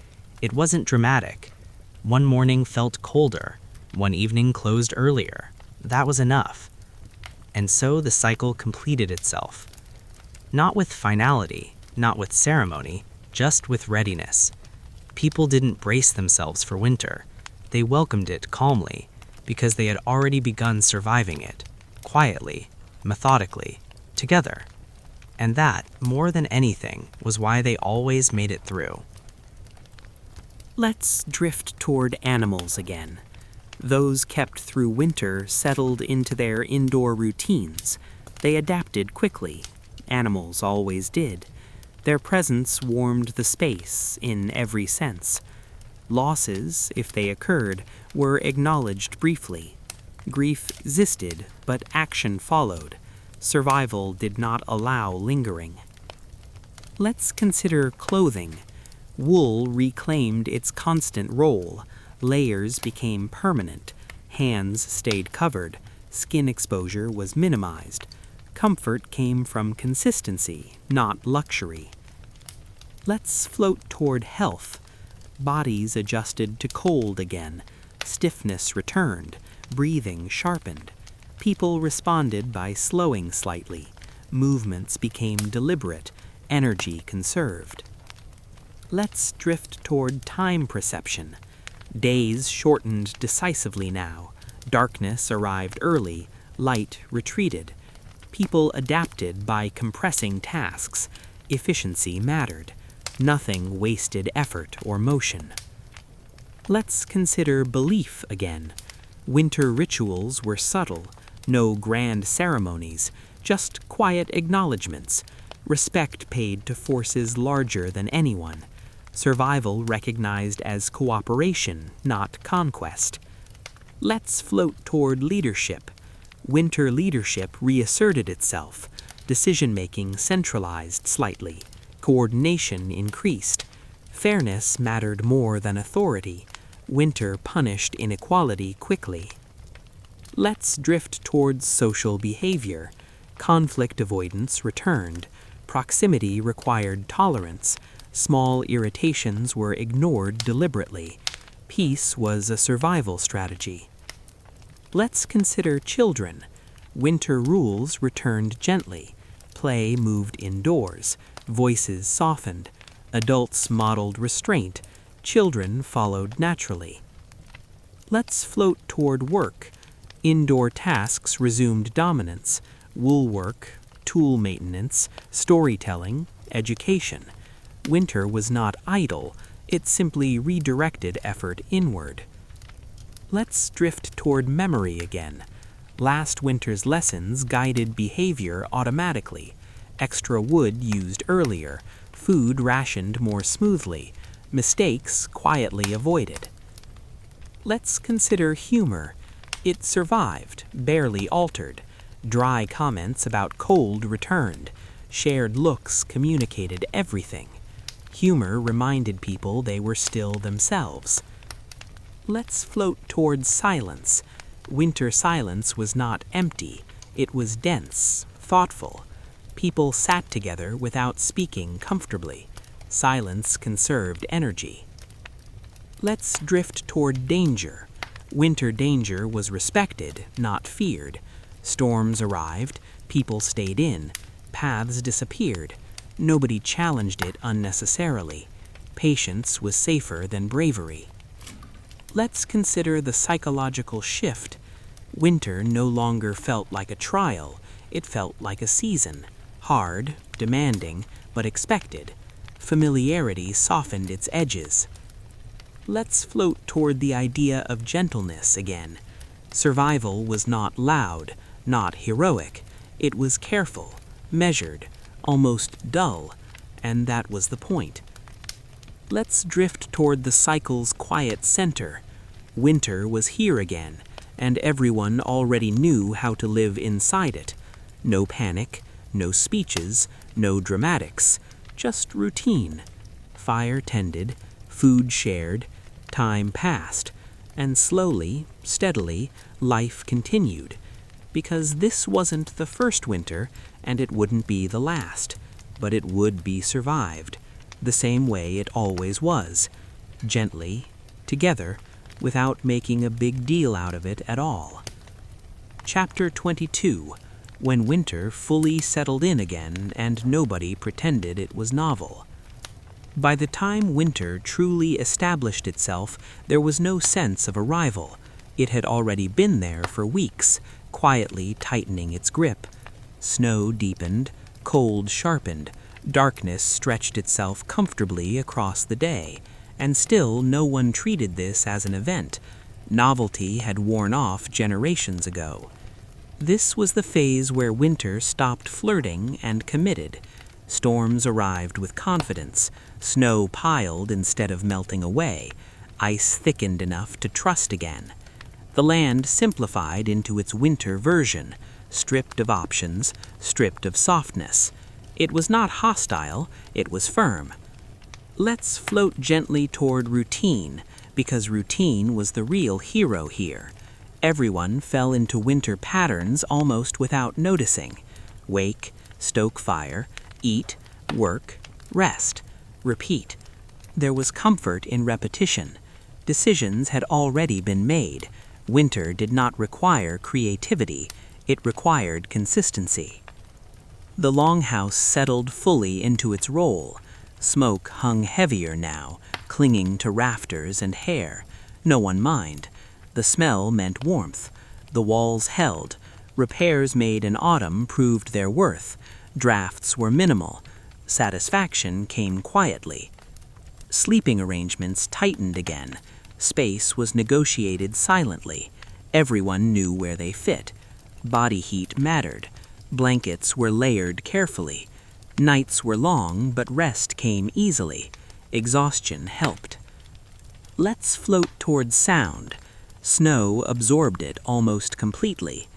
It wasn't dramatic. One morning felt colder. One evening closed earlier. That was enough. And so the cycle completed itself. Not with finality, not with ceremony, just with readiness. People didn't brace themselves for winter. They welcomed it calmly, because they had already begun surviving it, quietly, methodically, together. And that, more than anything, was why they always made it through. Let's drift toward animals again. Those kept through winter settled into their indoor routines. They adapted quickly. Animals always did. Their presence warmed the space in every sense. Losses, if they occurred, were acknowledged briefly. Grief existed, but action followed. Survival did not allow lingering. Let's consider clothing. Wool reclaimed its constant role. Layers became permanent. Hands stayed covered. Skin exposure was minimized. Comfort came from consistency, not luxury. Let's float toward health. Bodies adjusted to cold again. Stiffness returned. Breathing sharpened. People responded by slowing slightly. Movements became deliberate. Energy conserved. Let's drift toward time perception. Days shortened decisively now. Darkness arrived early. Light retreated. People adapted by compressing tasks. Efficiency mattered. Nothing wasted effort or motion. Let's consider belief again. Winter rituals were subtle. No grand ceremonies, just quiet acknowledgments. Respect paid to forces larger than anyone. Survival recognized as cooperation, not conquest. Let's float toward leadership. Winter leadership reasserted itself. Decision-making centralized slightly. Coordination increased. Fairness mattered more than authority. Winter punished inequality quickly. Let's drift towards social behavior. Conflict avoidance returned. Proximity required tolerance. Small irritations were ignored deliberately. Peace was a survival strategy. Let's consider children. Winter rules returned gently. Play moved indoors. Voices softened. Adults modeled restraint. Children followed naturally. Let's float toward work. Indoor tasks resumed dominance. Wool work, tool maintenance, storytelling, education. Winter was not idle. It simply redirected effort inward. Let's drift toward memory again. Last winter's lessons guided behavior automatically. Extra wood used earlier. Food rationed more smoothly. Mistakes quietly avoided. Let's consider humor. It survived, barely altered. Dry comments about cold returned. Shared looks communicated everything. Humor reminded people they were still themselves. Let's float towards silence. Winter silence was not empty. It was dense, thoughtful. People sat together without speaking comfortably. Silence conserved energy. Let's drift toward danger. Winter danger was respected, not feared. Storms arrived, people stayed in, paths disappeared. Nobody challenged it unnecessarily. Patience was safer than bravery. Let's consider the psychological shift. Winter no longer felt like a trial, it felt like a season. Hard, demanding, but expected. Familiarity softened its edges. Let's float toward the idea of gentleness again. Survival was not loud, not heroic. It was careful, measured, almost dull, and that was the point. Let's drift toward the cycle's quiet center. Winter was here again, and everyone already knew how to live inside it. No panic, no speeches, no dramatics, just routine. Fire tended, food shared, time passed, and slowly, steadily, life continued. Because this wasn't the first winter, and it wouldn't be the last, but it would be survived, the same way it always was, gently, together, without making a big deal out of it at all. Chapter 22. When winter fully settled in again and nobody pretended it was novel. By the time winter truly established itself, there was no sense of arrival. It had already been there for weeks, quietly tightening its grip. Snow deepened, cold sharpened, darkness stretched itself comfortably across the day, and still no one treated this as an event. Novelty had worn off generations ago. This was the phase where winter stopped flirting and committed. Storms arrived with confidence. Snow piled instead of melting away. Ice thickened enough to trust again. The land simplified into its winter version, stripped of options, stripped of softness. It was not hostile, it was firm. Let's float gently toward routine, because routine was the real hero here. Everyone fell into winter patterns almost without noticing. Wake, stoke fire, eat, work, rest, repeat. There was comfort in repetition. Decisions had already been made. Winter did not require creativity. It required consistency. The longhouse settled fully into its role. Smoke hung heavier now, clinging to rafters and hair. No one minded. The smell meant warmth. The walls held. Repairs made in autumn proved their worth. Drafts were minimal. Satisfaction came quietly. Sleeping arrangements tightened again. Space was negotiated silently. Everyone knew where they fit. Body heat mattered. Blankets were layered carefully. Nights were long, but rest came easily. Exhaustion helped. Let's float toward sound. Snow absorbed it almost completely.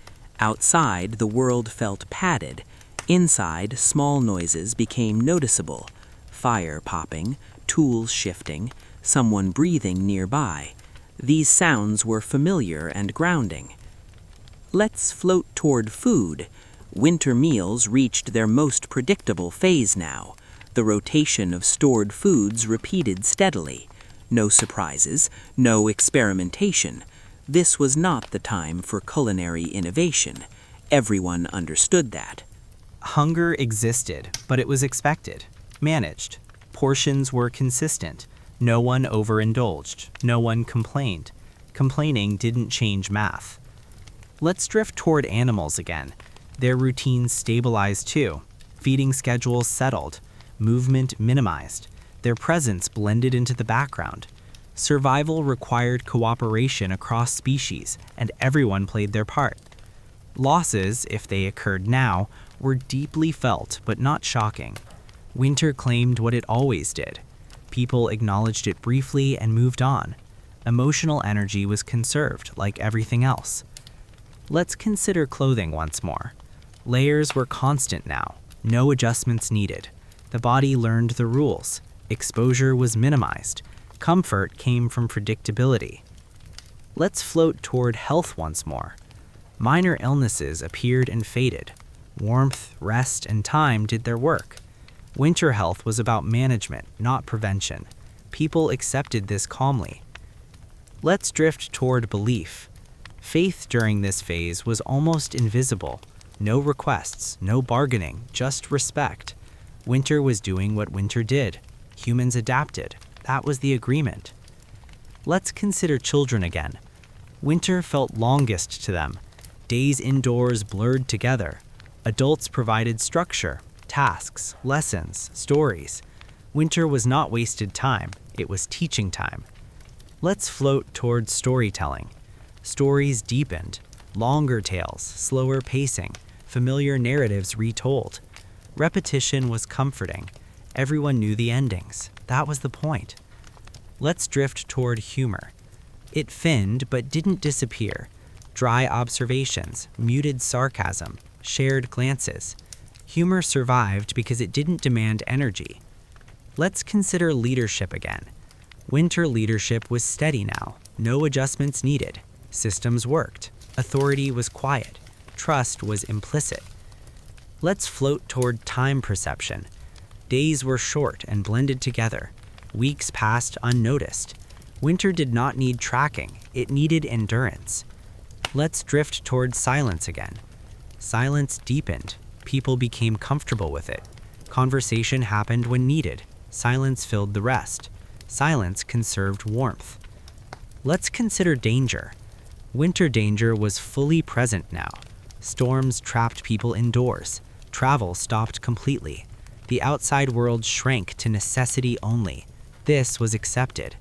Outside, the world felt padded. Inside, small noises became noticeable. Fire popping, tools shifting, someone breathing nearby. These sounds were familiar and grounding. Let's float toward food. Winter meals reached their most predictable phase now. The rotation of stored foods repeated steadily. No surprises, no experimentation. This was not the time for culinary innovation. Everyone understood that. Hunger existed, but it was expected, managed. Portions were consistent. No one overindulged. No one complained. Complaining didn't change math. Let's drift toward animals again. Their routines stabilized too. Feeding schedules settled. Movement minimized. Their presence blended into the background. Survival required cooperation across species, and everyone played their part. Losses, if they occurred now, were deeply felt but not shocking. Winter claimed what it always did. People acknowledged it briefly and moved on. Emotional energy was conserved like everything else. Let's consider clothing once more. Layers were constant now, no adjustments needed. The body learned the rules. Exposure was minimized. Comfort came from predictability. Let's float toward health once more. Minor illnesses appeared and faded. Warmth, rest, and time did their work. Winter health was about management, not prevention. People accepted this calmly. Let's drift toward belief. Faith during this phase was almost invisible. No requests, no bargaining, just respect. Winter was doing what winter did. Humans adapted. That was the agreement. Let's consider children again. Winter felt longest to them. Days indoors blurred together. Adults provided structure, tasks, lessons, stories. Winter was not wasted time. It was teaching time. Let's float toward storytelling. Stories deepened. Longer tales, slower pacing, familiar narratives retold. Repetition was comforting. Everyone knew the endings. That was the point. Let's drift toward humor. It thinned but didn't disappear. Dry observations, muted sarcasm, shared glances. Humor survived because it didn't demand energy. Let's consider leadership again. Winter leadership was steady now. No adjustments needed. Systems worked. Authority was quiet. Trust was implicit. Let's float toward time perception. Days were short and blended together. Weeks passed unnoticed. Winter did not need tracking. It needed endurance. Let's drift toward silence again. Silence deepened. People became comfortable with it. Conversation happened when needed. Silence filled the rest. Silence conserved warmth. Let's consider danger. Winter danger was fully present now. Storms trapped people indoors. Travel stopped completely. The outside world shrank to necessity only. This was accepted.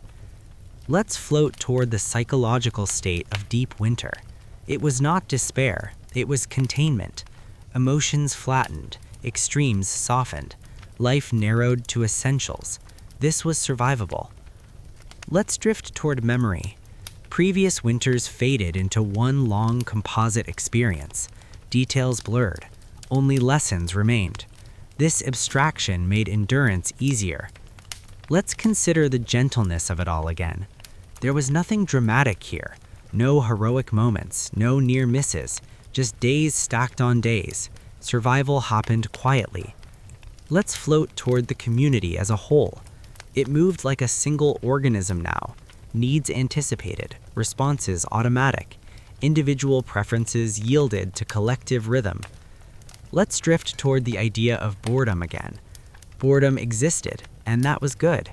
Let's float toward the psychological state of deep winter. It was not despair. It was containment. Emotions flattened. Extremes softened. Life narrowed to essentials. This was survivable. Let's drift toward memory. Previous winters faded into one long composite experience. Details blurred. Only lessons remained. This abstraction made endurance easier. Let's consider the gentleness of it all again. There was nothing dramatic here. No heroic moments, no near misses, just days stacked on days. Survival happened quietly. Let's float toward the community as a whole. It moved like a single organism now. Needs anticipated, responses automatic. Individual preferences yielded to collective rhythm. Let's drift toward the idea of boredom again. Boredom existed, and that was good.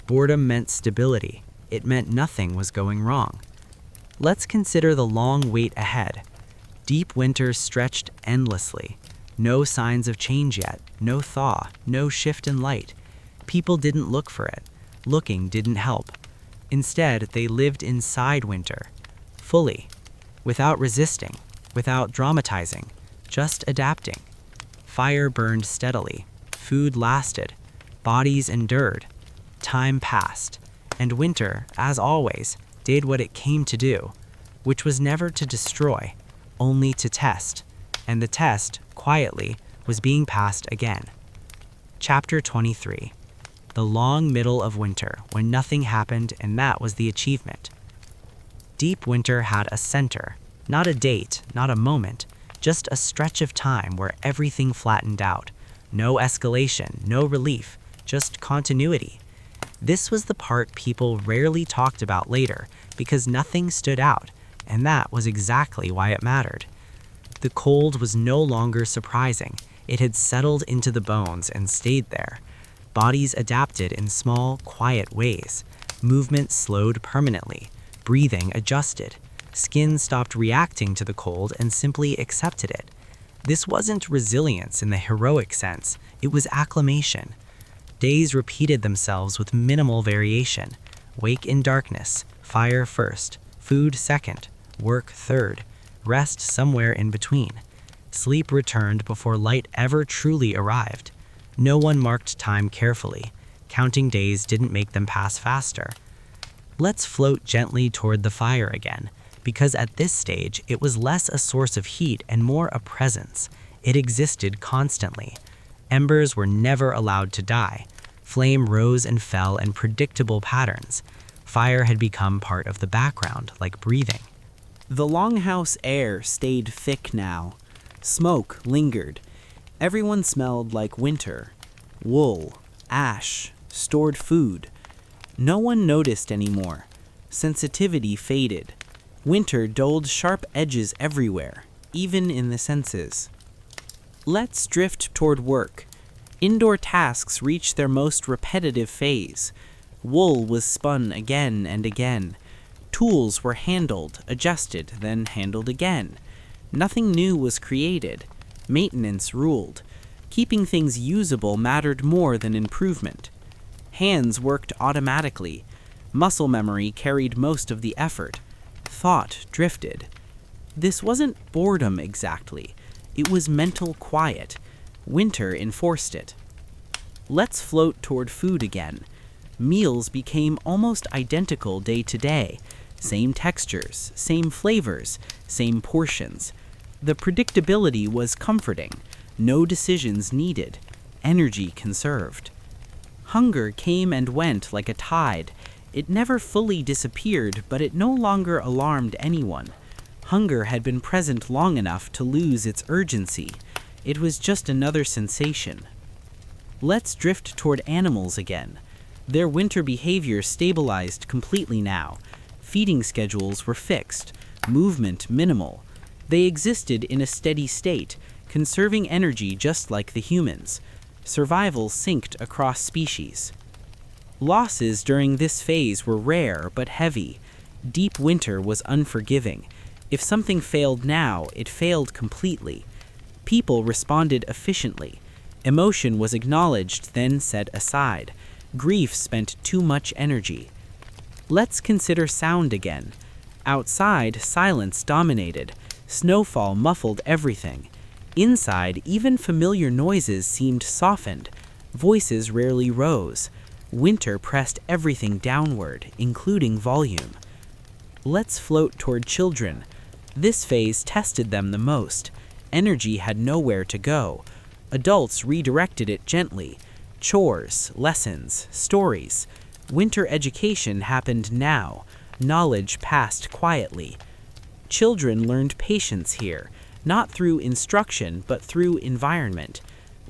Boredom meant stability. It meant nothing was going wrong. Let's consider the long wait ahead. Deep winter stretched endlessly. No signs of change yet, no thaw, no shift in light. People didn't look for it. Looking didn't help. Instead, they lived inside winter, fully, without resisting, without dramatizing, just adapting. Fire burned steadily. Food lasted. Bodies endured. Time passed. And winter, as always, did what it came to do, which was never to destroy, only to test. And the test, quietly, was being passed again. Chapter 23. The long middle of winter, when nothing happened, and that was the achievement. Deep winter had a center. Not a date, not a moment, just a stretch of time where everything flattened out. No escalation, no relief, just continuity. This was the part people rarely talked about later because nothing stood out, and that was exactly why it mattered. The cold was no longer surprising. It had settled into the bones and stayed there. Bodies adapted in small, quiet ways. Movement slowed permanently. Breathing adjusted. Skin stopped reacting to the cold and simply accepted it. This wasn't resilience in the heroic sense, it was acclimation. Days repeated themselves with minimal variation. Wake in darkness, fire first, food second, work third, rest somewhere in between. Sleep returned before light ever truly arrived. No one marked time carefully. Counting days didn't make them pass faster. Let's float gently toward the fire again, because at this stage it was less a source of heat and more a presence. It existed constantly. Embers were never allowed to die. Flame rose and fell in predictable patterns. Fire had become part of the background, like breathing. The longhouse air stayed thick now. Smoke lingered. Everyone smelled like winter. Wool, ash, stored food. No one noticed anymore. Sensitivity faded. Winter dulled sharp edges everywhere, even in the senses. Let's drift toward work. Indoor tasks reached their most repetitive phase. Wool was spun again and again. Tools were handled, adjusted, then handled again. Nothing new was created. Maintenance ruled. Keeping things usable mattered more than improvement. Hands worked automatically. Muscle memory carried most of the effort. Thought drifted. This wasn't boredom exactly. It was mental quiet. Winter enforced it. Let's float toward food again. Meals became almost identical day to day. Same textures, same flavors, same portions. The predictability was comforting. No decisions needed. Energy conserved. Hunger came and went like a tide. It never fully disappeared, but it no longer alarmed anyone. Hunger had been present long enough to lose its urgency. It was just another sensation. Let's drift toward animals again. Their winter behavior stabilized completely now. Feeding schedules were fixed, movement minimal. They existed in a steady state, conserving energy just like the humans. Survival synced across species. Losses during this phase were rare but heavy. Deep winter was unforgiving. If something failed now, it failed completely. People responded efficiently. Emotion was acknowledged, then set aside. Grief spent too much energy. Let's consider sound again. Outside, silence dominated. Snowfall muffled everything. Inside, even familiar noises seemed softened. Voices rarely rose. Winter pressed everything downward, including volume. Let's float toward children. This phase tested them the most. Energy had nowhere to go. Adults redirected it gently. Chores, lessons, stories. Winter education happened now. Knowledge passed quietly. Children learned patience here, not through instruction, but through environment.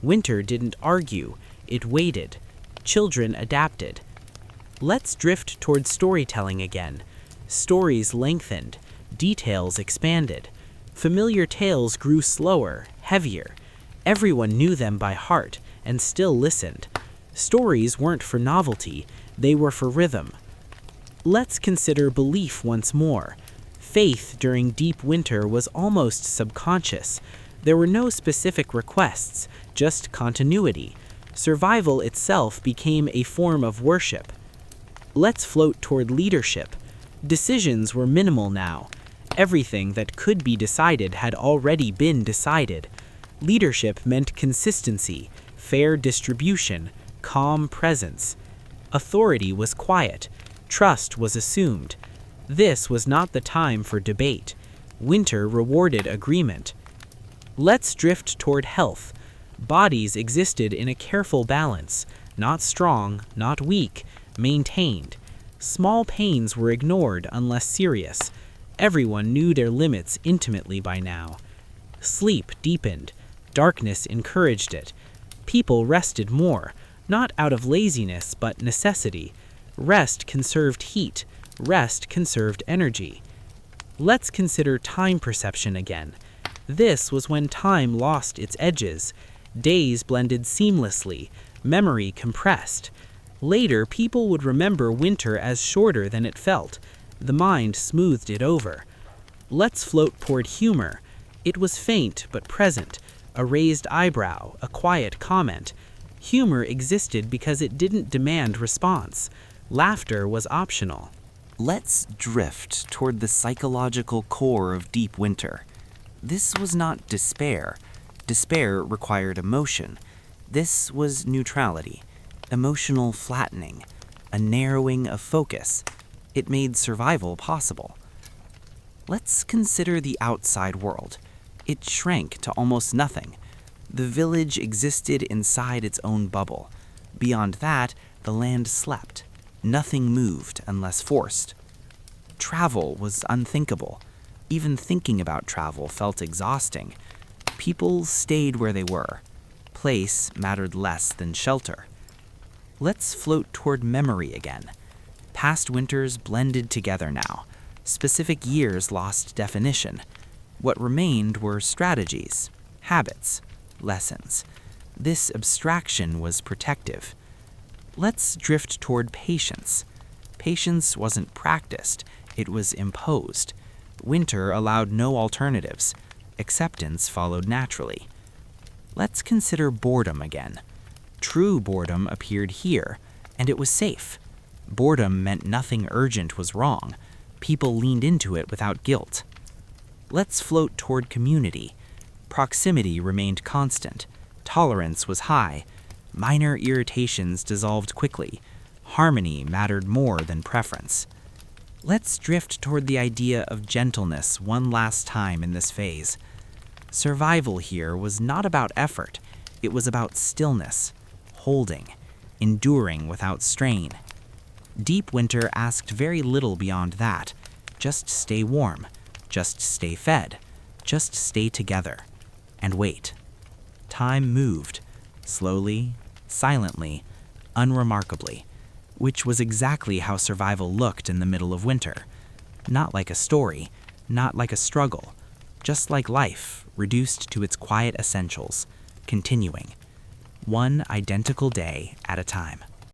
Winter didn't argue, it waited. Children adapted. Let's drift toward storytelling again. Stories lengthened, details expanded. Familiar tales grew slower, heavier. Everyone knew them by heart and still listened. Stories weren't for novelty, they were for rhythm. Let's consider belief once more. Faith during deep winter was almost subconscious. There were no specific requests, just continuity. Survival itself became a form of worship. Let's float toward leadership. Decisions were minimal now. Everything that could be decided had already been decided. Leadership meant consistency, fair distribution, calm presence. Authority was quiet. Trust was assumed. This was not the time for debate. Winter rewarded agreement. Let's drift toward health. Bodies existed in a careful balance, not strong, not weak, maintained. Small pains were ignored unless serious. Everyone knew their limits intimately by now. Sleep deepened. Darkness encouraged it. People rested more, not out of laziness but necessity. Rest conserved heat. Rest conserved energy. Let's consider time perception again. This was when time lost its edges. Days blended seamlessly, memory compressed. Later, people would remember winter as shorter than it felt. The mind smoothed it over. Let's float toward humor. It was faint but present, a raised eyebrow, a quiet comment. Humor existed because it didn't demand response. Laughter was optional. Let's drift toward the psychological core of deep winter. This was not despair. Despair required emotion. This was neutrality, emotional flattening, a narrowing of focus. It made survival possible. Let's consider the outside world. It shrank to almost nothing. The village existed inside its own bubble. Beyond that, the land slept. Nothing moved unless forced. Travel was unthinkable. Even thinking about travel felt exhausting. People stayed where they were. Place mattered less than shelter. Let's float toward memory again. Past winters blended together now. Specific years lost definition. What remained were strategies, habits, lessons. This abstraction was protective. Let's drift toward patience. Patience wasn't practiced, it was imposed. Winter allowed no alternatives. Acceptance followed naturally. Let's consider boredom again. True boredom appeared here, and it was safe. Boredom meant nothing urgent was wrong. People leaned into it without guilt. Let's float toward community. Proximity remained constant. Tolerance was high. Minor irritations dissolved quickly. Harmony mattered more than preference. Let's drift toward the idea of gentleness one last time in this phase. Survival here was not about effort. It was about stillness, holding, enduring without strain. Deep winter asked very little beyond that. Just stay warm. Just stay fed. Just stay together. And wait. Time moved, slowly, silently, unremarkably, which was exactly how survival looked in the middle of winter. Not like a story, not like a struggle, just like life, reduced to its quiet essentials, continuing, one identical day at a time.